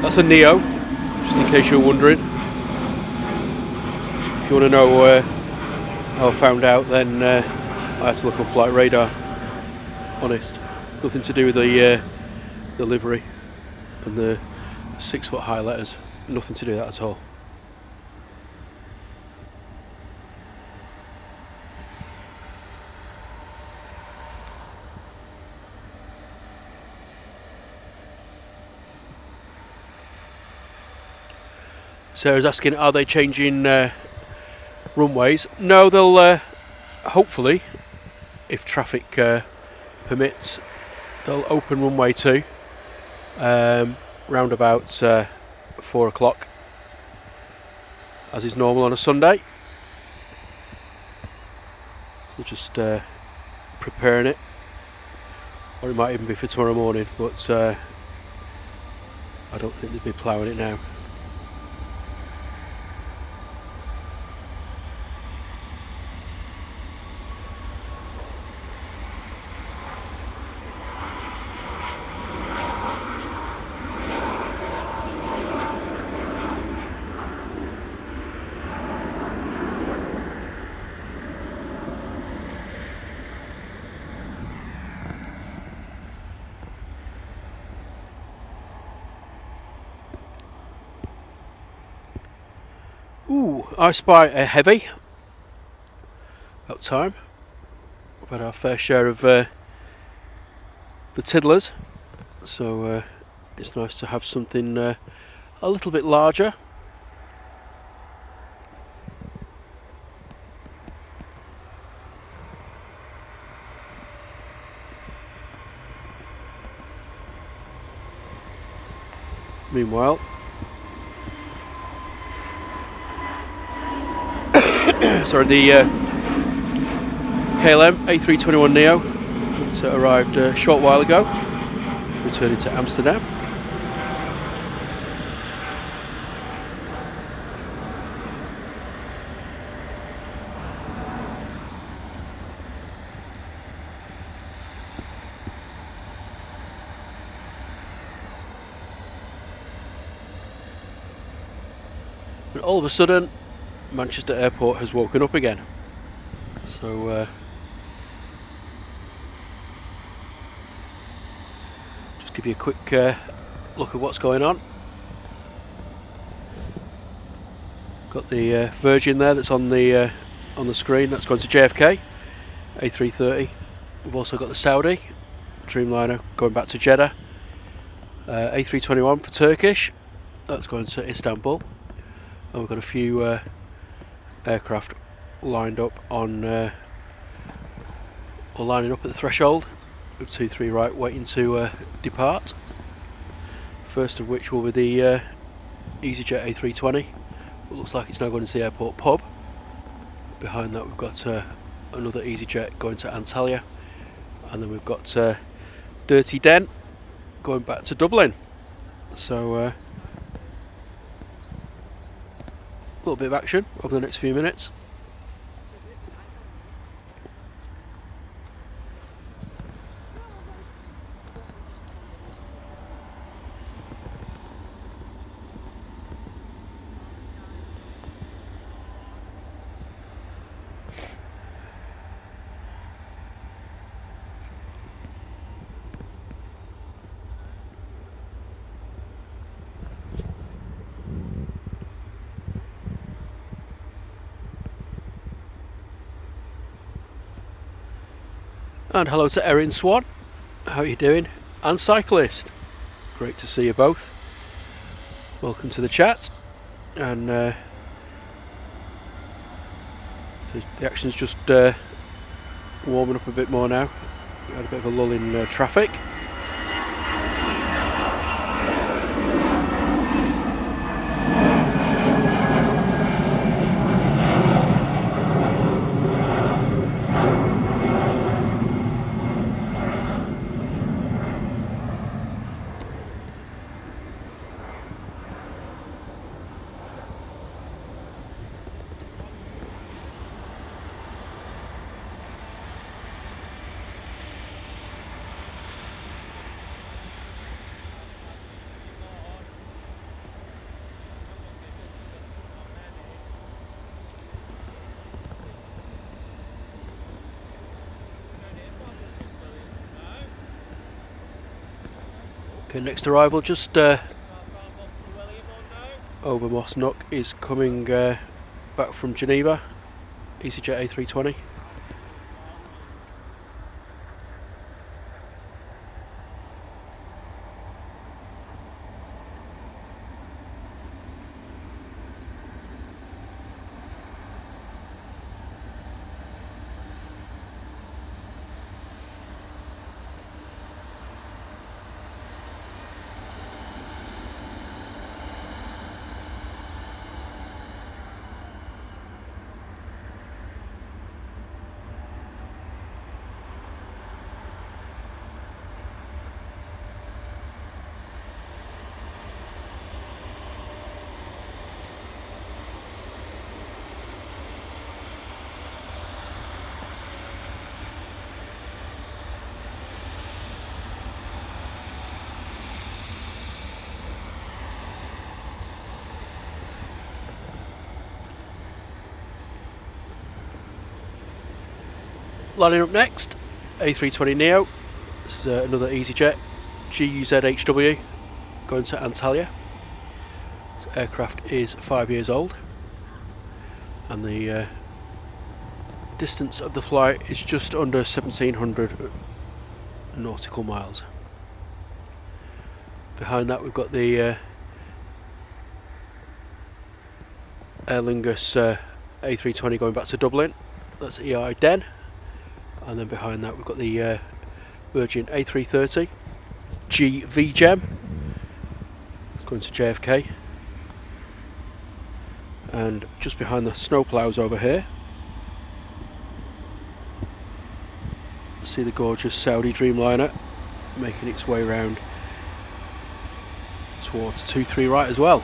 That's a Neo, just in case you're wondering. If you want to know how I found out, then I had to look on flight radar. Honest. Nothing to do with the livery and the 6 foot high letters. Nothing to do with that at all. Sarah's asking, are they changing runways? No, they'll hopefully, if traffic permits, they'll open runway 2 round about 4 o'clock, as is normal on a Sunday. So just preparing it, or it might even be for tomorrow morning, but I don't think they'd be ploughing it now. Ooh, I spy a heavy. About time. We've had our fair share of the tiddlers, so it's nice to have something a little bit larger. Meanwhile, sorry, the KLM A321neo that arrived a short while ago, returning to Amsterdam. And all of a sudden, Manchester Airport has woken up again. So just give you a quick look at what's going on. Got the Virgin there that's on the screen. That's going to JFK, A330. We've also got the Saudi Dreamliner going back to Jeddah, A321 for Turkish, That's going to Istanbul, and we've got a few aircraft lined up on or lining up at the threshold of 23 right, waiting to depart. First of which will be the EasyJet A320. It looks like it's now going to the airport pub. Behind that we've got another EasyJet going to Antalya, and then we've got Dirty Den going back to Dublin. So a little bit of action over the next few minutes. And hello to Erin Swan, how are you doing? And Cyclist, great to see you both. Welcome to the chat. And so the action's just warming up a bit more now. We had a bit of a lull in traffic. Okay, next arrival just over Mosnock is coming back from Geneva, EasyJet A320. Lining up next, A320neo. This is another EasyJet, GUZHW, going to Antalya. This aircraft is 5 years old, and the distance of the flight is just under 1700 nautical miles. Behind that we've got the Aer Lingus A320 going back to Dublin. That's EI Den. And then behind that we've got the Virgin A330 GVGEM. It's going to JFK. And just behind the snowplows over here, see the gorgeous Saudi Dreamliner making its way round towards 23 right as well.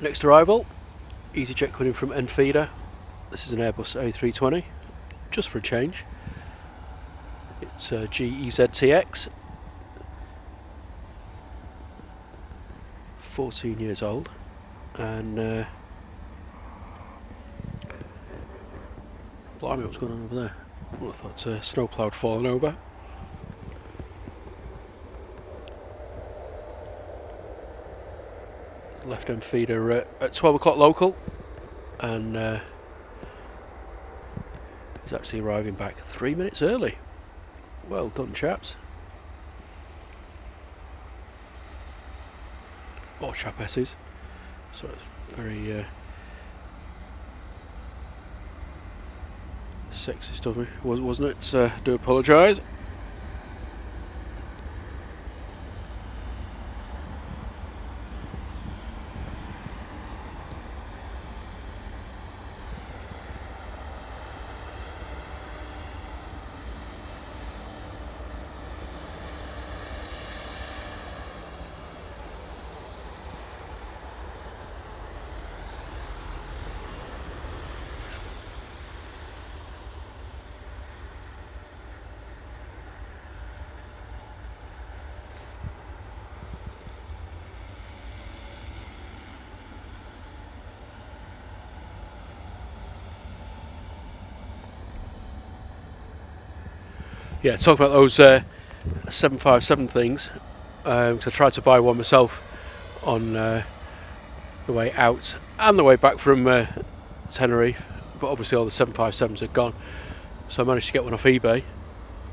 Next arrival, EasyJet coming from Enfida. This is an Airbus A320, just for a change. It It's a GEZTX, 14 years old, and blimey, what's going on over there? Well, I thought a snowplow had fallen over. Left end feeder at 12 o'clock local, and he's actually arriving back 3 minutes early. Well done, chaps. Or chapesses. So it's very sexist of me, wasn't it? I do apologise. Yeah, talking about those 757 things, because I tried to buy one myself on the way out and the way back from Tenerife, but obviously all the 757s are gone. So I managed to get one off eBay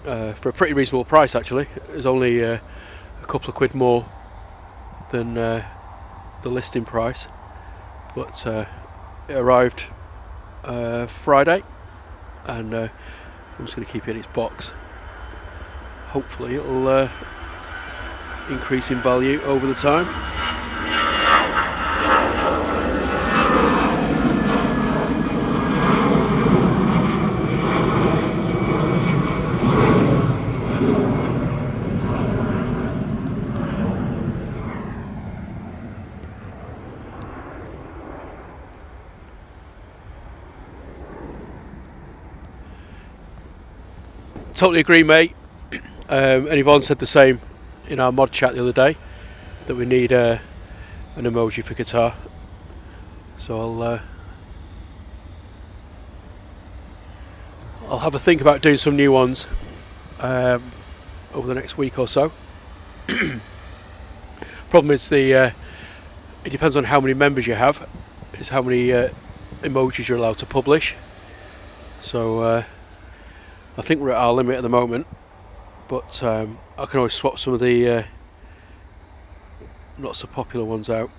for a pretty reasonable price actually. It was only a couple of quid more than the listing price, but it arrived Friday, and I'm just going to keep it in its box. Hopefully it'll increase in value over the time. Totally agree, mate. And Yvonne said the same in our mod chat the other day, that we need an emoji for guitar. So I'll have a think about doing some new ones over the next week or so. Problem is it depends on how many members you have, is how many emojis you're allowed to publish. So I think we're at our limit at the moment. But I can always swap some of the not so popular ones out.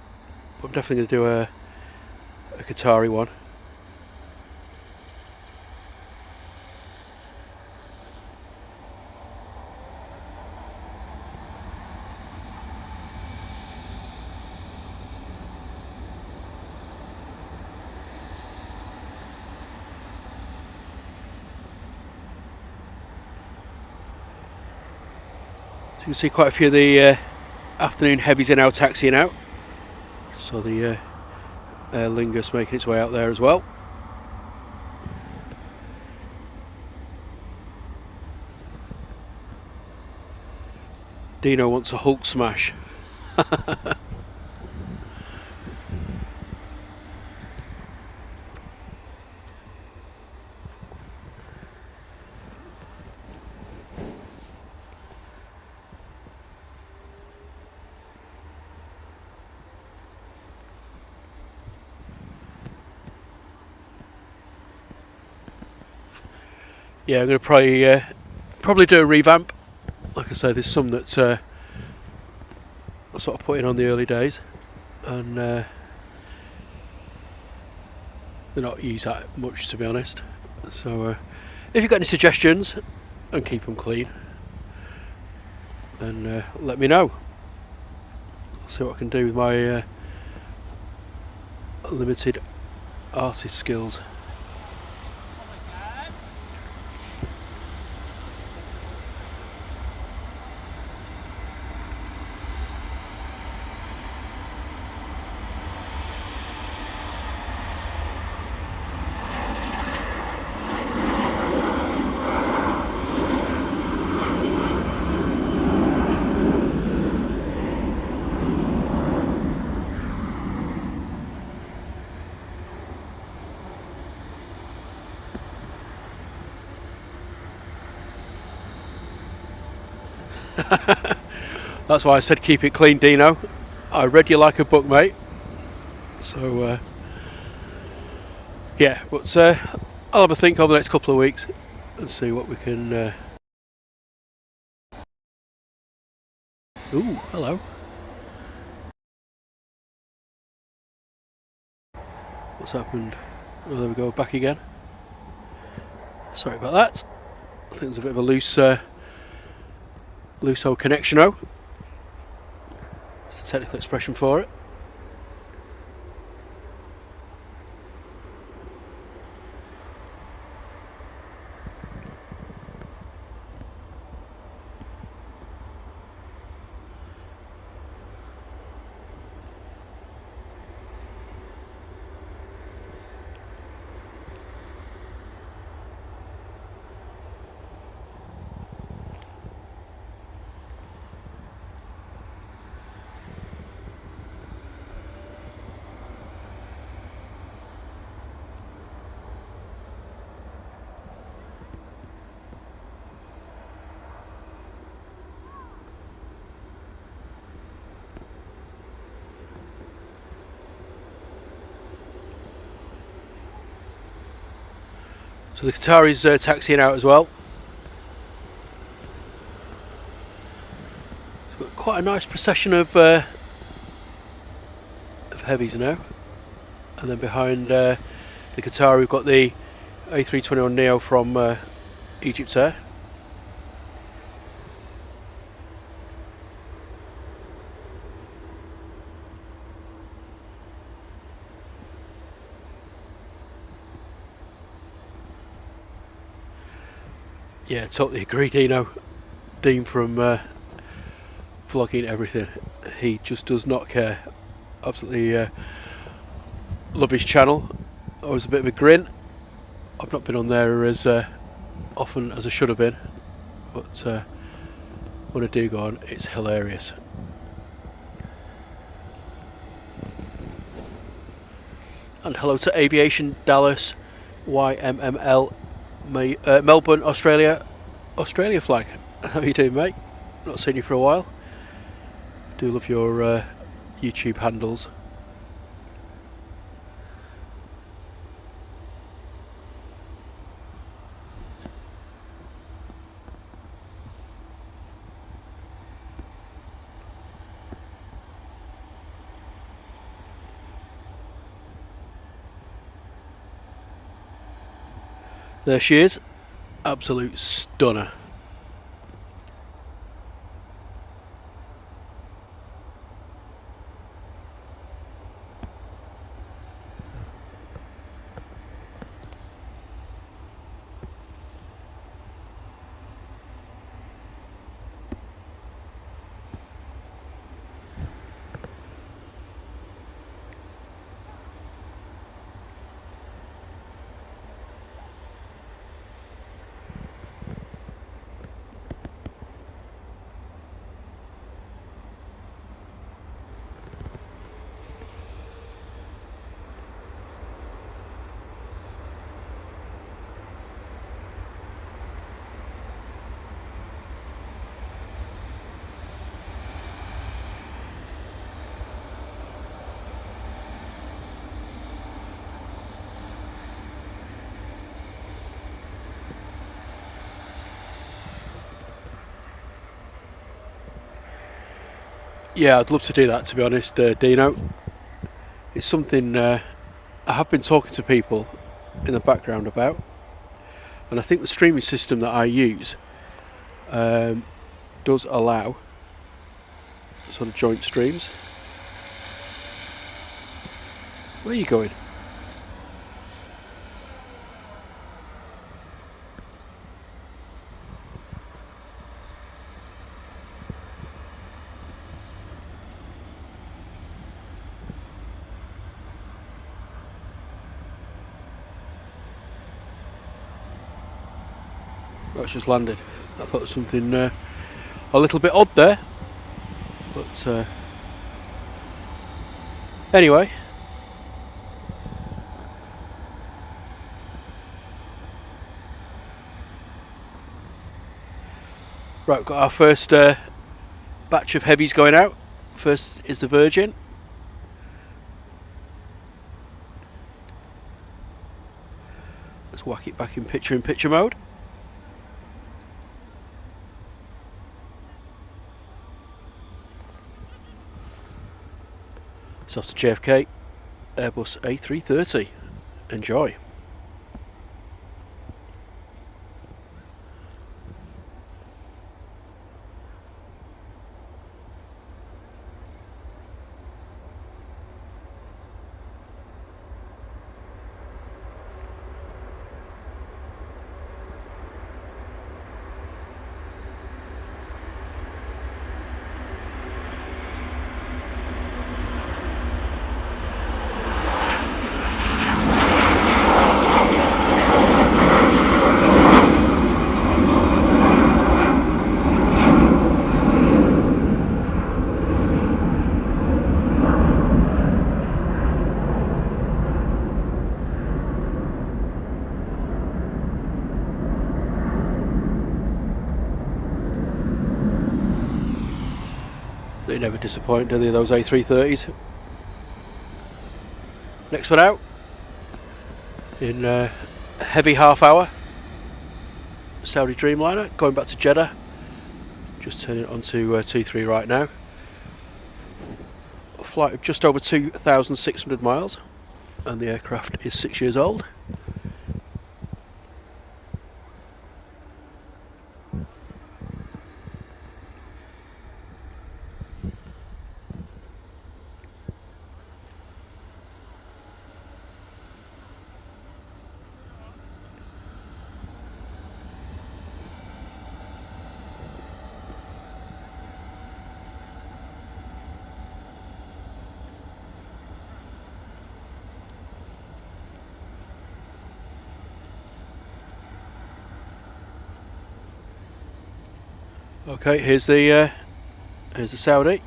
But I'm definitely going to do a guitar-y one. So you can see quite a few of the afternoon heavies are now taxiing out. So the Aer Lingus making its way out there as well. Dino wants a Hulk smash. Yeah, I'm going to probably do a revamp. Like I say, there's some that I sort of put in on the early days, and they're not used that much, to be honest. So if you've got any suggestions, and keep them clean, then let me know. I'll see what I can do with my limited artist skills. That's why I said keep it clean, Dino. I read you like a book, mate. So yeah, but I'll have a think over the next couple of weeks and see what we can. Ooh, hello. What's happened? Oh, there we go, back again. Sorry about that. I think there's a bit of a loose old connection. Oh, it's the technical expression for it. So the Qatari's taxiing out as well. It's got quite a nice procession of heavies now. And then behind the Qatari we've got the A321 Neo from Egypt Air. Yeah, totally agree, Dino. Dean from vlogging everything. He just does not care. Absolutely love his channel. Always a bit of a grin. I've not been on there as often as I should have been, but when I do go on, it's hilarious. And hello to Aviation Dallas YMML Melbourne, Australia flag. How are you doing, mate? Not seen you for a while. Do love your YouTube handles. There she is. Absolute stunner. Yeah, I'd love to do that, to be honest, Dino. It's something I have been talking to people in the background about, and I think the streaming system that I use does allow sort of joint streams. Where are you going? That's just landed. I thought it was something a little bit odd there, but anyway. Right, we've got our first batch of heavies going out. First is the Virgin. Let's whack it back in picture mode. It's off to JFK, Airbus A330. Enjoy. They never disappoint, do they, those A330s? Next one out, in a heavy half hour, Saudi Dreamliner, going back to Jeddah, just turning it onto T3 right now. A flight of just over 2,600 miles, and the aircraft is 6 years old. Okay, here's the Saudi.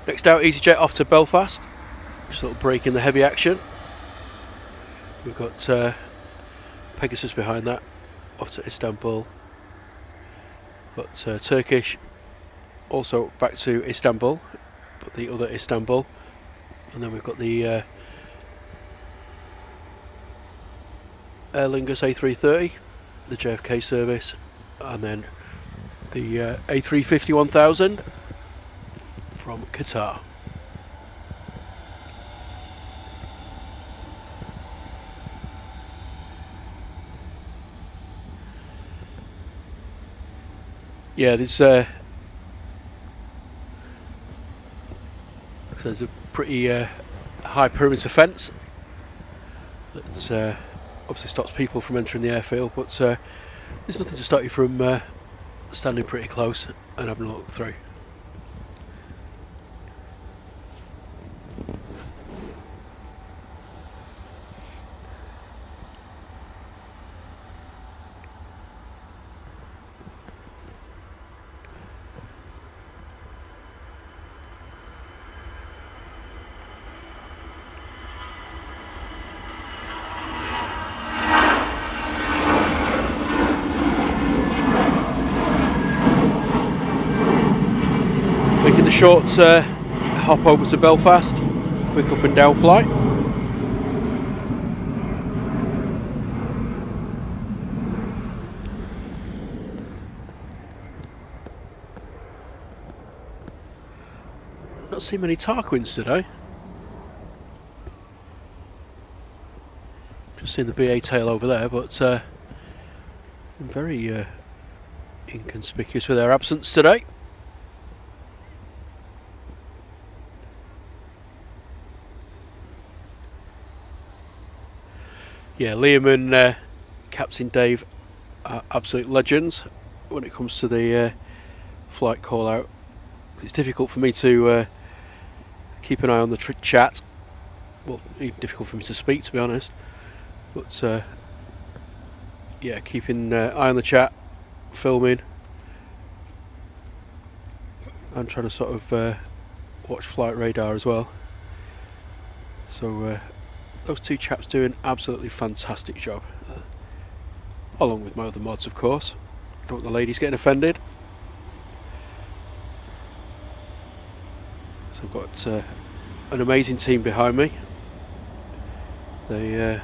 Next out, EasyJet off to Belfast. Just a little break in the heavy action. We've got Pegasus behind that, off to Istanbul. Got Turkish also back to Istanbul, but the other Istanbul. And then we've got the Aer Lingus A330, the JFK service, and then the A350 1000 from Qatar. Yeah, there's a pretty high perimeter fence that obviously stops people from entering the airfield, but there's nothing to stop you from standing pretty close and having a look through. short hop over to Belfast, quick up and down flight. Not seen many Tarquins today. Just seen the BA tail over there, but very inconspicuous with their absence today. Yeah, Liam and Captain Dave are absolute legends when it comes to the flight call out. It's difficult for me to keep an eye on the chat. Well, even difficult for me to speak, to be honest. But yeah, keeping eye on the chat, filming, and trying to sort of watch flight radar as well. So those two chaps do an absolutely fantastic job, along with my other mods, of course. Don't want the ladies getting offended. So I've got an amazing team behind me. They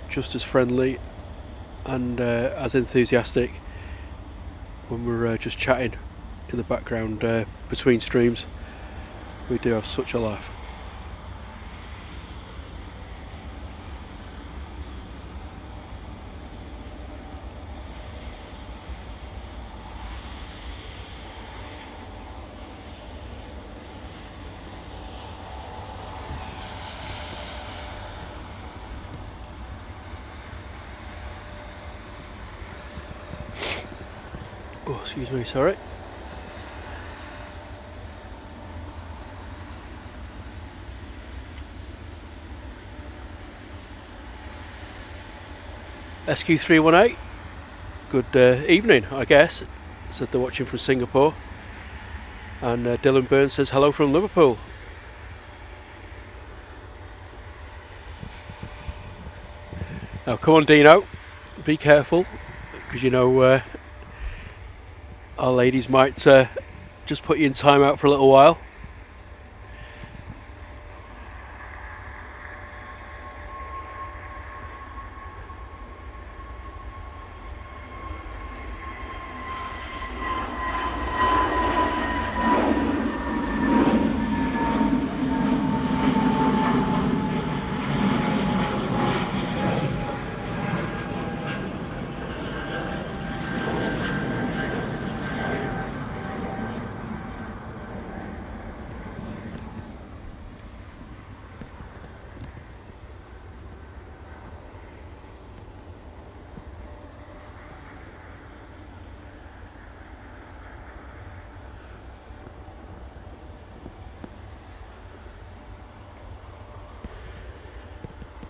just as friendly and as enthusiastic when we're just chatting in the background between streams. We do have such a laugh. Oh, excuse me, sorry. SQ318, good evening, I guess, said they're watching from Singapore. And Dylan Burns says hello from Liverpool. Now come on, Dino, be careful, because you know our ladies might just put you in timeout for a little while.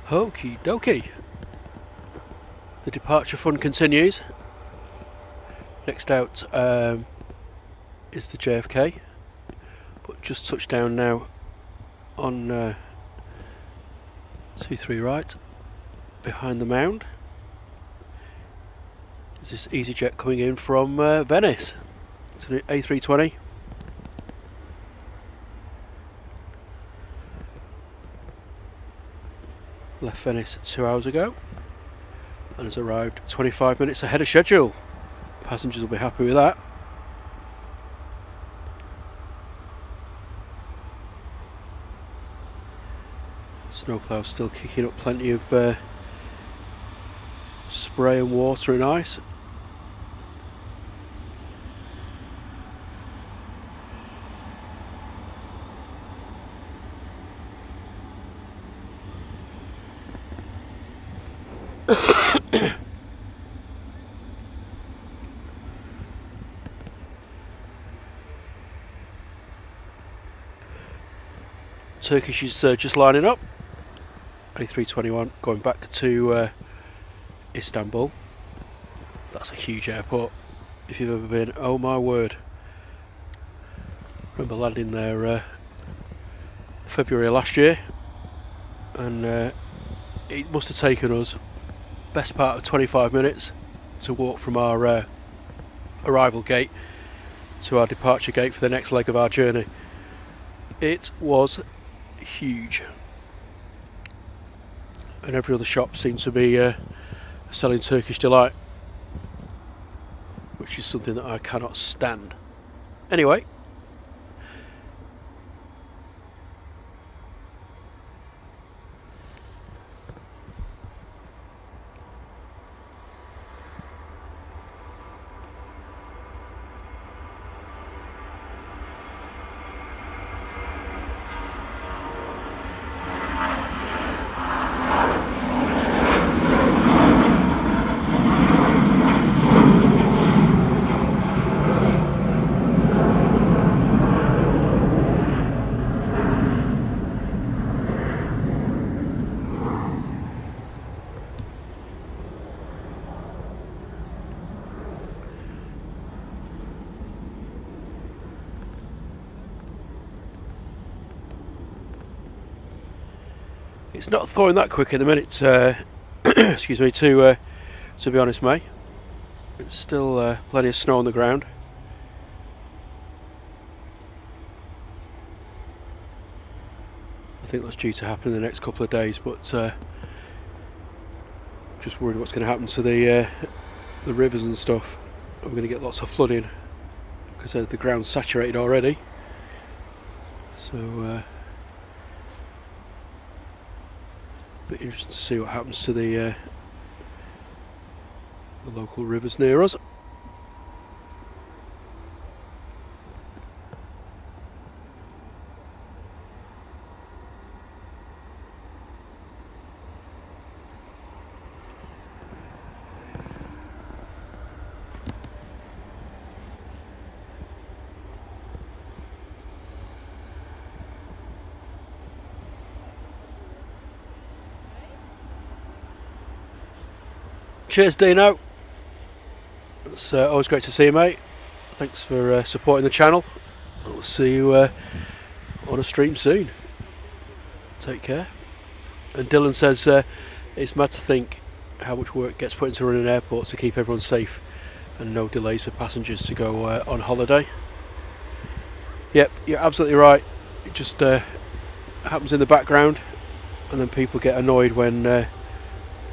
Okie dokie. The departure fun continues. Next out is the JFK, but just touched down now on 23 right, behind the mound. There's this EasyJet coming in from Venice. It's an A320. Left Venice 2 hours ago and has arrived 25 minutes ahead of schedule. Passengers will be happy with that. Snowplow still kicking up plenty of spray and water and ice. Turkish is just lining up. A321 going back to Istanbul. That's a huge airport if you've ever been. Oh my word. Remember landing there February last year, and it must have taken us best part of 25 minutes to walk from our arrival gate to our departure gate for the next leg of our journey. It was huge, and every other shop seemed to be selling Turkish delight, which is something that I cannot stand. Anyway, it's not thawing that quick in the minute, excuse me, to be honest, mate. It's still plenty of snow on the ground. I think that's due to happen in the next couple of days, but just worried what's going to happen to the rivers and stuff. We're going to get lots of flooding because the ground's saturated already. So bit interesting to see what happens to the local rivers near us. Cheers, Dino. It's always great to see you, mate. Thanks for supporting the channel. I'll see you on a stream soon. Take care. And Dylan says it's mad to think how much work gets put into running airports to keep everyone safe and no delays for passengers to go on holiday. Yep, you're absolutely right. It just happens in the background, and then people get annoyed when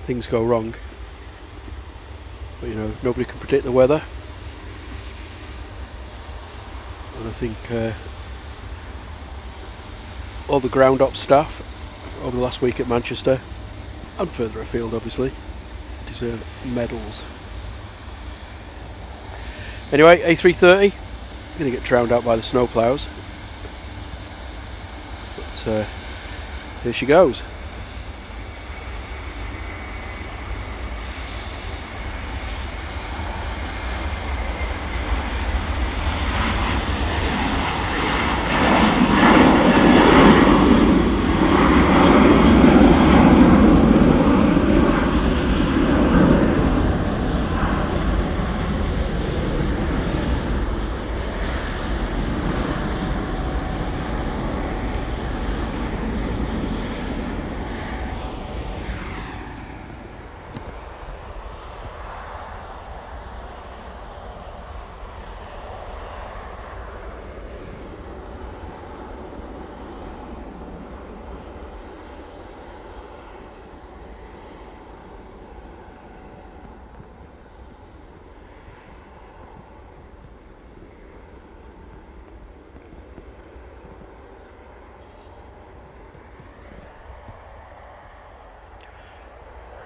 things go wrong. But you know, nobody can predict the weather, and I think all the ground op staff over the last week at Manchester and further afield obviously deserve medals. Anyway, A330 going to get drowned out by the snowplows, but here she goes.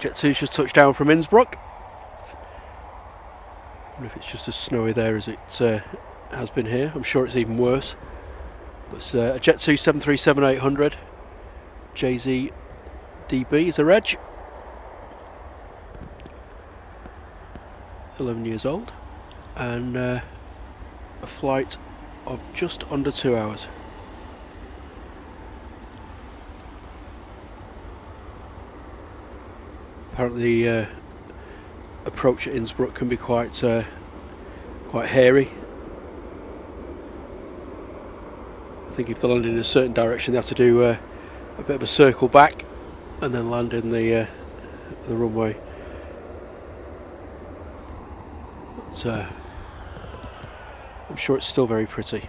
Jet 2's just touched down from Innsbruck. I wonder if it's just as snowy there as it has been here. I'm sure it's even worse. But it's a Jet 2 737-800 JZ DB is a reg. 11 years old, and a flight of just under 2 hours. Apparently the approach at Innsbruck can be quite hairy. I think if they land in a certain direction they have to do a bit of a circle back and then land in the runway. But, I'm sure it's still very pretty.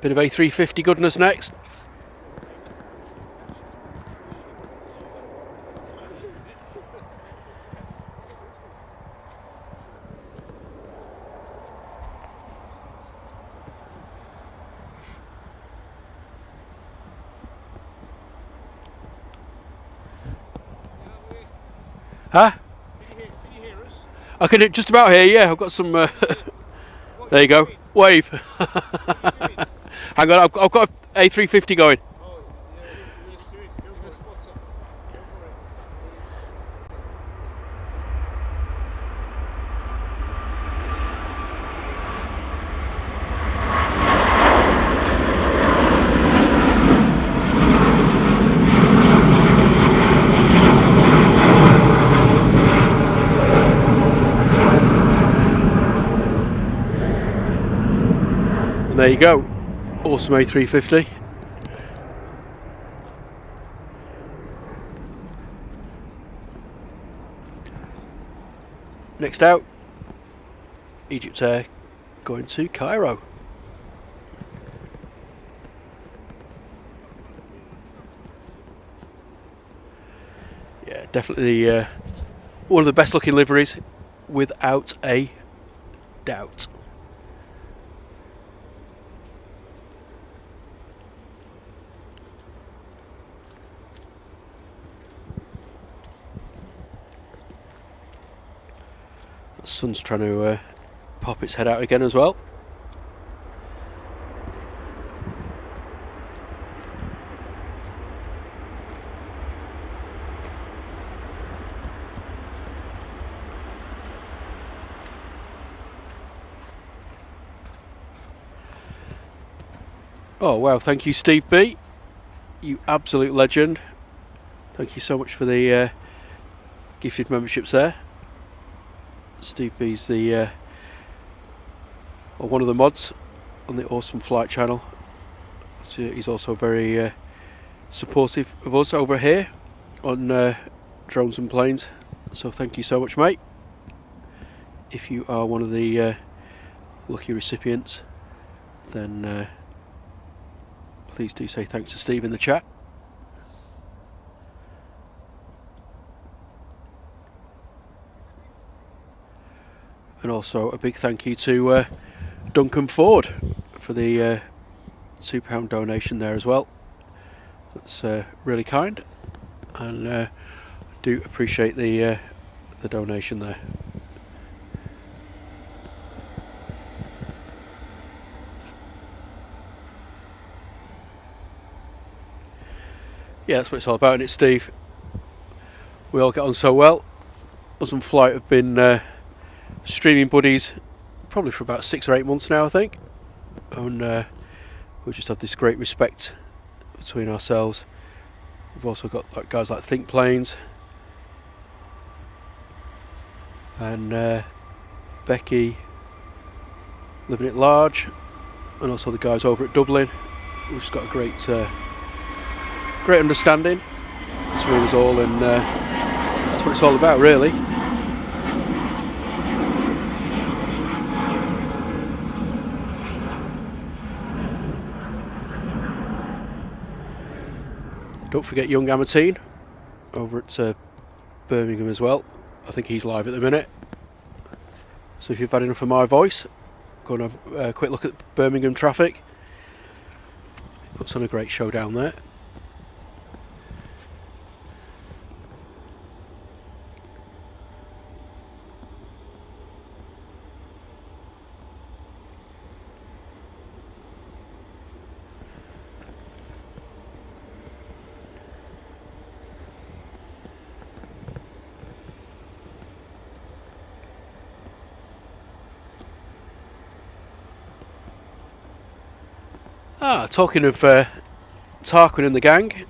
Bit of A350 goodness next. Huh? Can you hear us? I can just about hear, yeah. I've got some... there you go. Wave. Hang on, I've got A350 going. And there you go. Awesome A350. Next out, Egypt Air going to Cairo. Yeah, definitely one of the best looking liveries, without a doubt. The sun's trying to pop its head out again as well. Oh wow, thank you Steve B, you absolute legend. Thank you so much for the gifted memberships there. Steve B's the one of the mods on the Awesome Flight channel. So he's also very supportive of us over here on drones and planes. So thank you so much, mate. If you are one of the lucky recipients, then please do say thanks to Steve in the chat. And also a big thank you to Duncan Ford for the £2 donation there as well. That's really kind, and do appreciate the donation there. Yeah, that's what it's all about, isn't it, Steve? We all get on so well. Us and Flight have been streaming buddies probably for about 6 or 8 months now, I think, and we just have this great respect between ourselves. We've also got guys like Think Planes and Becky Living It Large, and also the guys over at Dublin. We've just got a great great understanding between us all, and that's what it's all about, really. Don't forget young Amatine over at Birmingham as well. I think he's live at the minute. So if you've had enough of my voice, go and have a quick look at Birmingham traffic. Puts on a great show down there. Talking of Tarquin and the gang,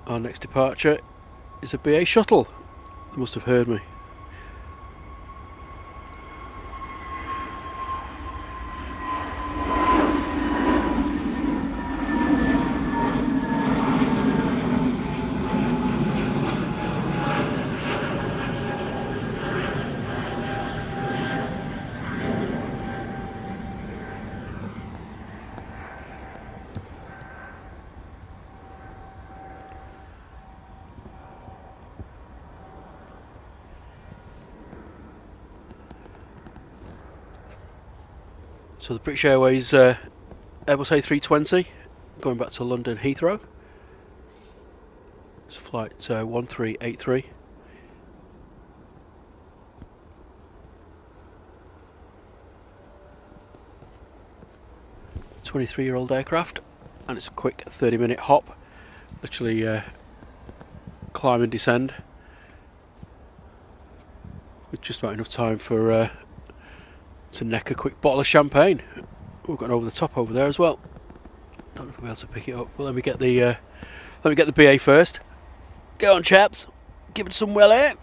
our next departure is a BA shuttle. They must have heard me. So the British Airways Airbus A320 going back to London Heathrow. It's flight 1383. A 23-year-old aircraft, and it's a quick 30-minute hop. Literally climb and descend with just about enough time for to neck a quick bottle of champagne. We've got an over the top over there as well. Don't know if we'll be able to pick it up. But let me get the BA first. Go on, chaps. Give it some well air.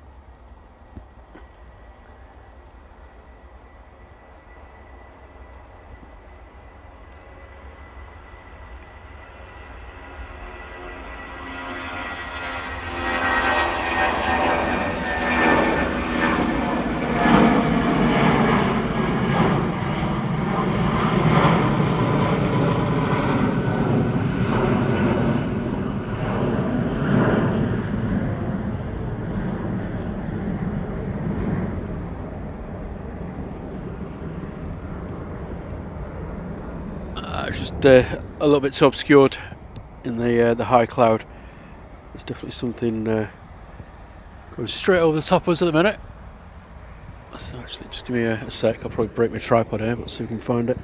It's just a little bit too obscured in the high cloud. There's definitely something going straight over the top of us at the minute. So actually, just give me a sec. I'll probably break my tripod here, but see if we can find it.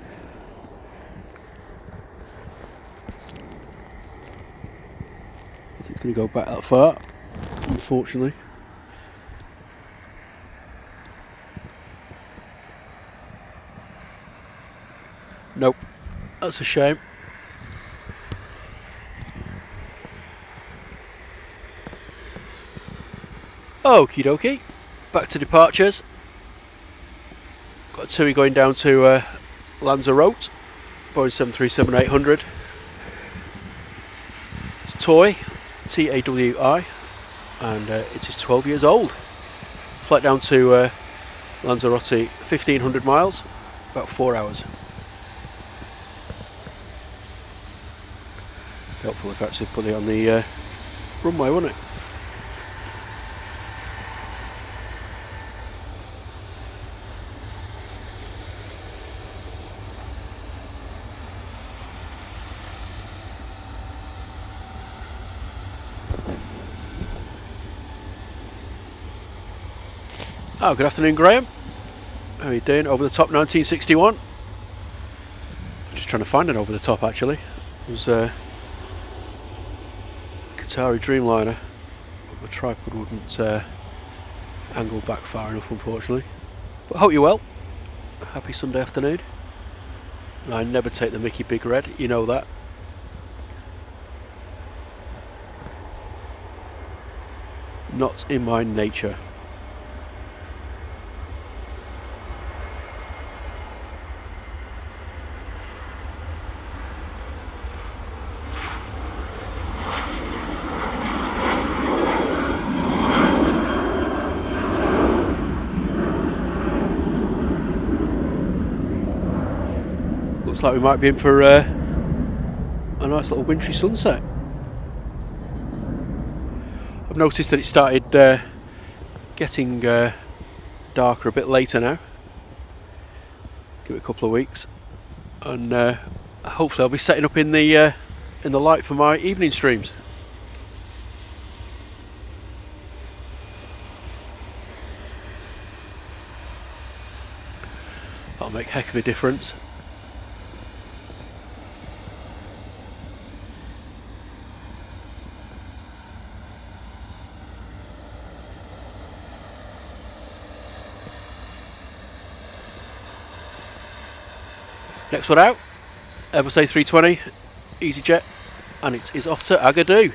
I think it's going to go back that far, unfortunately. Nope. That's a shame. Okie dokie. Back to departures. Got a TUI going down to Lanzarote. Boeing 737-800. It's TAWI. T-A-W-I. And it is 12 years old. Flight down to Lanzarote, 1,500 miles. About 4 hours. Helpful if I actually put it on the runway, wouldn't it? Oh, good afternoon, Graham. How are you doing? Over the top 1961. Just trying to find an over the top actually. It was Qatari Dreamliner, but the tripod wouldn't angle back far enough, unfortunately. But I hope you're well. Happy Sunday afternoon. And I never take the Mickey Big Red, you know that. Not in my nature. Looks like we might be in for a nice little wintry sunset. I've noticed that it started getting darker a bit later now. Give it a couple of weeks, and hopefully I'll be setting up in the light for my evening streams. That'll make a heck of a difference. Next one out, Airbus A320, EasyJet, and it is off to Agadir.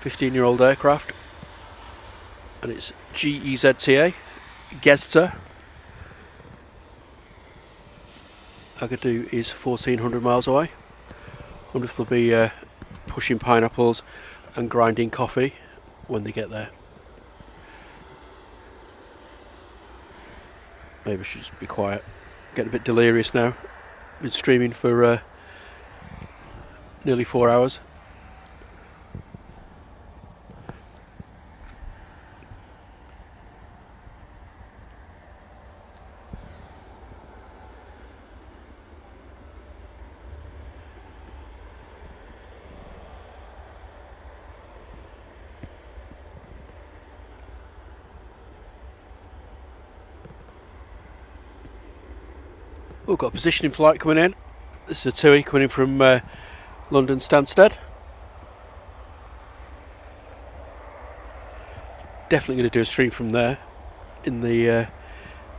15-year-old aircraft, and it's GEZTA, Gezta. Agadir is 1,400 miles away. Wonder if they'll be pushing pineapples and grinding coffee when they get there. Maybe I should just be quiet. Getting a bit delirious now. Been streaming for nearly 4 hours. We've got a positioning flight coming in. This is a TUI coming in from London Stansted. Definitely going to do a stream from there in the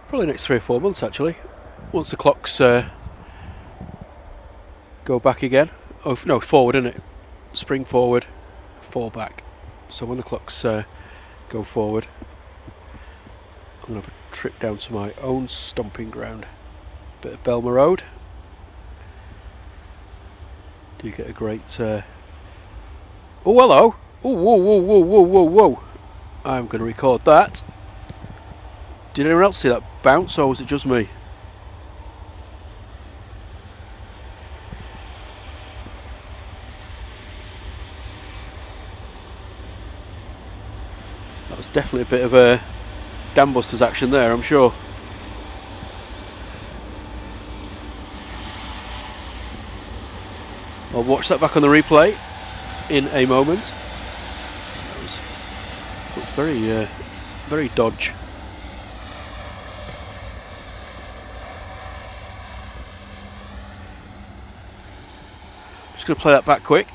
probably next 3 or 4 months actually. Once the clocks go back again. Oh no, forward, isn't it? Spring forward, fall back. So when the clocks go forward, I'm going to have a trip down to my own stomping ground. Bit of Belmer Road. Do you get a great... Oh, hello! Oh, whoa, whoa, whoa, whoa, whoa, whoa! I'm going to record that. Did anyone else see that bounce, or was it just me? That was definitely a bit of a dam busters action there, I'm sure. I'll watch that back on the replay in a moment. That was very, very dodge. Just going to play that back quick.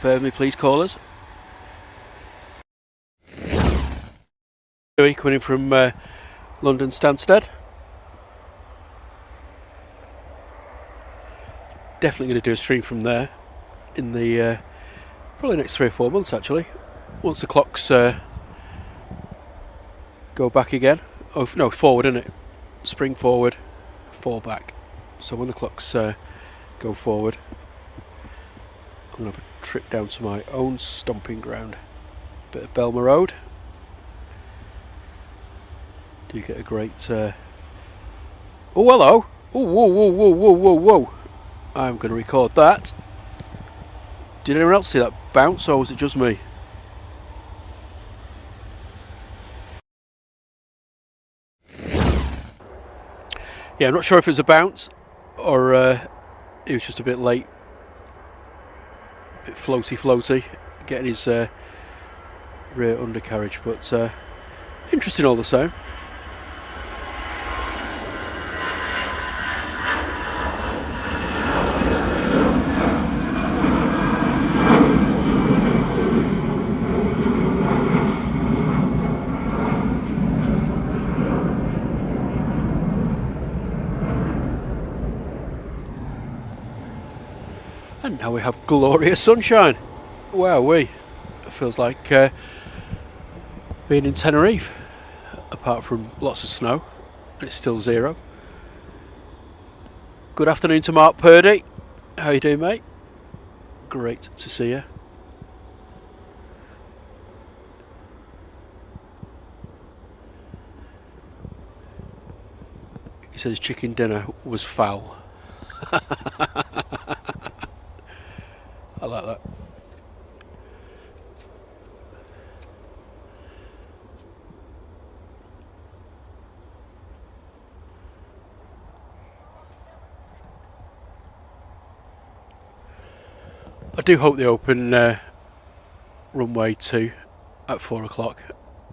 Bear with me, please, callers. Coming in from London Stansted. Definitely going to do a stream from there in the probably next 3 or 4 months actually. Once the clocks go back again. Oh no, forward, isn't it? Spring forward, fall back. So when the clocks go forward, I'm going to have a trip down to my own stomping ground. Bit of Belmer Road. Do you get a great... Oh, hello! Oh, whoa, whoa, whoa, whoa, whoa, whoa! I'm going to record that. Did anyone else see that bounce, or was it just me? Yeah, I'm not sure if it was a bounce, or he was just a bit late. A bit floaty, getting his rear undercarriage, but interesting all the same. And now we have glorious sunshine. Wowee. It feels like being in Tenerife. Apart from lots of snow. It's still 0. Good afternoon to Mark Purdy. How you doing, mate? Great to see you. He says chicken dinner was foul. I like that. I do hope they open runway 2 at 4 o'clock.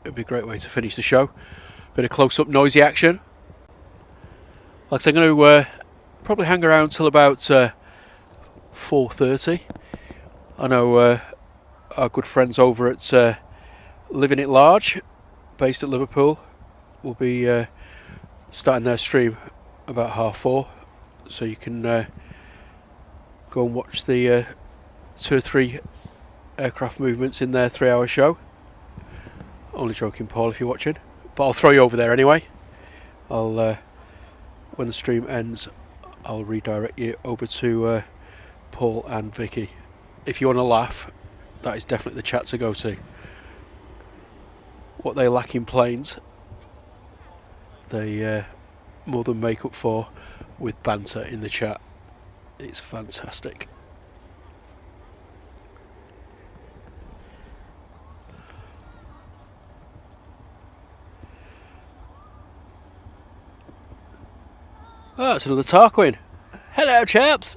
It'd be a great way to finish the show. Bit of close-up noisy action. Like I said, I'm going to probably hang around till about 4:30. I know our good friends over at Living It Large, based at Liverpool, will be starting their stream about 4:30, so you can go and watch the 2 or 3 aircraft movements in their 3-hour show. Only joking, Paul, if you're watching, but I'll throw you over there anyway. I'll when the stream ends, I'll redirect you over to Paul and Vicky. If you want to laugh, that is definitely the chat to go to. What they lack in planes, they more than make up for with banter in the chat. It's fantastic. Oh, it's another Tarquin. Hello, chaps.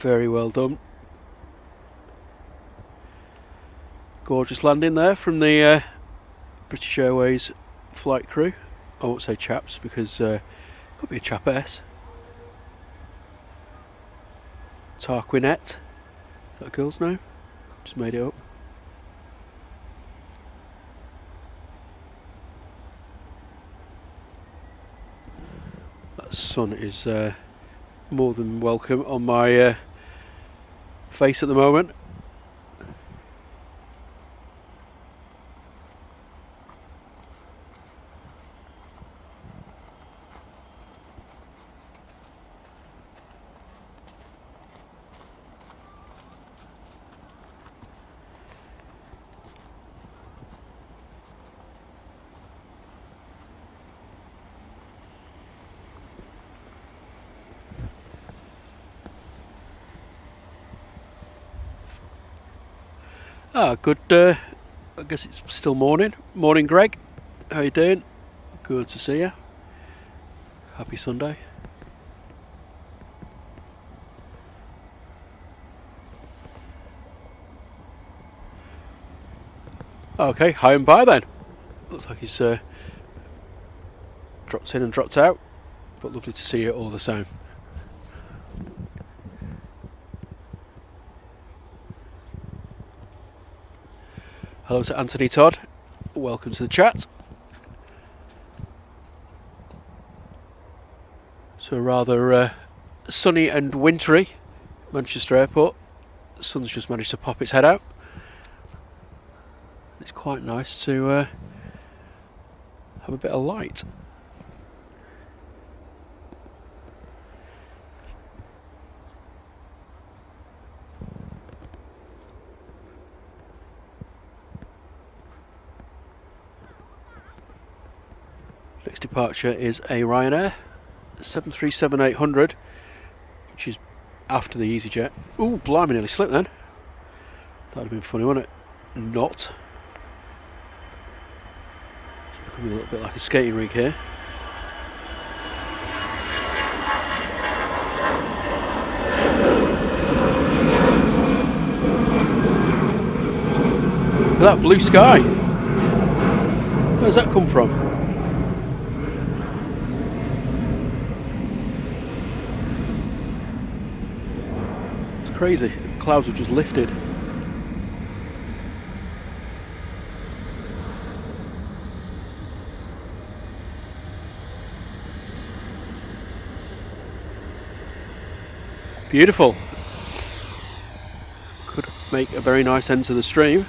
Very well done. Gorgeous landing there from the British Airways flight crew. I won't say chaps because could be a chapess. Tarquinette. Is that a girl's name? Just made it up. That sun is more than welcome on my face at the moment. Good, I guess it's still morning. Morning, Greg. How you doing? Good to see you. Happy Sunday. Okay, high and by then. Looks like he's dropped in and dropped out, but lovely to see you all the same. Hello to Anthony Todd, welcome to the chat. So rather sunny and wintry Manchester Airport. The sun's just managed to pop its head out. It's quite nice to have a bit of light. Next departure is a Ryanair 737-800, which is after the EasyJet. Ooh, blimey, nearly slipped then. That'd have been funny, wouldn't it? Not. It's becoming a little bit like a skating rink here. Look at that blue sky. Where's that come from? Crazy, clouds have just lifted. Beautiful. Could make a very nice end to the stream.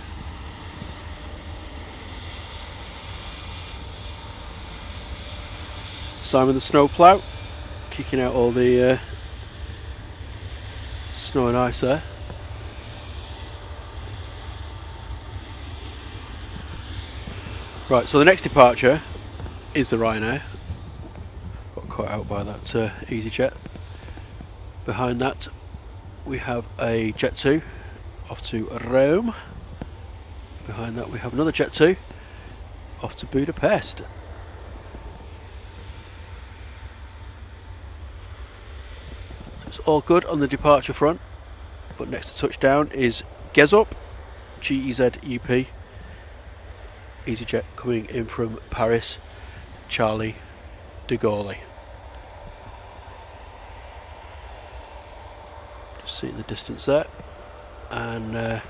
Simon the snowplow kicking out all the snow and ice there. Right, so the next departure is the Ryanair. Got caught out by that EasyJet. Behind that we have a Jet 2 off to Rome. Behind that we have another Jet 2 off to Budapest. It's all good on the departure front, but next to touchdown is Gezup, G-E-Z-U-P, EasyJet coming in from Paris, Charlie de Gaulle. Just see the distance there, and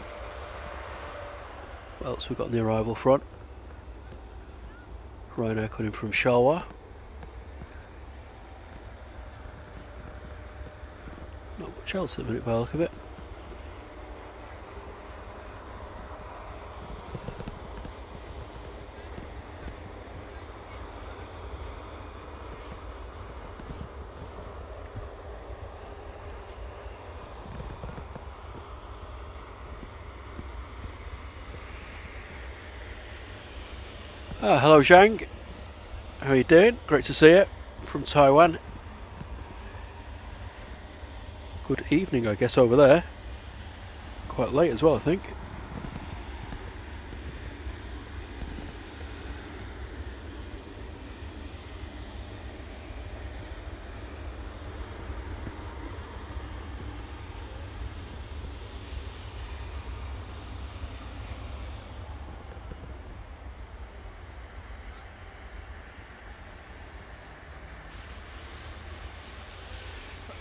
what else we've got on the arrival front? Ryanair coming from Charleroi. Not much else at the minute by the look of it. Hello Zhang, how are you doing? Great to see you from Taiwan. Good evening, I guess, over there. Quite late as well, I think.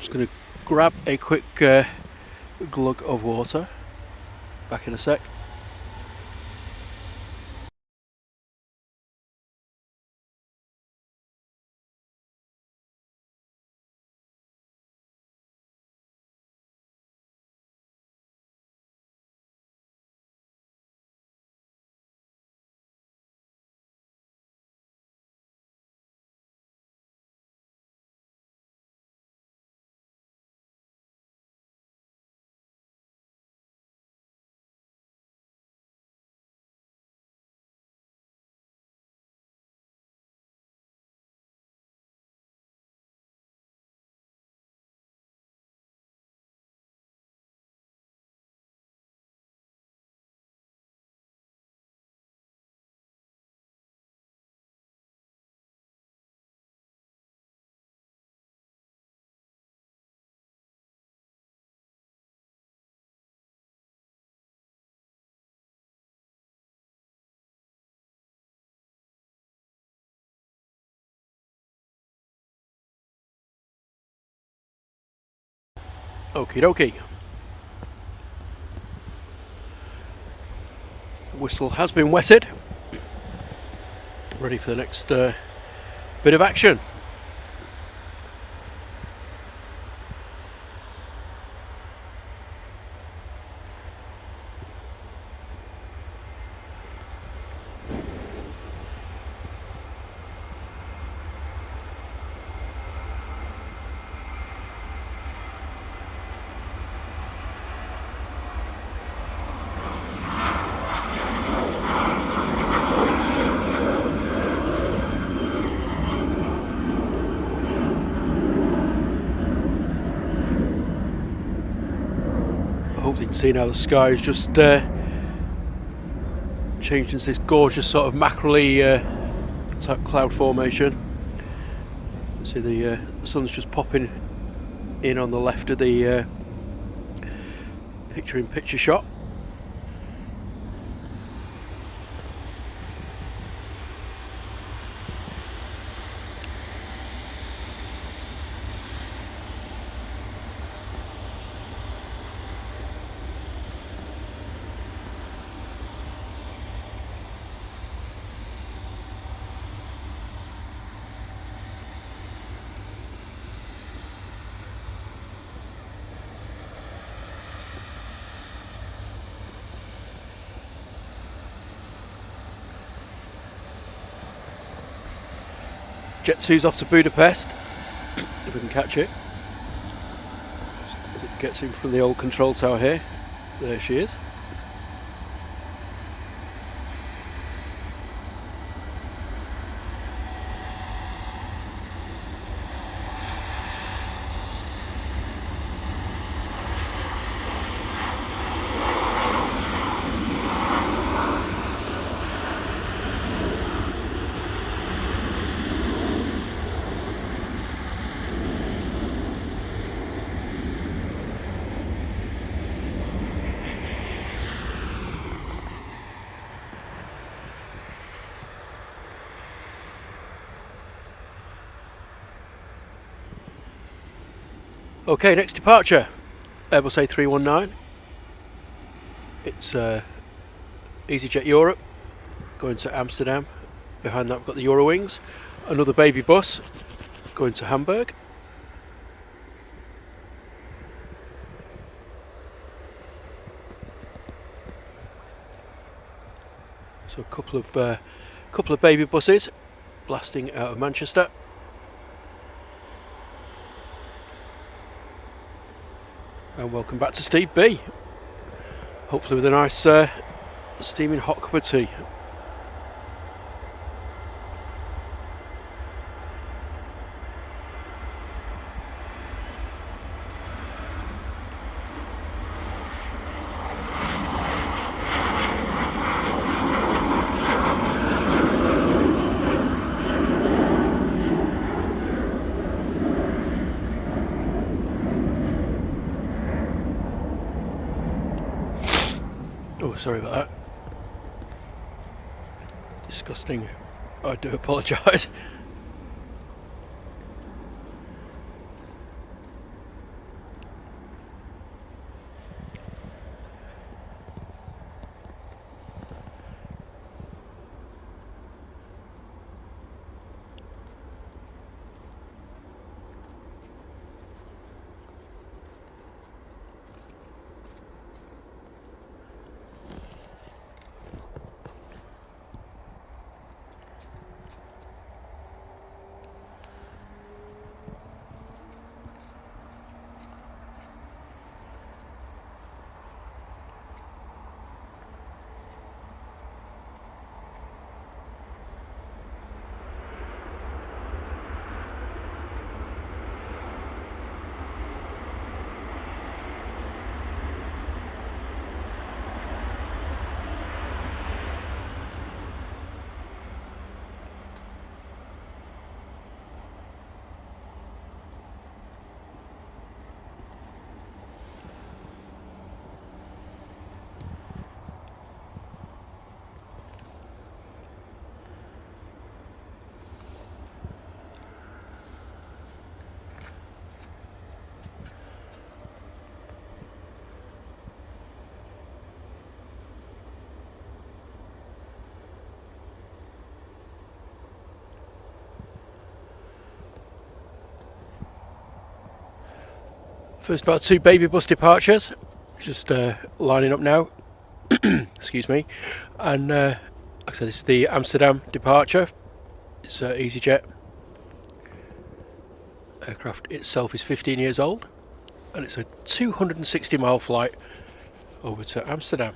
Just going to grab a quick glug of water. Back in a sec. Okie dokie. Whistle has been wetted. Ready for the next bit of action. Hopefully you can see now the sky is just changed into this gorgeous sort of mackerel-y type cloud formation. See the sun's just popping in on the left of the picture-in-picture shot. Jet 2's off to Budapest, if we can catch it, as it gets in from the old control tower here. There she is. Okay, next departure, Airbus A319. It's EasyJet Europe, going to Amsterdam. Behind that we've got the Eurowings. Another baby bus, going to Hamburg. So a couple of baby buses blasting out of Manchester. And welcome back to Steve B. Hopefully with a nice steaming hot cup of tea. Oh, sorry about that. Disgusting. I do apologise. First of our 2 baby bus departures, just lining up now. Excuse me. And like I said, this is the Amsterdam departure. It's EasyJet. Aircraft itself is 15 years old, and it's a 260-mile flight over to Amsterdam.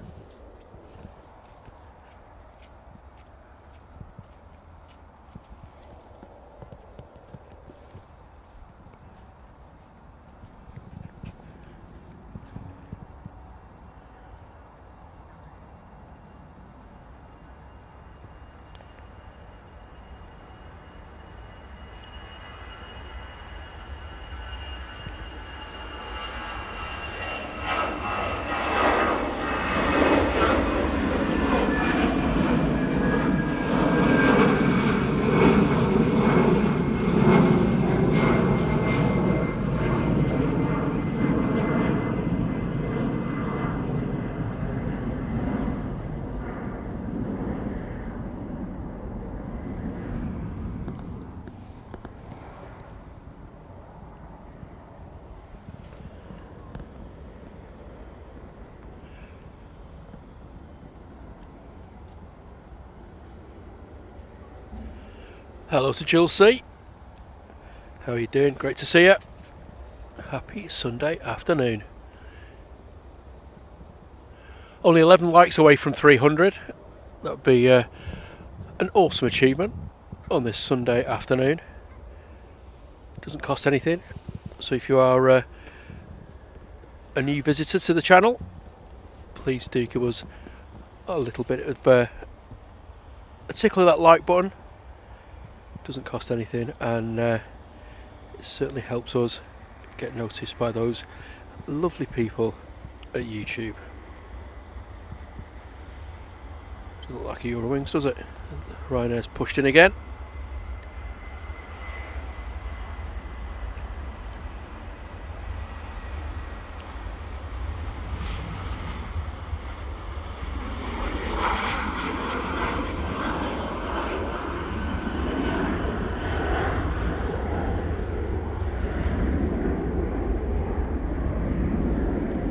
Hello to Jill C. How are you doing? Great to see you. Happy Sunday afternoon. Only 11 likes away from 300. That would be an awesome achievement on this Sunday afternoon. Doesn't cost anything. So if you are a new visitor to the channel, please do give us a little bit of a tickle of that like button. Doesn't cost anything, and it certainly helps us get noticed by those lovely people at YouTube. Doesn't look like a Eurowings, does it? Ryanair's pushed in again.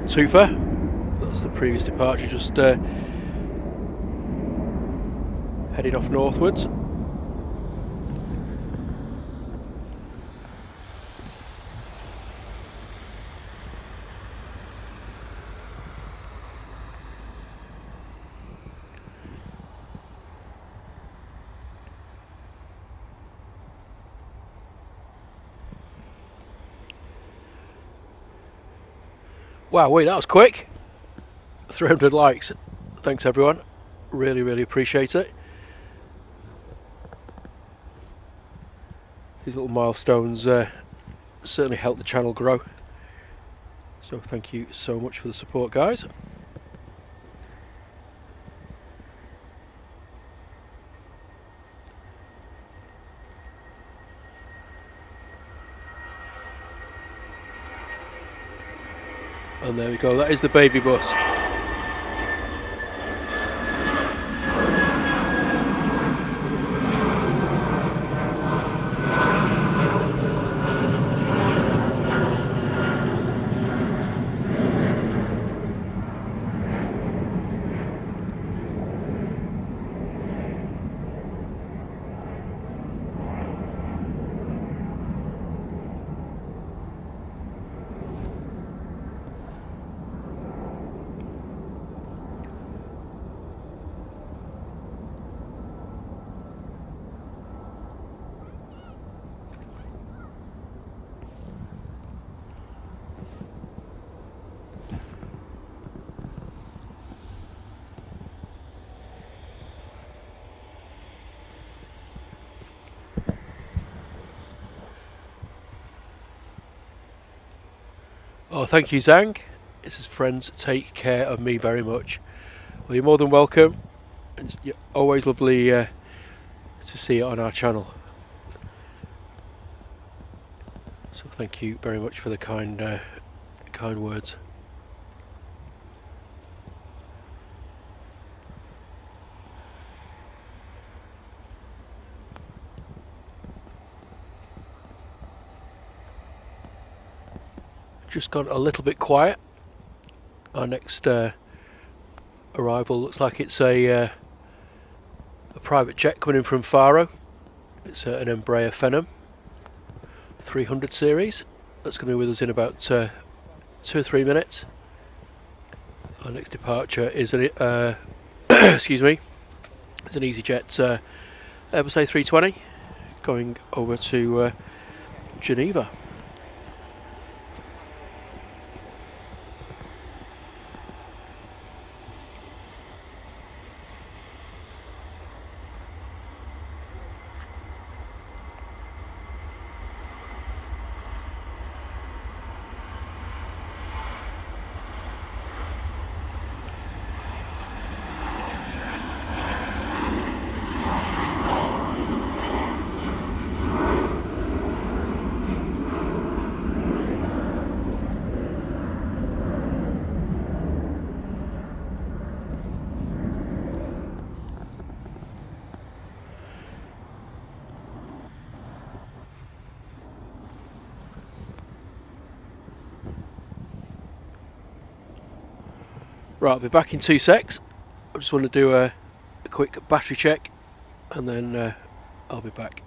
Tufa, that's the previous departure, just heading off northwards. Wow, wait, that was quick. 300 likes. Thanks everyone. Really, really appreciate it. These little milestones certainly help the channel grow. So thank you so much for the support, guys. And there we go, that is the baby bus. Oh, thank you, Zhang. It says, friends take care of me very much. Well, you're more than welcome. It's always lovely to see it on our channel. So thank you very much for the kind words. just gone a little bit quiet. Our next arrival looks like it's a private jet coming in from Faro. It's an Embraer Phenom 300 series. That's going to be with us in about 2 or 3 minutes. Our next departure is an excuse me, it's an EasyJet Airbus A320 going over to Geneva. Right, I'll be back in 2 secs. I just want to do a quick battery check and then I'll be back.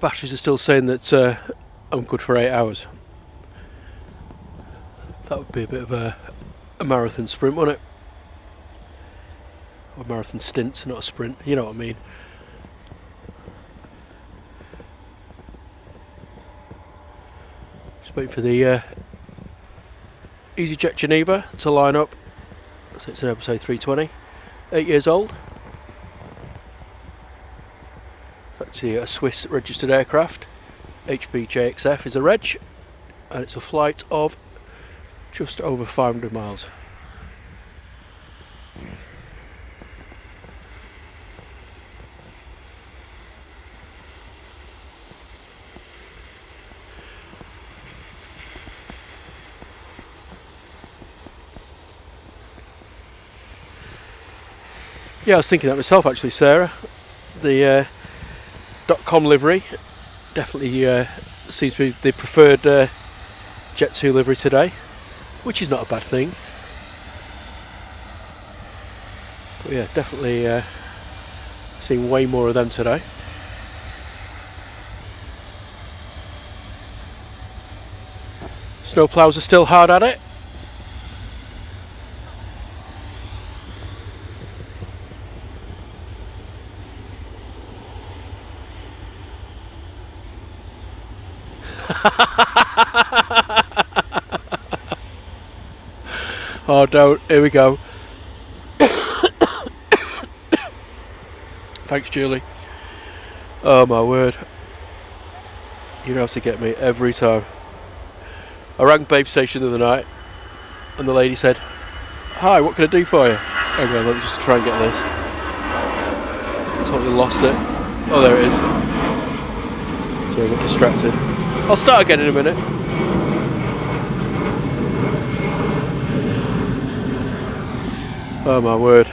Batteries are still saying that I'm good for 8 hours. That would be a bit of a marathon sprint, wouldn't it? Or a marathon stint, not a sprint, you know what I mean. Just waiting for the EasyJet Geneva to line up. So it's an Airbus A320, 8 years old. Actually a Swiss registered aircraft. HBJXF is a reg, and it's a flight of just over 500 miles. Yeah, I was thinking that myself actually, Sarah. The .com livery definitely seems to be the preferred Jet 2 livery today, which is not a bad thing. But yeah, definitely seeing way more of them today. Snowplows are still hard at it. Oh, don't. Here we go. Thanks, Julie. Oh, my word. You know how to get me every time. I rang Babe Station the other night, and the lady said, "Hi, what can I do for you?" Okay, let me just try and get this. Totally lost it. Oh, there it is. Sorry, I got distracted. I'll start again in a minute. Oh my word.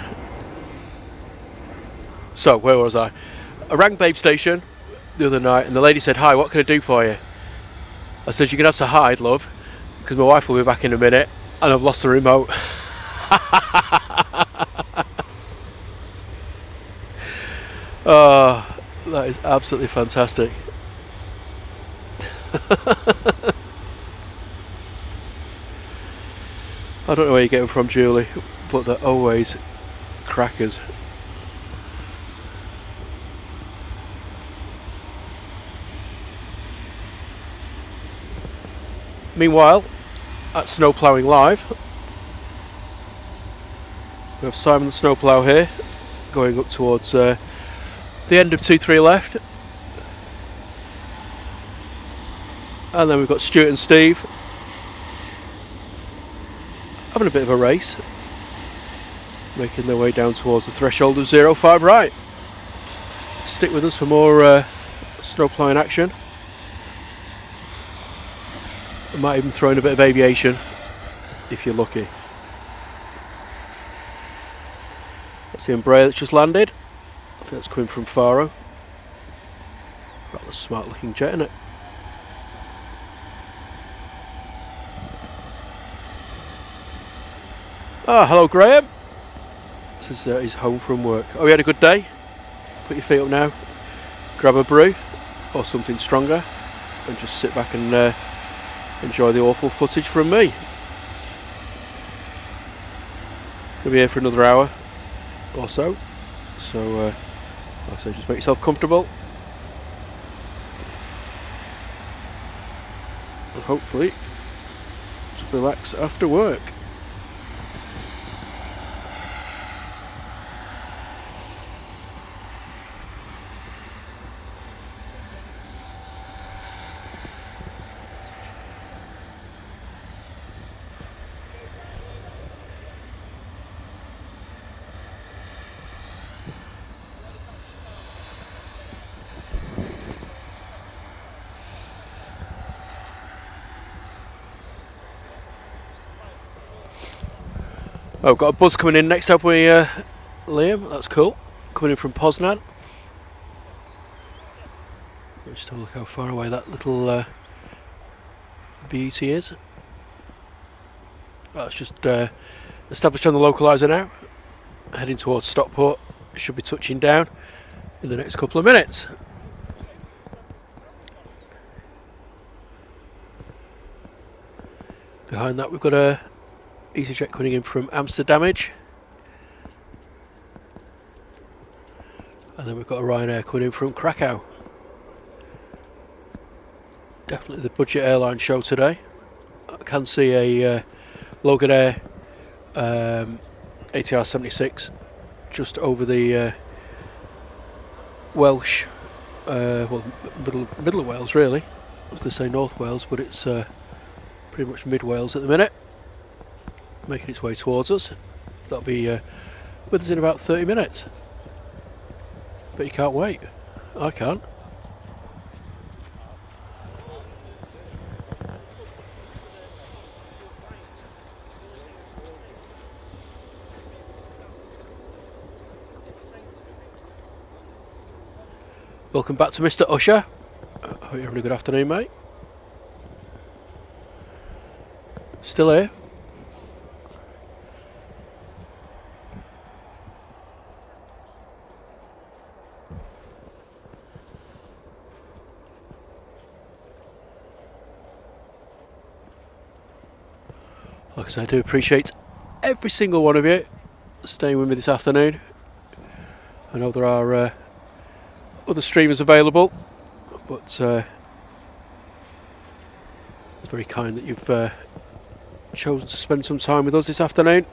So, where was I? I rang Babe Station the other night and the lady said, "Hi, what can I do for you?" I said, "You're going to have to hide, love, because my wife will be back in a minute and I've lost the remote." Oh, that is absolutely fantastic. I don't know where you get them from, Julie, but they're always crackers. Meanwhile, at Snow Ploughing Live, we have Simon the Snowplow here, going up towards the end of 2-3 left. And then we've got Stuart and Steve having a bit of a race, making their way down towards the threshold of 0-5 right. Stick with us for more snow ploughing action. I might even throw in a bit of aviation if you're lucky. That's the Embraer that's just landed. I think that's coming from Faro. Rather smart looking jet, isn't it? Ah, hello Graham. This is his home from work. Oh, you had a good day? Put your feet up now, grab a brew or something stronger and just sit back and enjoy the awful footage from me. Gonna be here for another hour or so. So, like I say, just make yourself comfortable. And hopefully just relax after work. Oh, got a buzz coming in next, have we, Liam? That's cool. Coming in from Poznan. Let's just have a look how far away that little beauty is. That's just established on the localiser now. Heading towards Stockport. Should be touching down in the next couple of minutes. Behind that we've got a EasyJet coming in from Amsterdamage, and then we've got a Ryanair coming in from Krakow. Definitely the budget airline show today. I can see a Loganair ATR 76 just over the Welsh, well, middle of Wales really. I was going to say North Wales, but it's pretty much mid Wales at the minute. Making its way towards us. That'll be with us in about 30 minutes. But you can't wait. I can't. Welcome back to Mr. Usher. Hope you're having a good afternoon, mate. Still here? Like I said, I do appreciate every single one of you staying with me this afternoon. I know there are other streamers available, but it's very kind that you've chosen to spend some time with us this afternoon.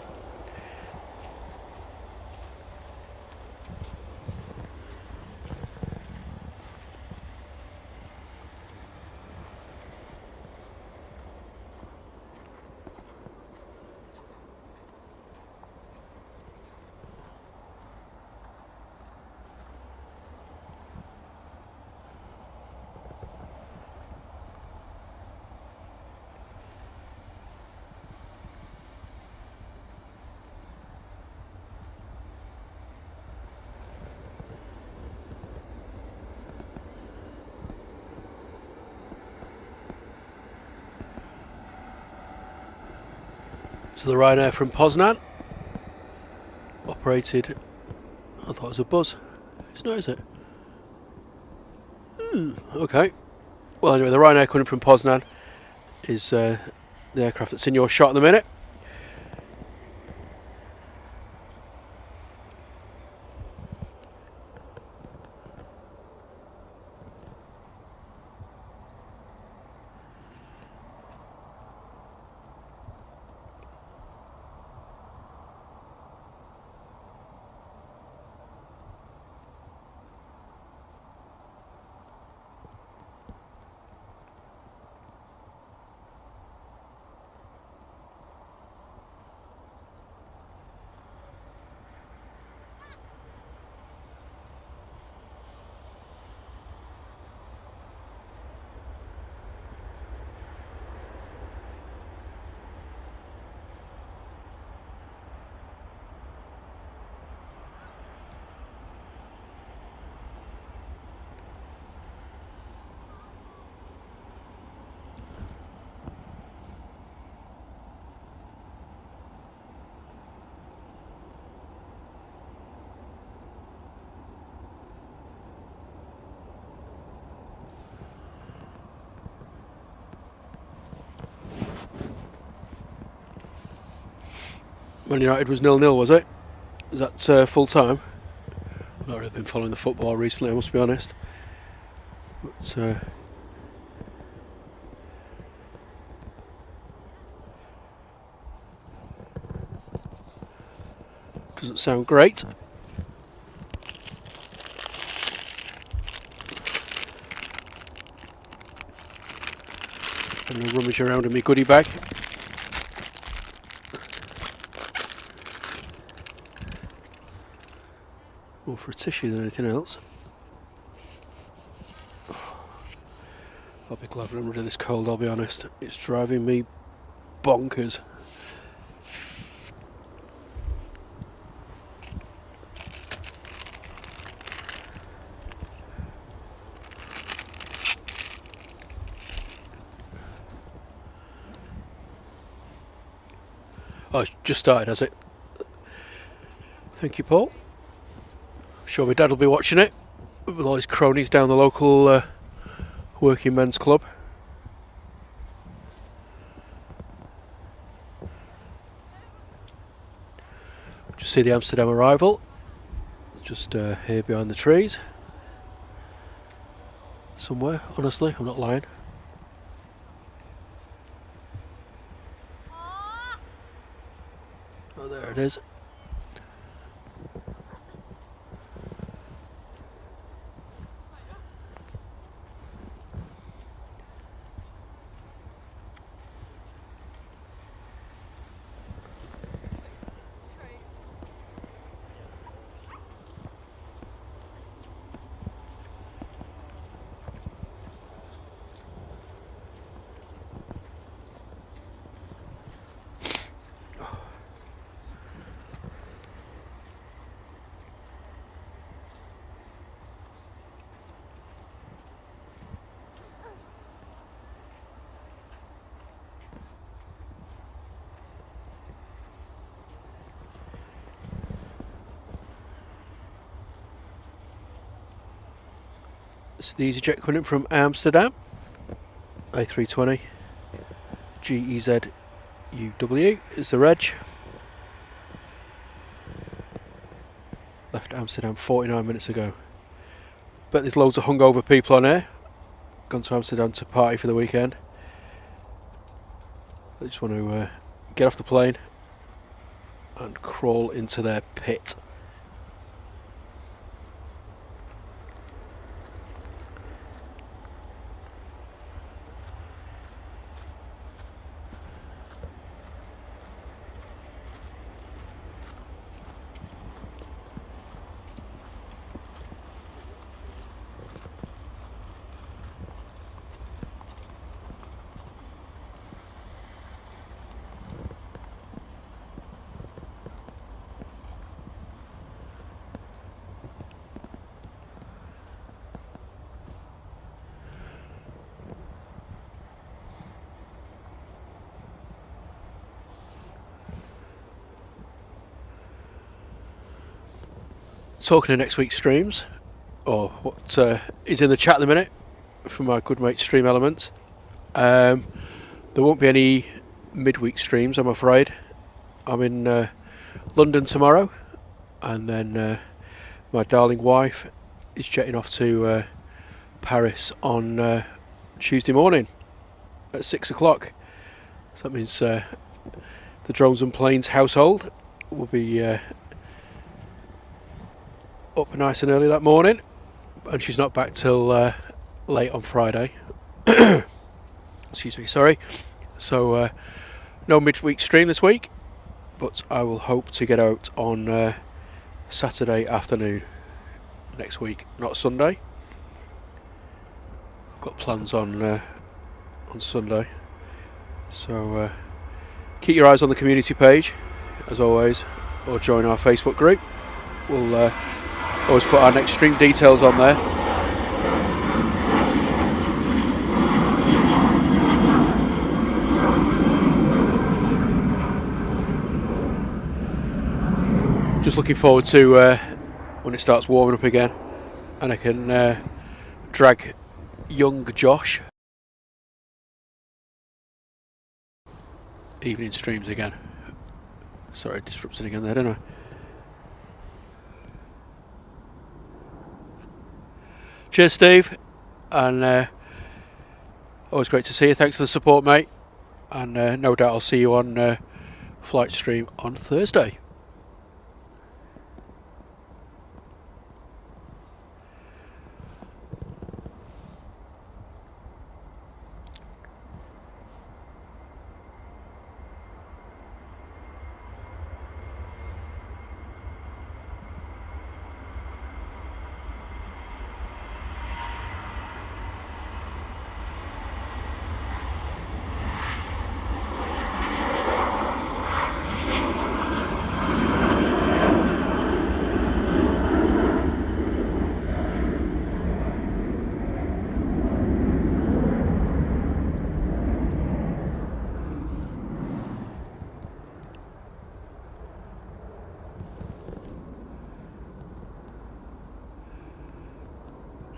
So the Ryanair from Poznan, operated, I thought it was a buzz, It's not, is it? Okay. Well, anyway, the Ryanair coming from Poznan is the aircraft that's in your shot at the minute. Man United was 0-0, was it? Is that full time? I've not really been following the football recently, I must be honest. But doesn't sound great. I'm going to rummage around in my goodie bag. More for a tissue than anything else. I'll be glad when I'm rid of this cold, I'll be honest. It's driving me bonkers. Oh, it's just started, has it? Thank you, Paul. I'm sure my dad will be watching it with all his cronies down the local working men's club. Just see the Amsterdam arrival. Just here behind the trees. Somewhere, honestly, I'm not lying. Oh, there it is. It's the EasyJet coming in from Amsterdam. A320 GEZUW is the reg. Left Amsterdam 49 minutes ago. Bet there's loads of hungover people on here. Gone to Amsterdam to party for the weekend. They just want to get off the plane and crawl into their pit. talking of next week's streams, or what is in the chat at the minute from my good mate Stream Elements, there won't be any midweek streams, I'm afraid. I'm in London tomorrow, and then my darling wife is jetting off to Paris on Tuesday morning at 6 o'clock. So that means the Drones and Planes household will be up nice and early that morning, and she's not back till late on Friday. Excuse me, sorry. So no midweek stream this week, but I will hope to get out on Saturday afternoon next week, not Sunday. Got plans on Sunday, so keep your eyes on the community page as always, or join our Facebook group. We'll always put our next stream details on there. Just looking forward to when it starts warming up again, and I can drag young Josh evening streams again. Sorry, I disrupted again there, didn't I? Cheers, Steve, and always great to see you. Thanks for the support, mate, and no doubt I'll see you on Flight Stream on Thursday.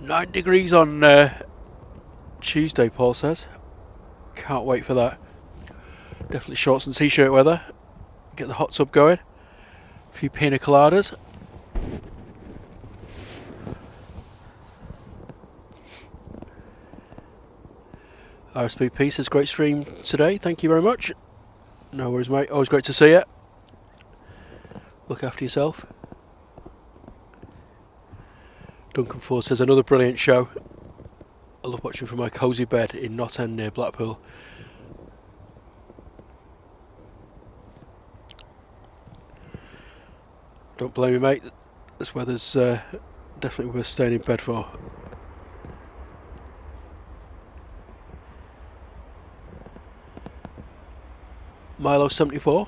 Nine degrees on Tuesday, Paul says. Can't wait for that. Definitely shorts and t-shirt weather. Get the hot tub going. A few pina coladas. RSVP says great stream today. Thank you very much. No worries, mate. Always great to see you. Look after yourself. Duncan Ford says another brilliant show. I love watching from my cosy bed in Knott End near Blackpool. Don't blame me, mate. This weather's definitely worth staying in bed for. Milo74,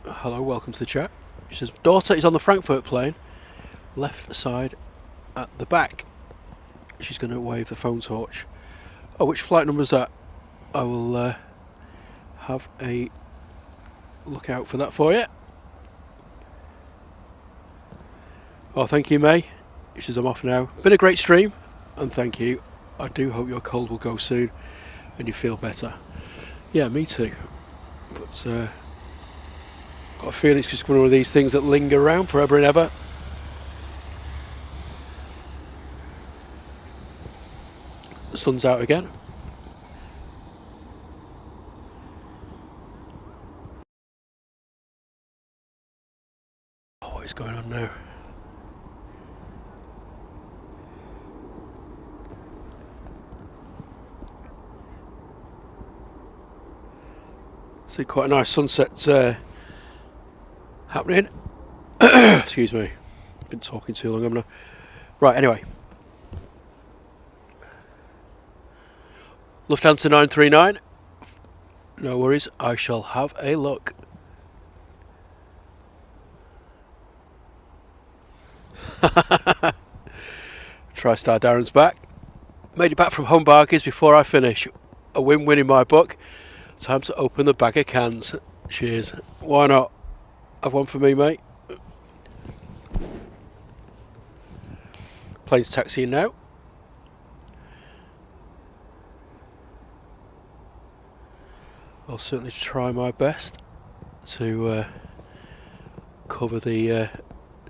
hello, welcome to the chat. She says daughter is on the Frankfurt plane, left side at the back. She's going to wave the phone torch. Oh, which flight number is that? I will have a look out for that for you. Oh, thank you, May. She says I'm off now. Been a great stream, and thank you. I do hope your cold will go soon and you feel better. Yeah, me too. But got a feeling it's just one of these things that linger around forever and ever. The sun's out again. Oh, what is going on now? See quite a nice sunset happening. Excuse me. Been talking too long, haven't I? Right, anyway. Lufthansa 939. No worries, I shall have a look. TriStar Darren's back. Made it back from home bargains before I finish. A win-win in my book. Time to open the bag of cans. Cheers. Why not? Have one for me, mate. plane's taxiing now. I'll certainly try my best to cover the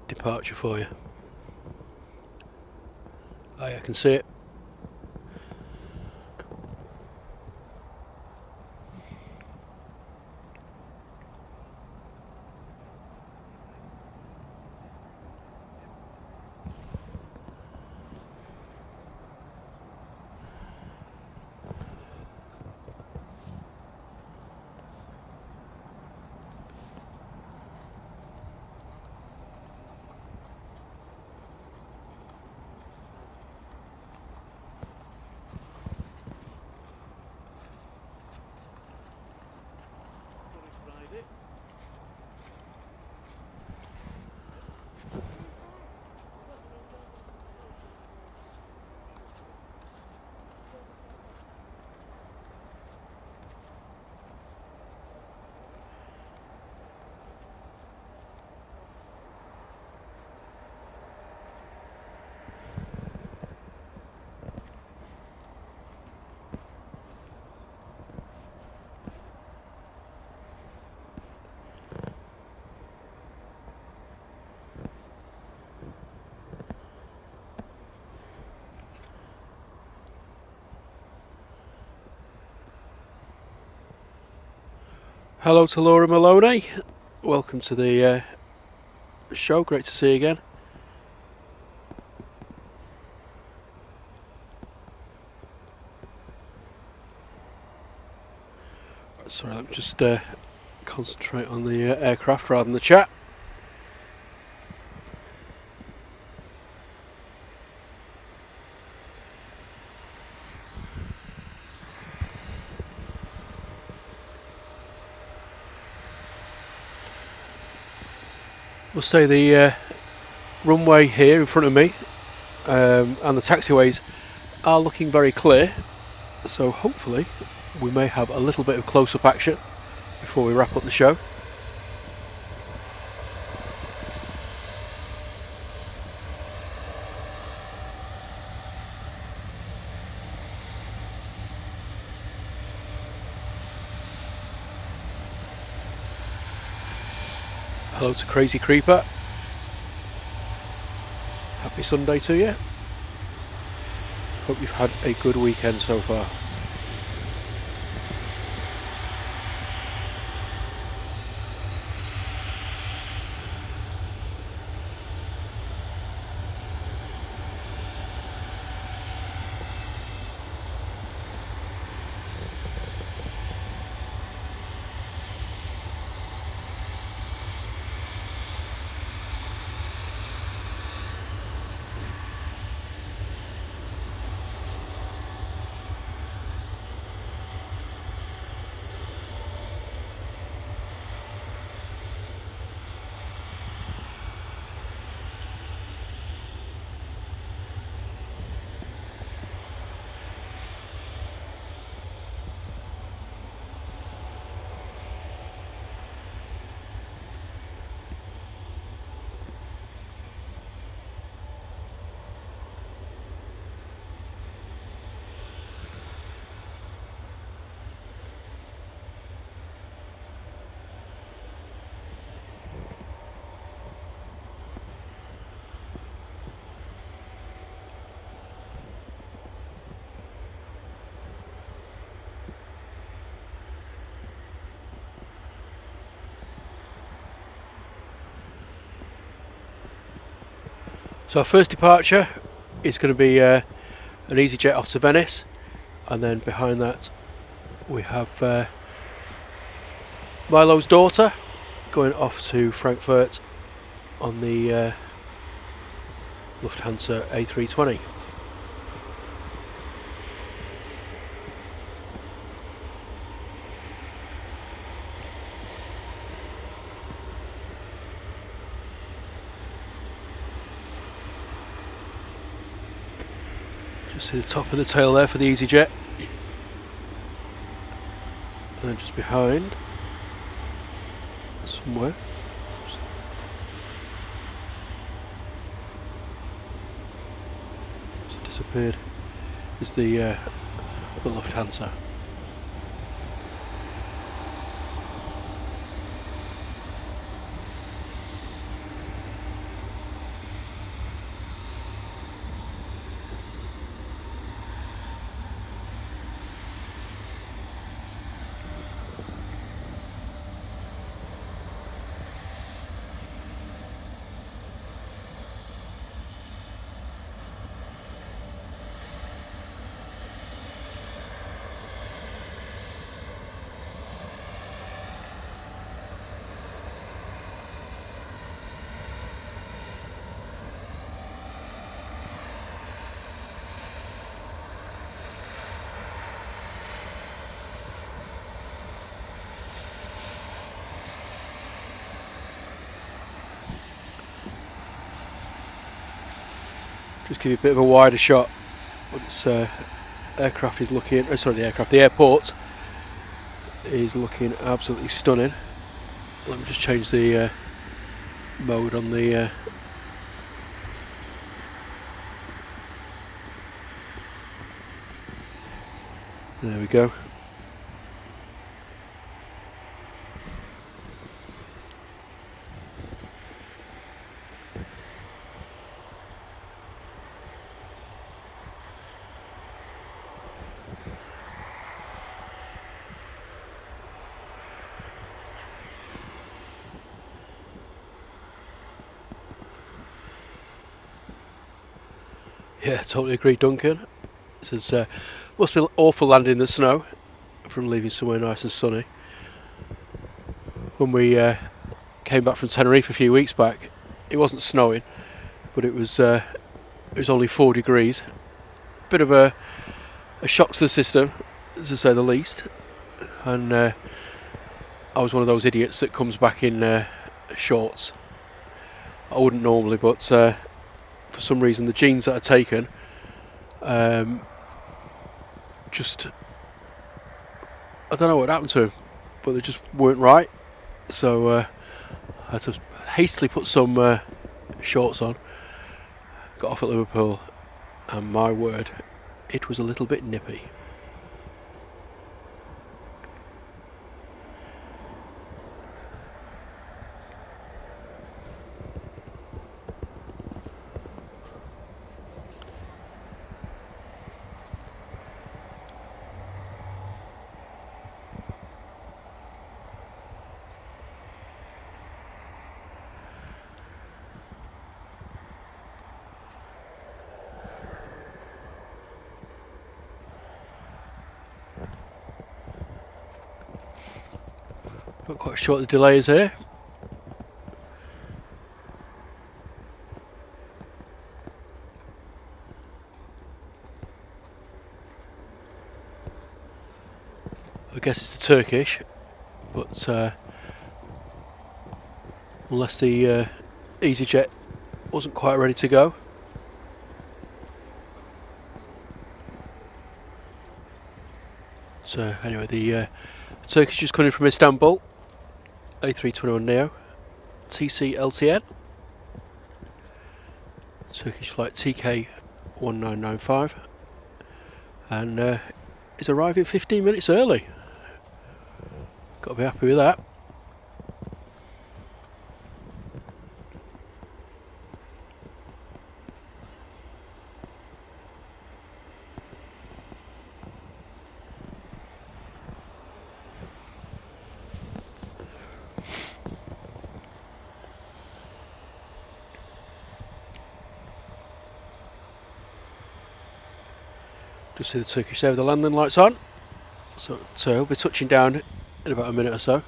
departure for you. Oh, yeah, I can see it. Hello to Laura Maloney, welcome to the show, great to see you again. Sorry, let me just concentrate on the aircraft rather than the chat. Must say the runway here in front of me and the taxiways are looking very clear, so hopefully we may have a little bit of close-up action before we wrap up the show. Hello to Crazy Creeper. Happy Sunday to you. Hope you've had a good weekend so far. So our first departure is going to be an EasyJet off to Venice, and then behind that we have Milo's daughter going off to Frankfurt on the Lufthansa A320. Just see the top of the tail there for the EasyJet, and then just behind somewhere disappeared. Is the Lufthansa. Just give you a bit of a wider shot. Once aircraft is looking, the airport is looking absolutely stunning. Let me just change the mode on the there we go. Yeah, totally agree, Duncan. This is must be awful landing in the snow from leaving somewhere nice and sunny. When we came back from Tenerife a few weeks back, it wasn't snowing, but it was only 4 degrees. Bit of a shock to the system, to say the least. And I was one of those idiots that comes back in shorts. I wouldn't normally, but for some reason the jeans that I'd taken just, I don't know what happened to them, but they just weren't right. So I had to hastily put some shorts on. Got off at Liverpool, and my word, it was a little bit nippy. Not quite sure what the delay is here. I guess it's the Turkish, but unless the EasyJet wasn't quite ready to go. So anyway, the Turkish is coming from Istanbul, A321neo, TC LTN, Turkish flight TK1995, and is arriving 15 minutes early. Got to be happy with that. Just see the Turkish there with the landing lights on. So we'll be touching down in about a minute or so.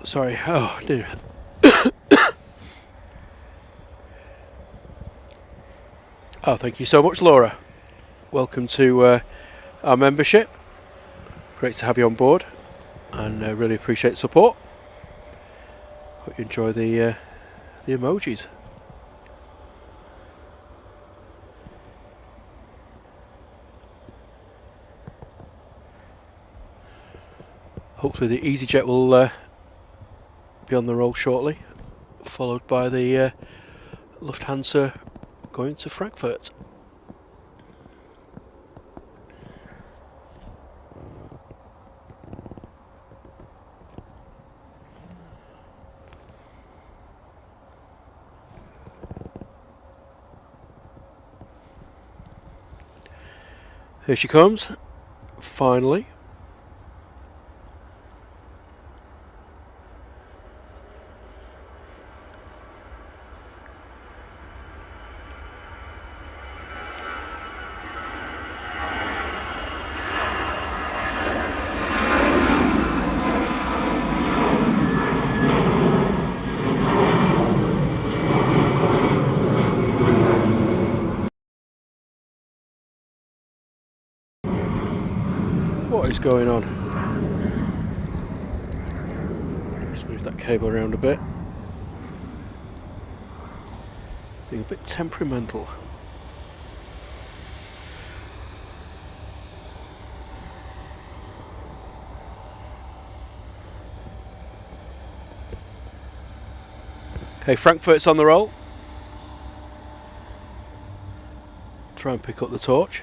Sorry. Oh, dear. Oh, thank you so much, Laura. Welcome to our membership. Great to have you on board, and really appreciate the support. Hope you enjoy the emojis. Hopefully the EasyJet will be on the roll shortly, followed by the Lufthansa going to Frankfurt. Here she comes, finally. What is going on? Just move that cable around a bit. Being a bit temperamental. Okay, Frankfurt's on the roll. Try and pick up the torch.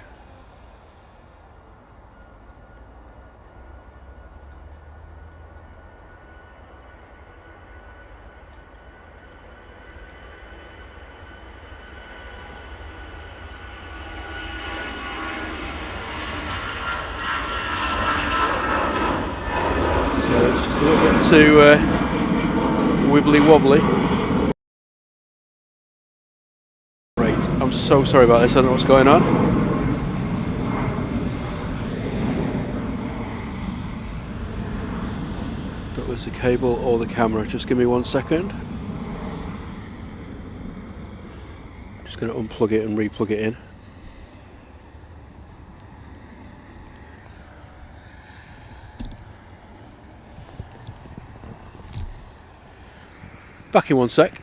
So it's just a little bit too wibbly wobbly. Right, I'm so sorry about this, I don't know what's going on. Don't lose the cable or the camera, just give me 1 second. Just going to unplug it and replug it in. Back in 1 sec.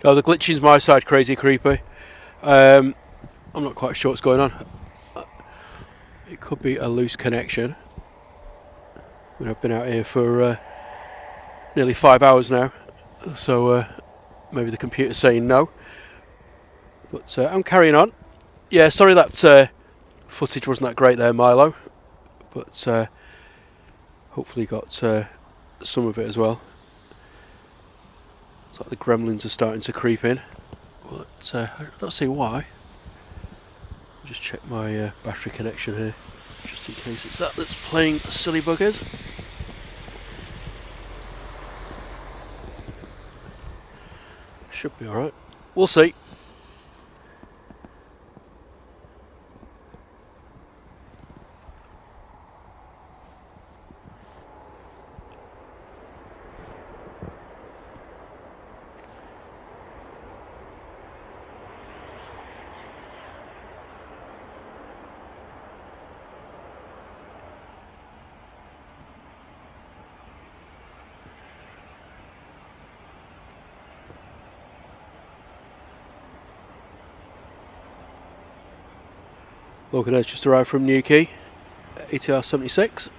No, the glitching's my side, Crazy Creepy. I'm not quite sure what's going on. It could be a loose connection. I mean, I've been out here for nearly 5 hours now, so maybe the computer's saying no. But I'm carrying on. Yeah, sorry that footage wasn't that great there, Milo. But hopefully got some of it as well. It's like the gremlins are starting to creep in. But I don't see why. I'll just check my battery connection here, just in case it's that's playing silly buggers. Should be alright. We'll see. Logan has just arrived from Newquay, ATR 76.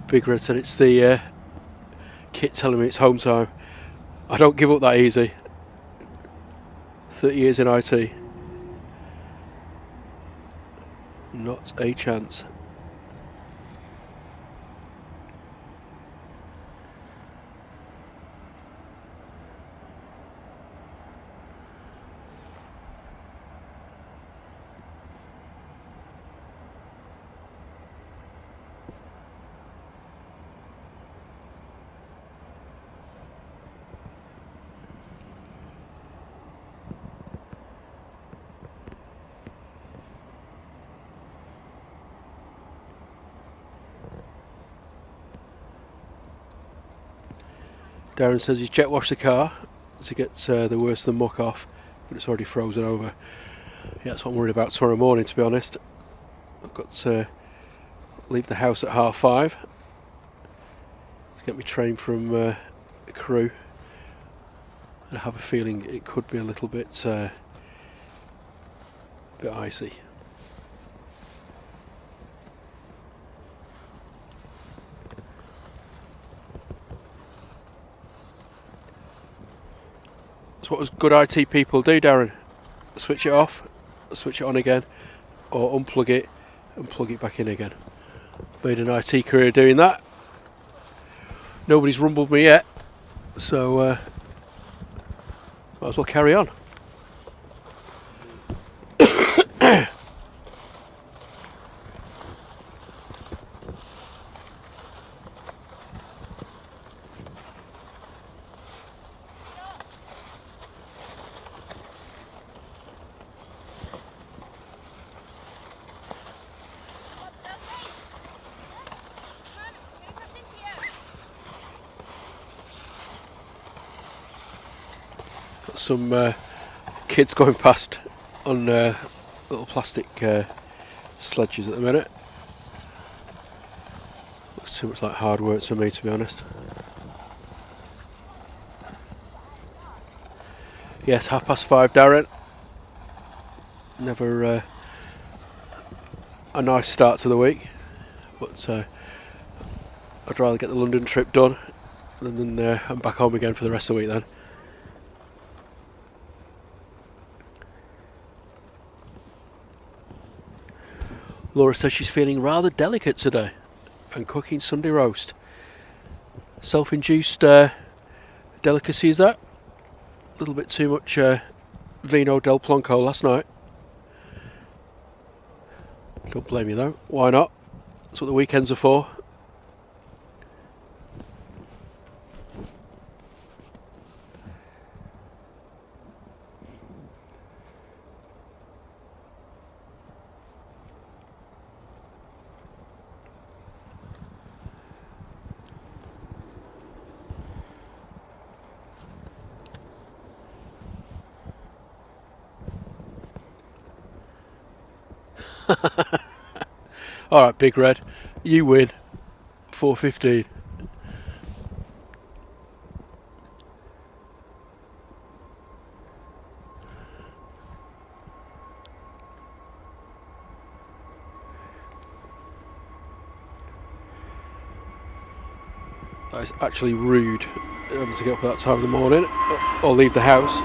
Big Red said it's the kit telling me it's home time. I don't give up that easy. 30 years in IT. Not a chance. Darren says he's jet washed the car to get the worst of the muck off, but it's already frozen over. Yeah, that's what I'm worried about tomorrow morning, to be honest. I've got to leave the house at 5:30 to get my train from Crewe, and I have a feeling it could be a little bit icy. That's what us good IT people do, Darren. Switch it off, switch it on again, or unplug it and plug it back in again. Made an IT career doing that. Nobody's rumbled me yet, so might as well carry on. Some kids going past on little plastic sledges at the minute. Looks too much like hard work to me, to be honest. Yes, 5:30, Darren. Never a nice start to the week, but I'd rather get the London trip done and then I'm back home again for the rest of the week then. Laura says she's feeling rather delicate today and cooking Sunday roast. Self-induced delicacy, is that? A little bit too much Vino del Blanco last night. Don't blame you though. Why not? That's what the weekends are for. Alright, Big Red, you win. 4:15. That is actually rude to get up at that time of the morning or leave the house.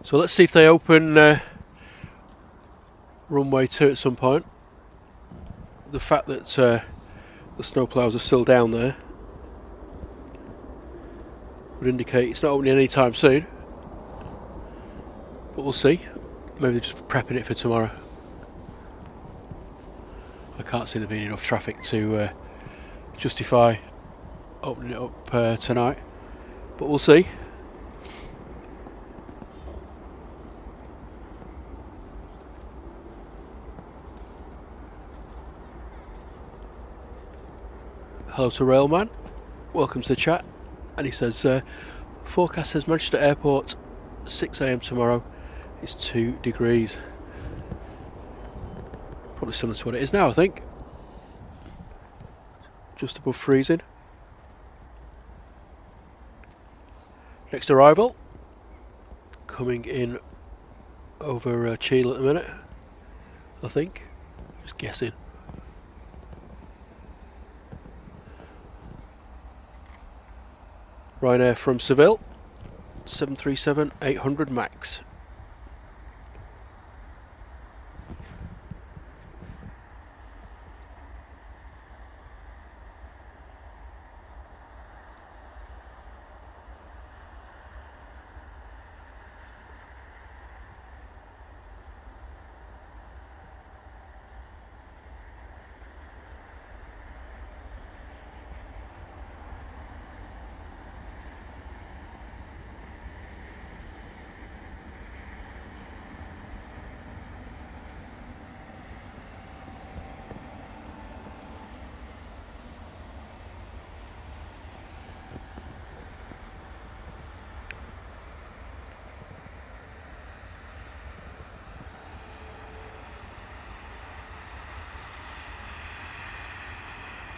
So let's see if they open runway 2 at some point. The fact that the snowplows are still down there would indicate it's not opening anytime soon. But we'll see. Maybe they're just prepping it for tomorrow. I can't see there being enough traffic to justify opening it up tonight. But we'll see. Hello to Railman, welcome to the chat, and he says Forecast says Manchester Airport 6 AM tomorrow is 2 degrees. Probably similar to what it is now, I think. Just above freezing. Next arrival coming in over Chile at the minute, I think. Just guessing. Ryanair from Seville, 737-800 MAX.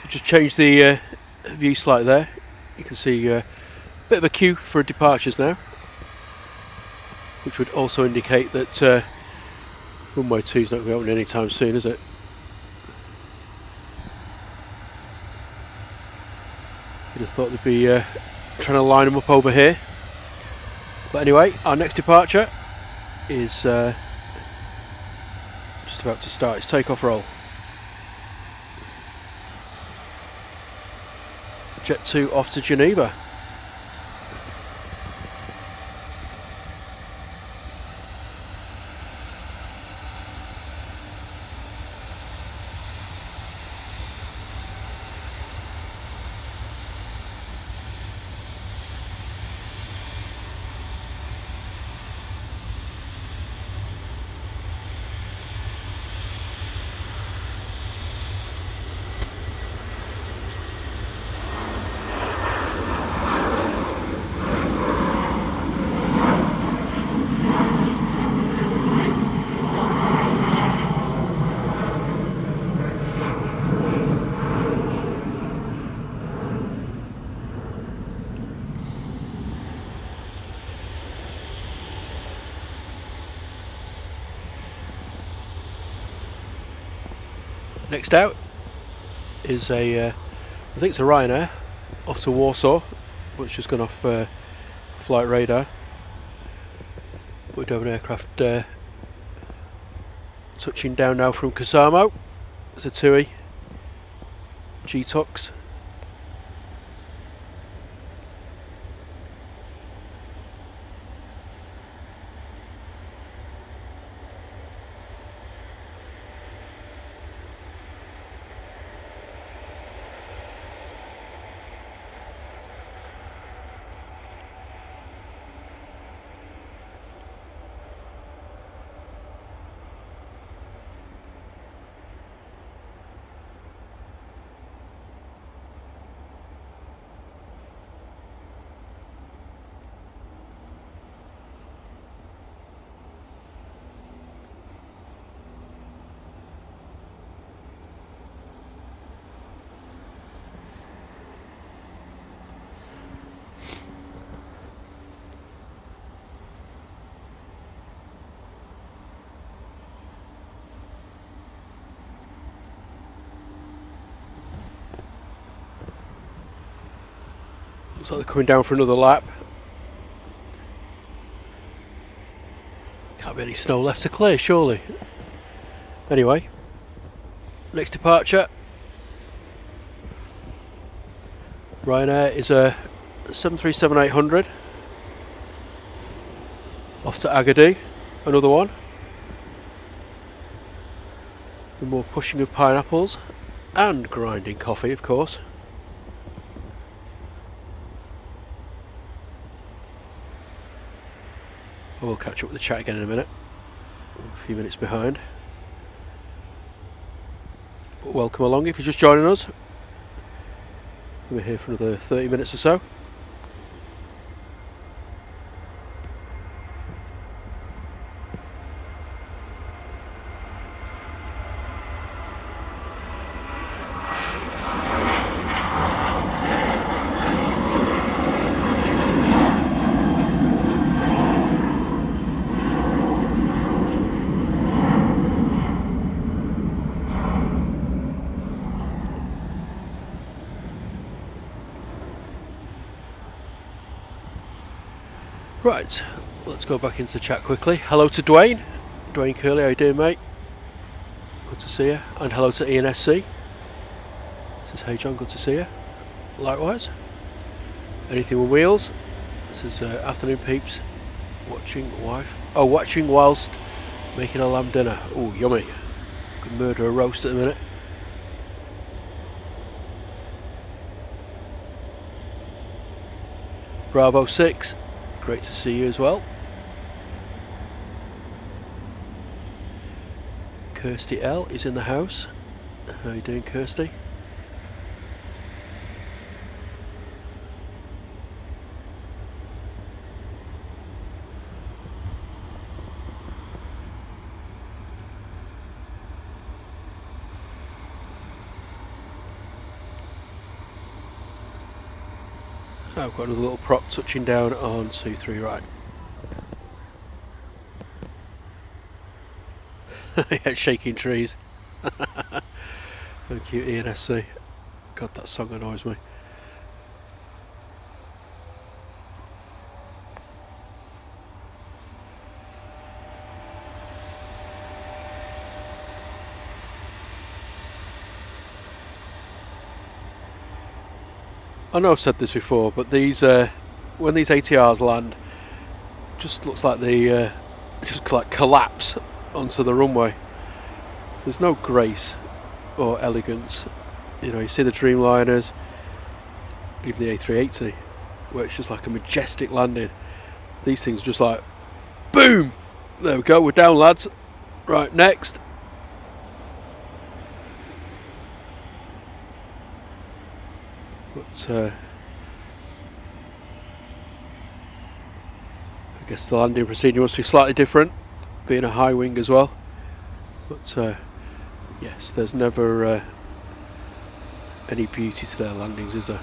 Just change the view slightly there. You can see a bit of a queue for departures now, which would also indicate that runway 2 is not going to be open anytime soon, is it? You'd have thought they'd be trying to line them up over here. But anyway, our next departure is just about to start its takeoff roll. Jet 2 off to Geneva. Next out is I think it's a Ryanair off to Warsaw, but it's just gone off flight radar. But we do have an aircraft touching down now from Kusamo. It's a TUI G-Tux. Looks like they're coming down for another lap. Can't be any snow left to clear, surely. Anyway, next departure. Ryanair is a 737-800 off to Agadir, another one. The more pushing of pineapples and grinding coffee, of course. I will catch up with the chat again in a minute. A few minutes behind. But welcome along if you're just joining us. We're here for another 30 minutes or so. Right, let's go back into chat quickly. Hello to Dwayne. Dwayne Curley, how you doing, mate? Good to see you. And hello to Ian SC. Says, hey John, good to see you. Likewise. Anything with wheels? Says, afternoon peeps. Watching whilst making a lamb dinner. Oh, yummy. Could murder a roast at the minute. Bravo 6. Great to see you as well. Kirsty L is in the house. How are you doing, Kirsty? I've got another little prop touching down on C3 right. Yeah, shaking trees. Thank you, Ian SC. God, that song annoys me. I know I've said this before, but these when these ATRs land, just looks like they just like collapse onto the runway. There's no grace or elegance. You know, you see the Dreamliners, even the A380, where it's just like a majestic landing. These things are just like, boom! There we go, we're down, lads. Right, next. But I guess the landing procedure must be slightly different, being a high wing as well. But yes, there's never any beauty to their landings, is there?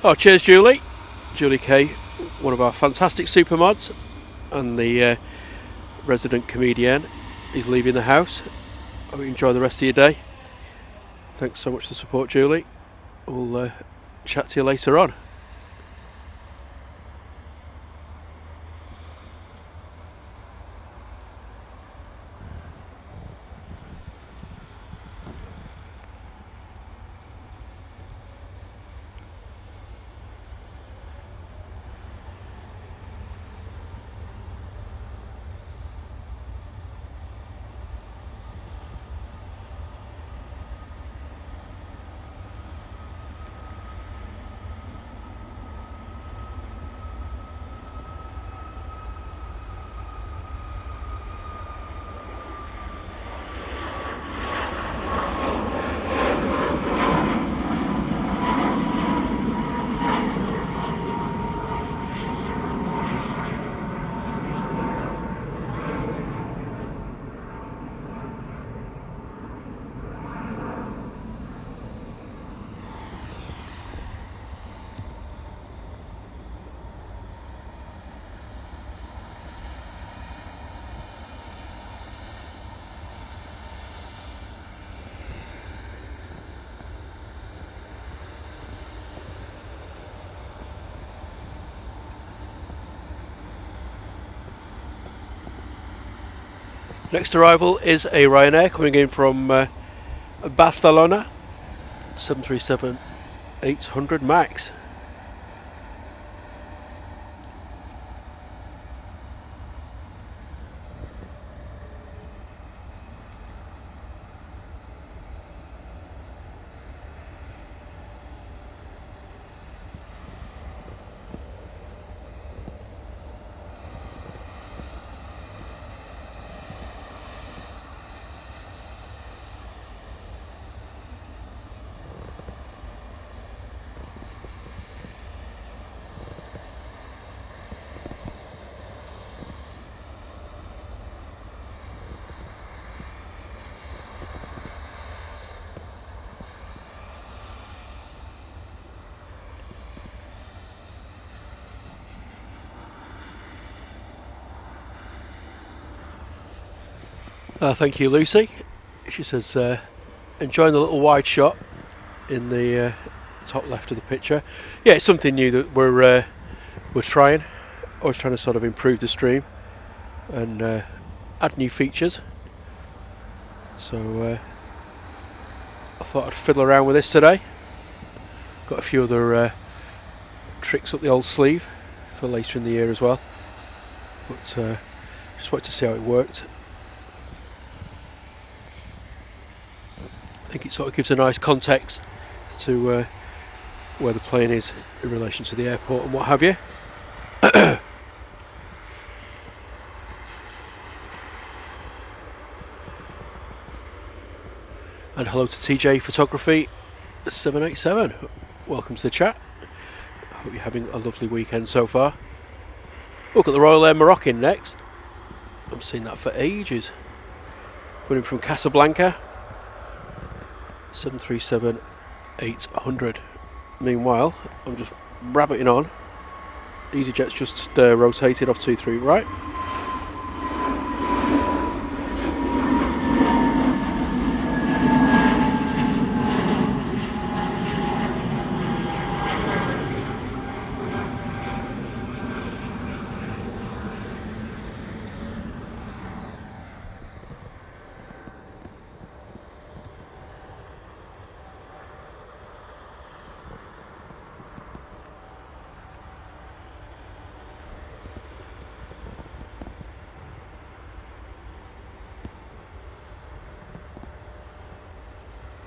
Oh, cheers, Julie. Julie K, one of our fantastic super mods, and the resident comedian, is leaving the house. I hope you enjoy the rest of your day. Thanks so much for the support, Julie. We'll chat to you later on. Next arrival is a Ryanair coming in from Barcelona, 737-800 MAX. Thank you, Lucy. She says, enjoying the little wide shot in the top left of the picture. Yeah, it's something new that we're trying. Always trying to sort of improve the stream and add new features. So I thought I'd fiddle around with this today. Got a few other tricks up the old sleeve for later in the year as well. But just wanted to see how it worked. I think it sort of gives a nice context to where the plane is in relation to the airport and what have you. And hello to TJ Photography 787. Welcome to the chat. Hope you're having a lovely weekend so far. Look at the Royal Air Moroccan next. I've seen that for ages. Coming from Casablanca. 737-800. Meanwhile, I'm just rabbiting on. EasyJet's just rotated off 23 right.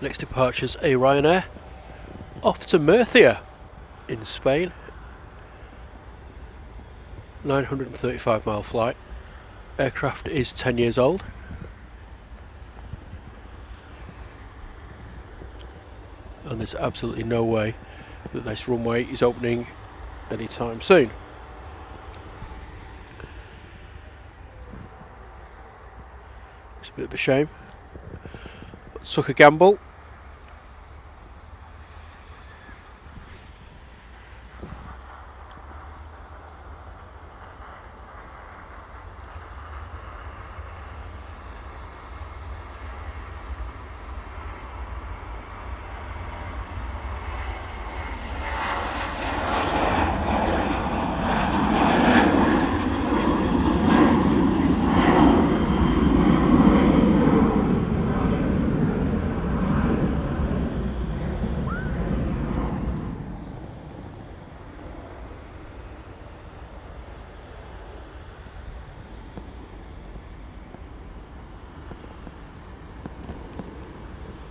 Next departure's a Ryanair off to Murcia in Spain. 935-mile flight. Aircraft is 10 years old. And there's absolutely no way that this runway is opening anytime soon. It's a bit of a shame. But took a gamble.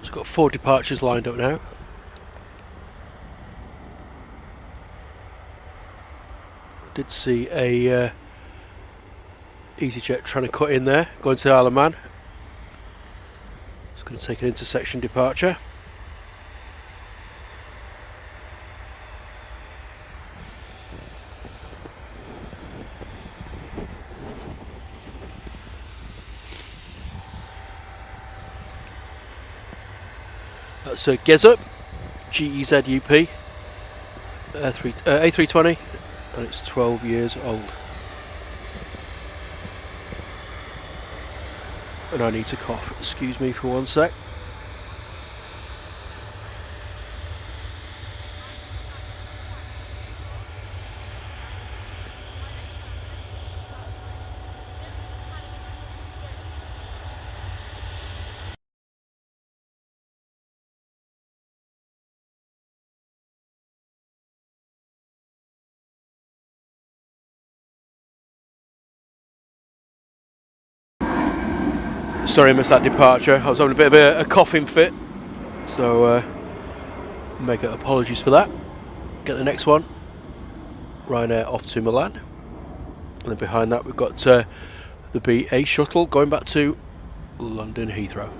It's got 4 departures lined up now. I did see a EasyJet trying to cut in there, going to Isle of Man. It's going to take an intersection departure. That's a Gezup, G-E-Z-U-P, A320, and it's 12 years old. And I need to cough, excuse me for one sec. Sorry I missed that departure, I was having a bit of a coughing fit, so mega apologies for that. Get the next one, Ryanair off to Milan, and then behind that we've got the BA shuttle going back to London Heathrow.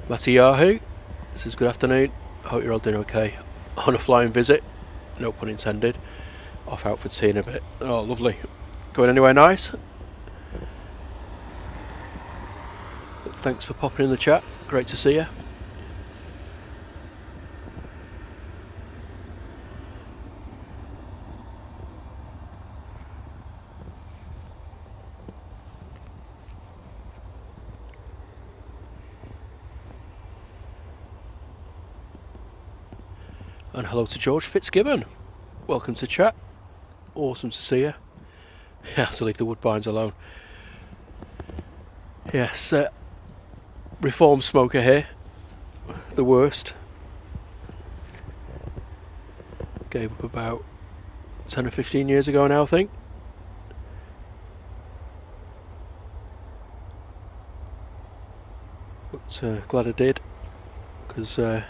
Matiyahu says good afternoon, hope you're all doing okay on a flying visit, no pun intended, off out for tea in a bit. Oh lovely, going anywhere nice? Thanks for popping in the chat, great to see you. And hello to George Fitzgibbon. Welcome to chat. Awesome to see you. Yeah, to leave the Woodbines alone. Yes, reform smoker here. The worst. Gave up about 10 or 15 years ago now, I think. But glad I did, because I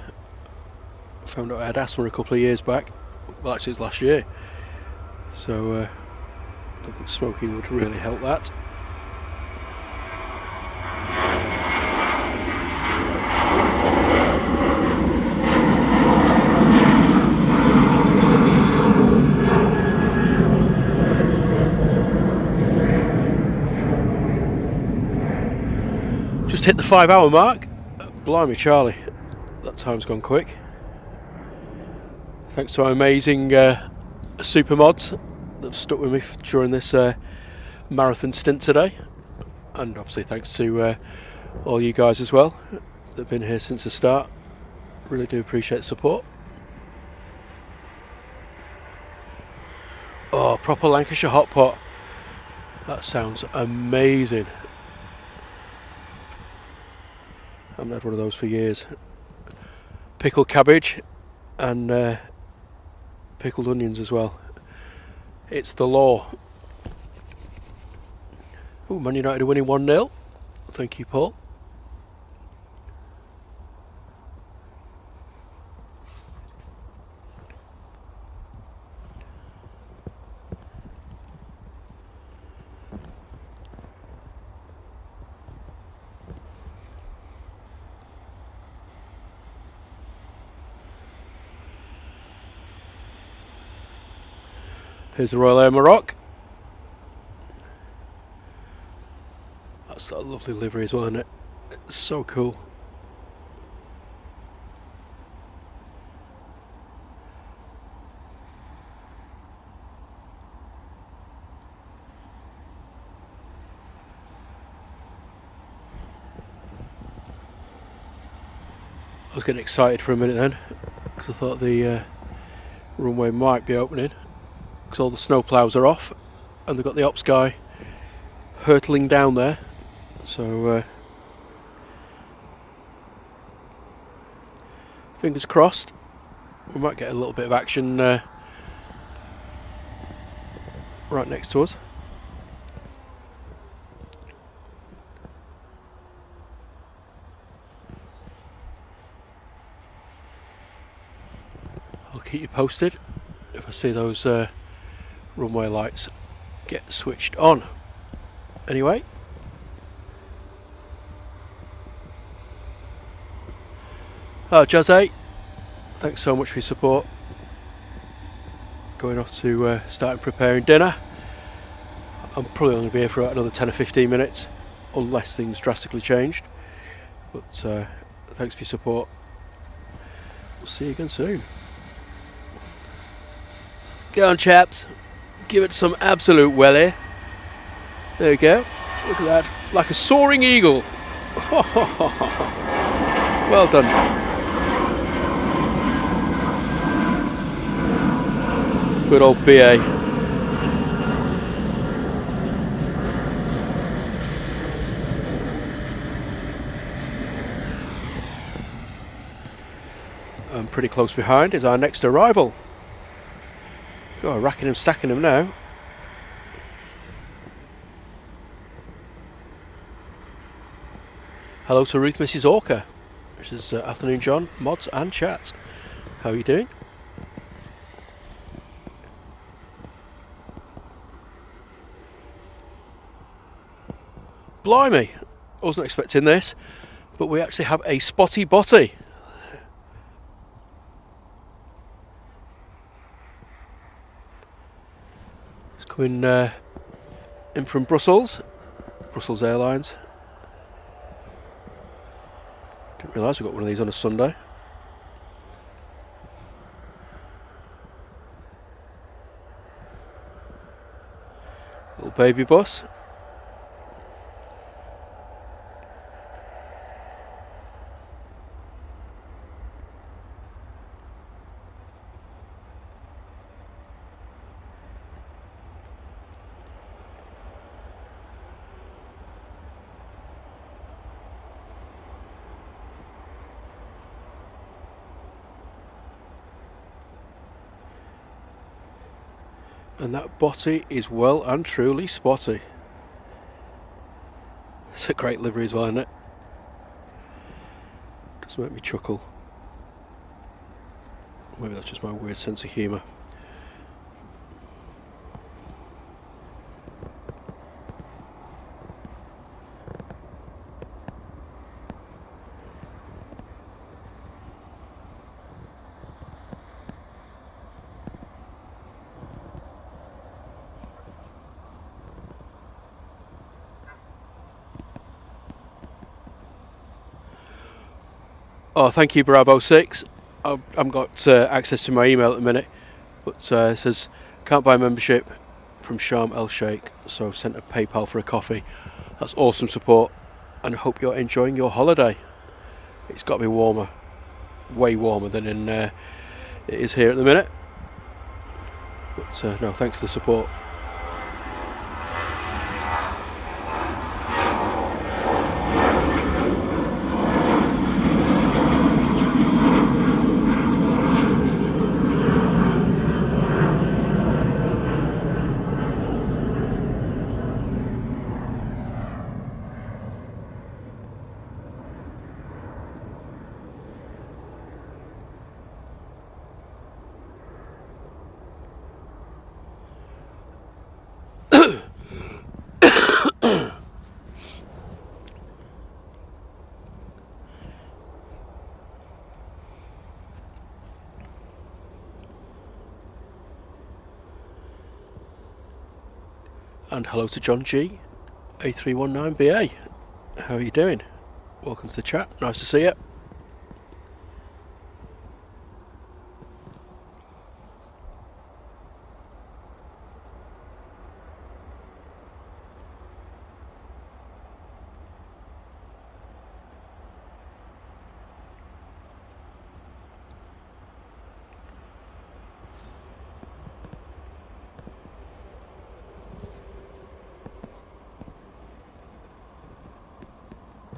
found out I had asthma a couple of years back. Well, actually it was last year. So I don't think smoking would really help that. Just hit the 5 hour mark. Blimey Charlie, that time's gone quick. Thanks to our amazing super mods that have stuck with me during this marathon stint today, and obviously thanks to all you guys as well that have been here since the start. Really do appreciate the support. Oh, proper Lancashire hot pot. That sounds amazing. I haven't had one of those for years. Pickled cabbage and pickled onions as well. It's the law. Ooh, Man United are winning 1-0. Thank you, Paul. Here's the Royal Air Maroc. That's a lovely livery as well, isn't it? It's so cool. I was getting excited for a minute then, because I thought the runway might be opening, because all the snow ploughs are off and they've got the ops guy hurtling down there. So fingers crossed, we might get a little bit of action right next to us. I'll keep you posted if I see those runway lights get switched on. Anyway, Jazz8, thanks so much for your support. Going off to start preparing dinner. I'm probably only going to be here for another 10 or 15 minutes unless things drastically changed, but thanks for your support. We'll see you again soon. Go on, chaps, give it some absolute welly. There we go, look at that, like a soaring eagle. Well done. Good old BA. And pretty close behind is our next arrival. Oh, racking him, stacking him now. Hello to Ruth Mrs. Orca. This is Afternoon John, mods and chat. How are you doing? Blimey, I wasn't expecting this, but we actually have a spotty botty. It's coming in from Brussels Airlines. Didn't realise we got one of these on a Sunday. Little baby bus. And that botty is well and truly spotty. It's a great livery as well, isn't it? Does make me chuckle. Maybe that's just my weird sense of humour. Oh, thank you, Bravo 6. I've got access to my email at the minute, but it says can't buy membership from Sharm El Sheikh, so I've sent a PayPal for a coffee. That's awesome support, and I hope you're enjoying your holiday. It's got to be warmer, way warmer than it is here at the minute. But no, thanks for the support. And hello to John G, A319BA. How are you doing? Welcome to the chat. Nice to see you.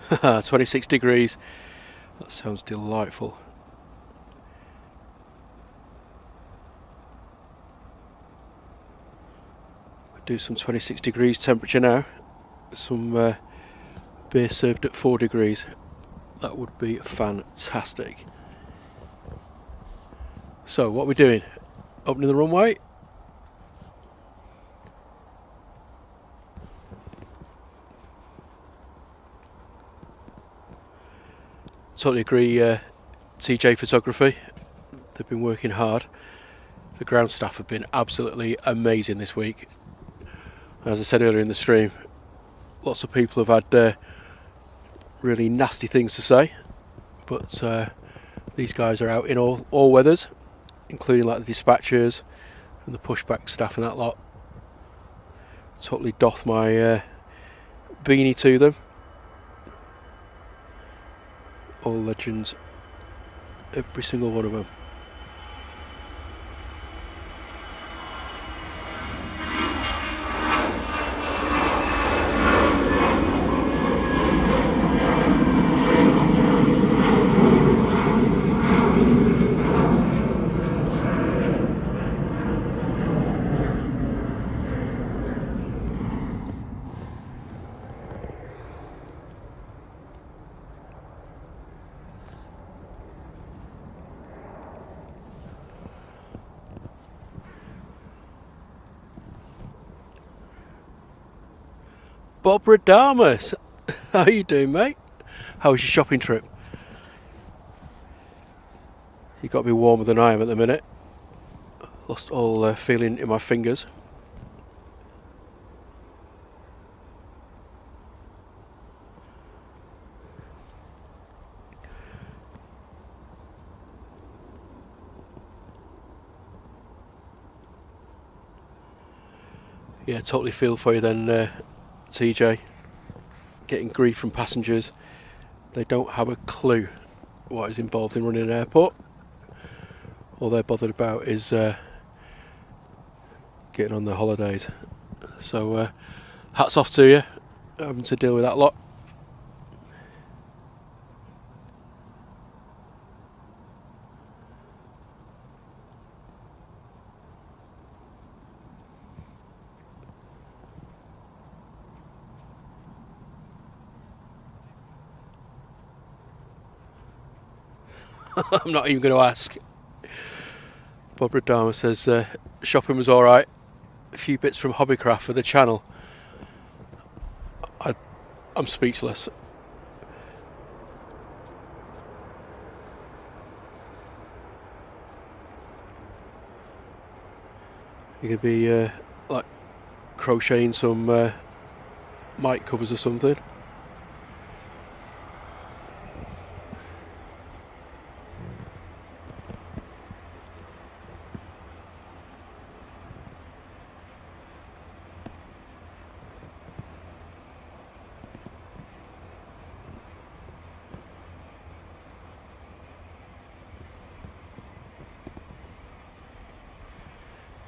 Haha, 26 degrees. That sounds delightful. Could do some 26 degrees temperature now. Some beer served at 4 degrees. That would be fantastic. So, what are we doing? Opening the runway. Totally agree, TJ Photography. They've been working hard. The ground staff have been absolutely amazing this week. As I said earlier in the stream, lots of people have had really nasty things to say, but these guys are out in all weathers, including like the dispatchers and the pushback staff and that lot. Totally doff my beanie to them. All legends, every single one of them. Bob Radamus, how you doing, mate? How was your shopping trip? You've got to be warmer than I am at the minute. Lost all feeling in my fingers. Yeah, totally feel for you then, TJ. Getting grief from passengers. They don't have a clue what is involved in running an airport. All they're bothered about is getting on their holidays. So hats off to you, having to deal with that lot. I'm not even going to ask. Bob Radama says shopping was alright. A few bits from Hobbycraft for the channel. I'm speechless. You could be like crocheting some mic covers or something.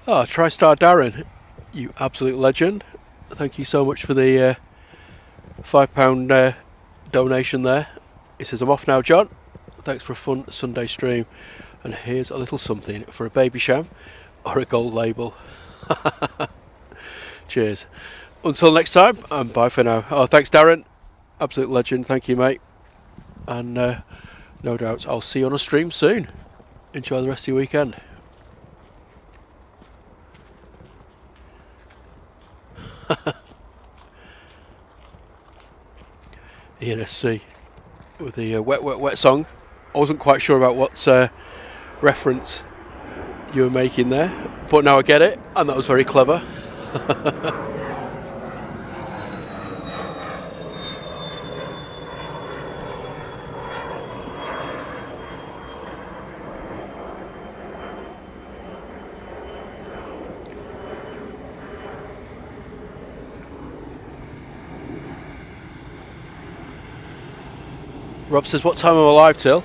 Oh, TriStar Darren, you absolute legend. Thank you so much for the £5 donation there. He says, I'm off now, John. Thanks for a fun Sunday stream. And here's a little something for a baby sham or a gold label. Cheers. Until next time, and bye for now. Oh, thanks, Darren. Absolute legend. Thank you, mate. And no doubt I'll see you on a stream soon. Enjoy the rest of your weekend. ENSC with the wet, wet, wet song. I wasn't quite sure about what reference you were making there, but now I get it, and that was very clever. Rob says, what time am I live till?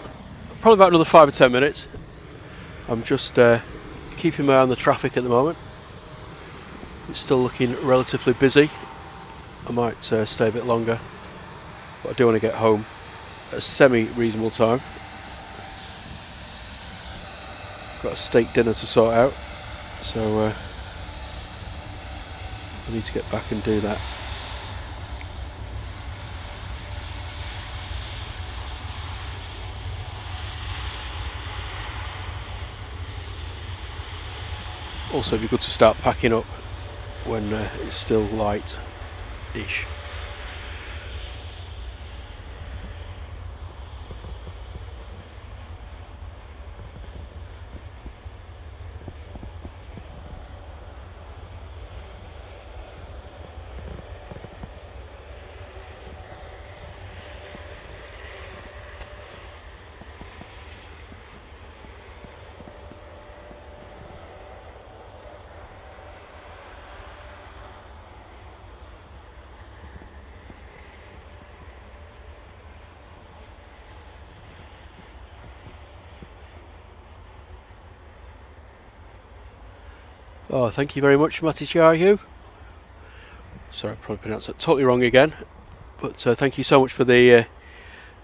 Probably about another 5 or 10 minutes. I'm just keeping my eye on the traffic at the moment. It's still looking relatively busy. I might stay a bit longer, but I do want to get home at a semi-reasonable time. Got a steak dinner to sort out, so I need to get back and do that. Also, it'd be good to start packing up when it's still light-ish. Oh, thank you very much, Matichayu. Sorry, I probably pronounced that totally wrong again. But thank you so much for the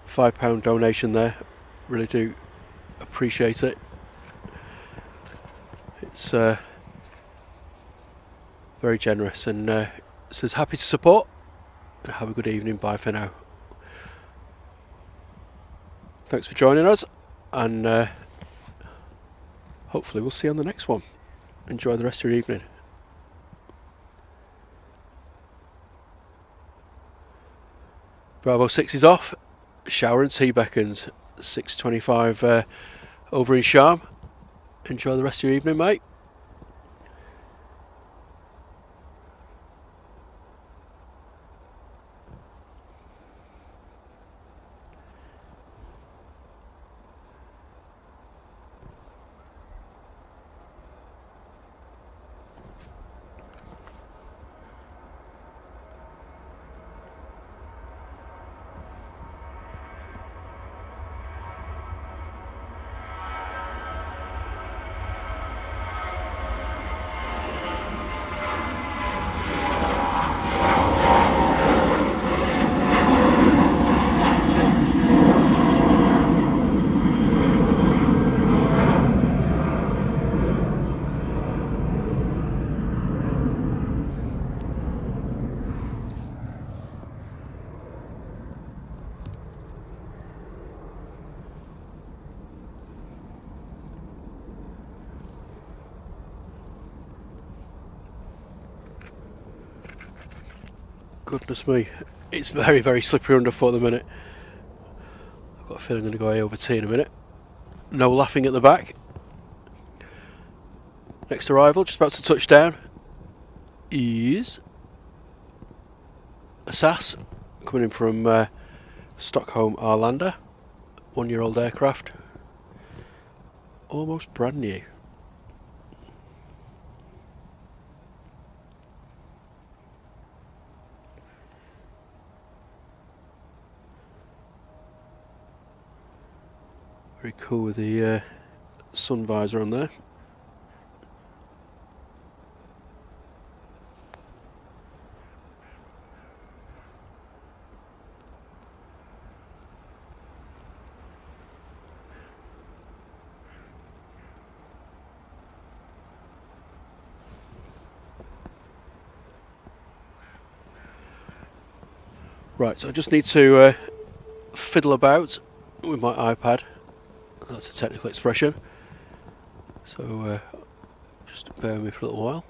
£5 donation there. Really do appreciate it. It's very generous, and says happy to support, and have a good evening. Bye for now. Thanks for joining us, and hopefully we'll see you on the next one. Enjoy the rest of your evening. Bravo 6 is off. Shower and tea beckons. 6:25 over in Sharm. Enjoy the rest of your evening, mate. Goodness me, it's very, very slippery underfoot at the minute. I've got a feeling I'm going to go over T in a minute. No laughing at the back. Next arrival, just about to touch down, is a SAS coming in from Stockholm Arlanda. 1-year-old aircraft. Almost brand new. Very cool with the sun visor on there. Right, so I just need to fiddle about with my iPad. That's a technical expression. So just bear with me for a little while.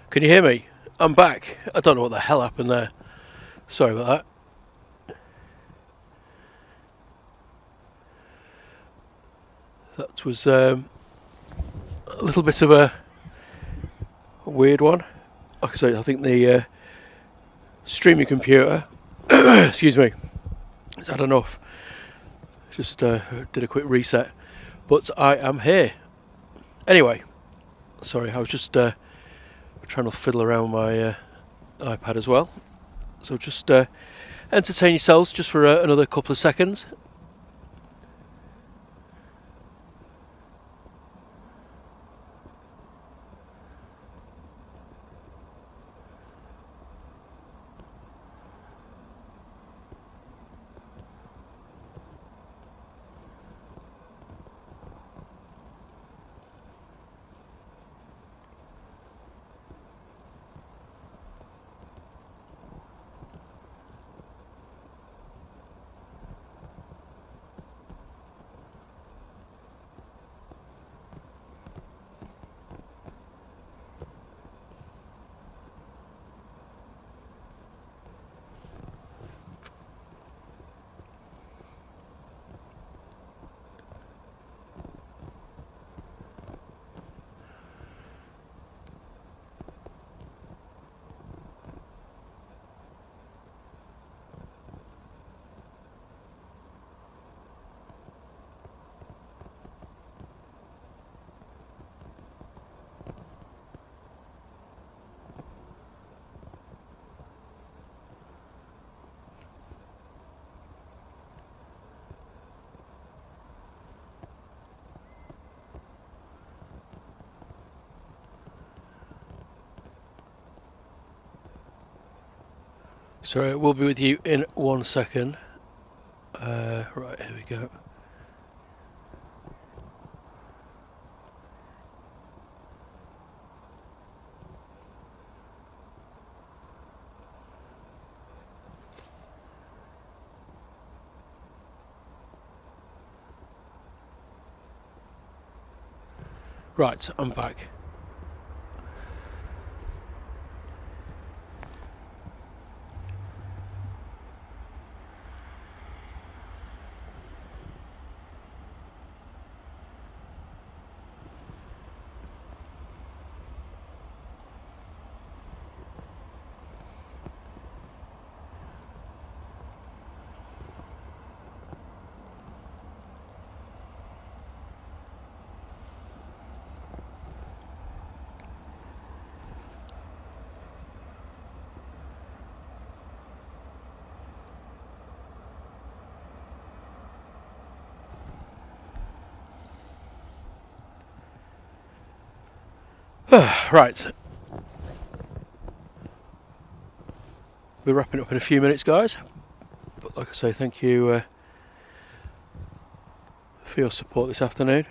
Can you hear me? I'm back. I don't know what the hell happened there. Sorry about that. That was a little bit of a weird one. Like I say, I think the streaming computer, excuse me, has had enough. Just did a quick reset. But I am here. Anyway, sorry, I was just trying to fiddle around with my iPad as well. So just entertain yourselves just for another couple of seconds. So we'll be with you in 1 second. Right, here we go. Right, I'm back. Right. We're wrapping up in a few minutes, guys. But like I say, thank you for your support this afternoon.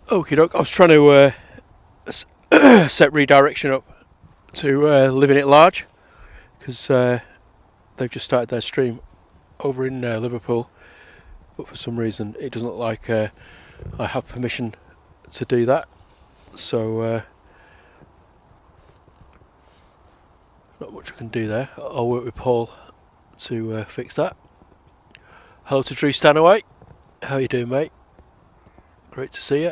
Okie doke, I was trying to set redirection up to Living It Large, because they've just started their stream over in Liverpool, but for some reason it doesn't look like I have permission to do that, so not much I can do there. I'll work with Paul to fix that. Hello to Drew Stanaway, how you doing, mate? Great to see you.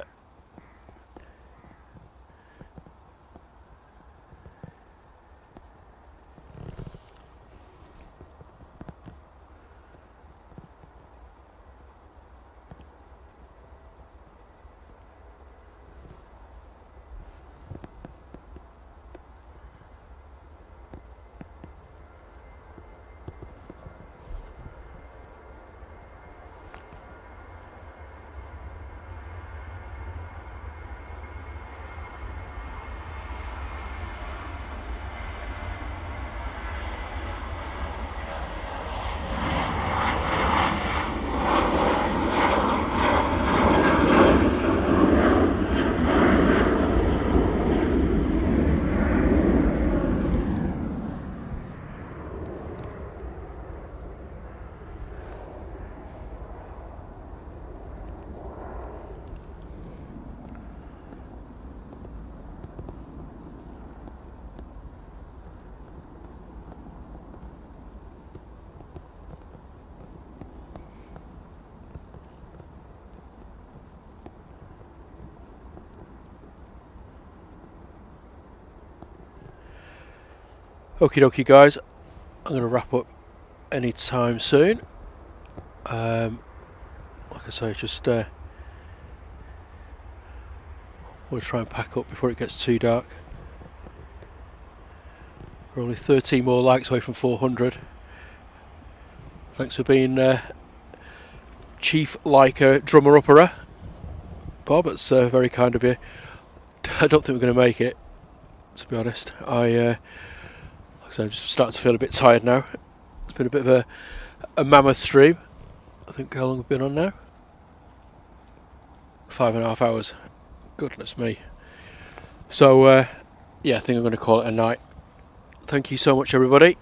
Okie dokie guys, I'm going to wrap up any time soon. Like I say, just want to try and pack up before it gets too dark. We're only 13 more likes away from 400. Thanks for being chief liker drummer upperer, Bob. It's very kind of you. I don't think we're going to make it, to be honest. Like I say, I'm just starting to feel a bit tired now. It's been a bit of a mammoth stream. I think how long we've been on now? 5.5 hours. Goodness me. So yeah, I think I'm going to call it a night. Thank you so much, everybody.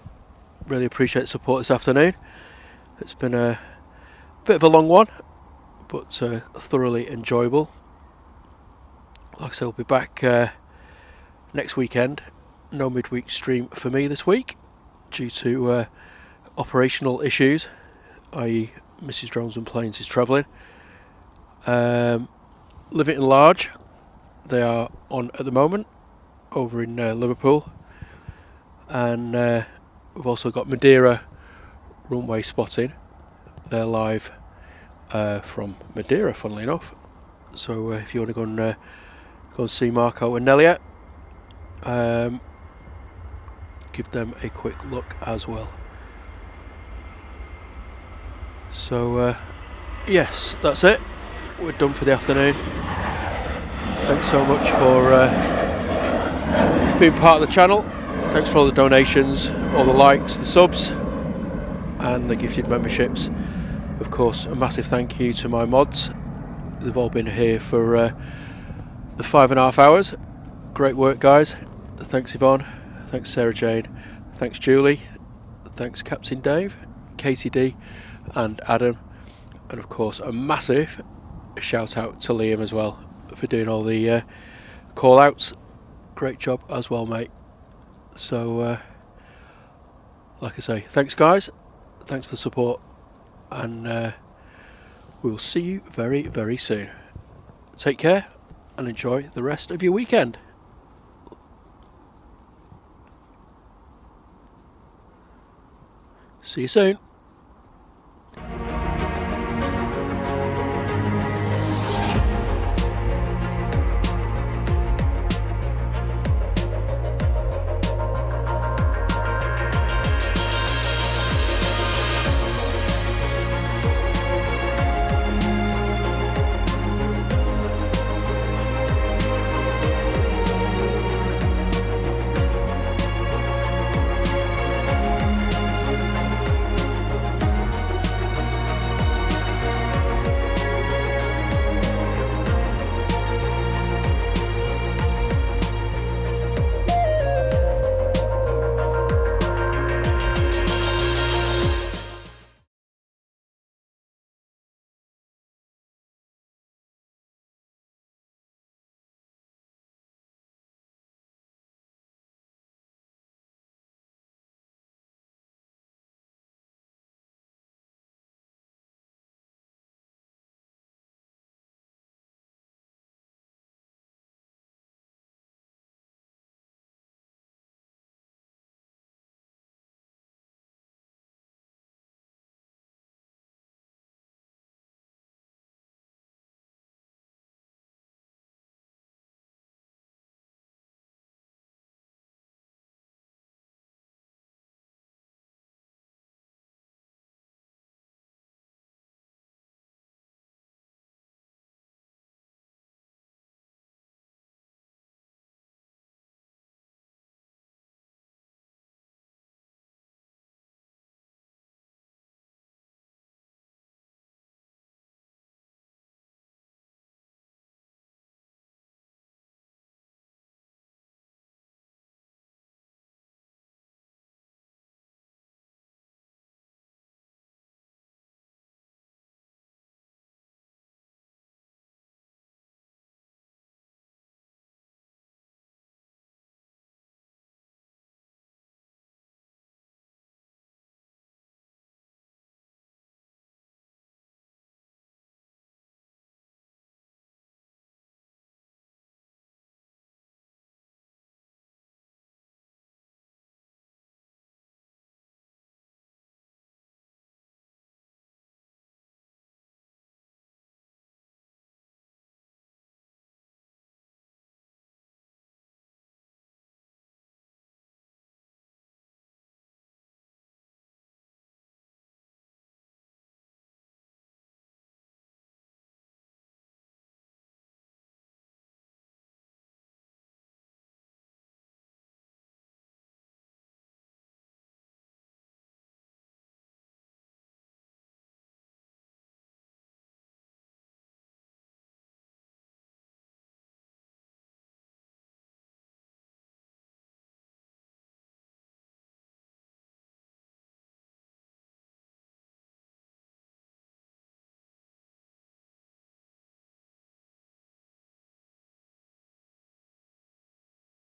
Really appreciate the support this afternoon. It's been a bit of a long one, but thoroughly enjoyable. Like I said, I'll be back next weekend. No midweek stream for me this week due to operational issues, i.e. Mrs. Drones and Planes is travelling. Living in Large, they are on at the moment over in Liverpool, and we've also got Madeira runway spotting. They're live from Madeira, funnily enough. So if you want to go and see Marco and Nelia, give them a quick look as well. So yes, that's it. We're done for the afternoon. Thanks so much for being part of the channel. Thanks for all the donations, all the likes, the subs, and the gifted memberships. Of course, a massive thank you to my mods. They've all been here for the 5.5 hours. Great work, guys. Thanks, Yvonne. Thanks, Sarah Jane. Thanks, Julie. Thanks, Captain Dave, Katie D, and Adam. And of course, a massive shout out to Liam as well for doing all the call outs. Great job as well, mate. So like I say, thanks guys, thanks for the support, and we will see you very, very soon. Take care and enjoy the rest of your weekend. See you soon.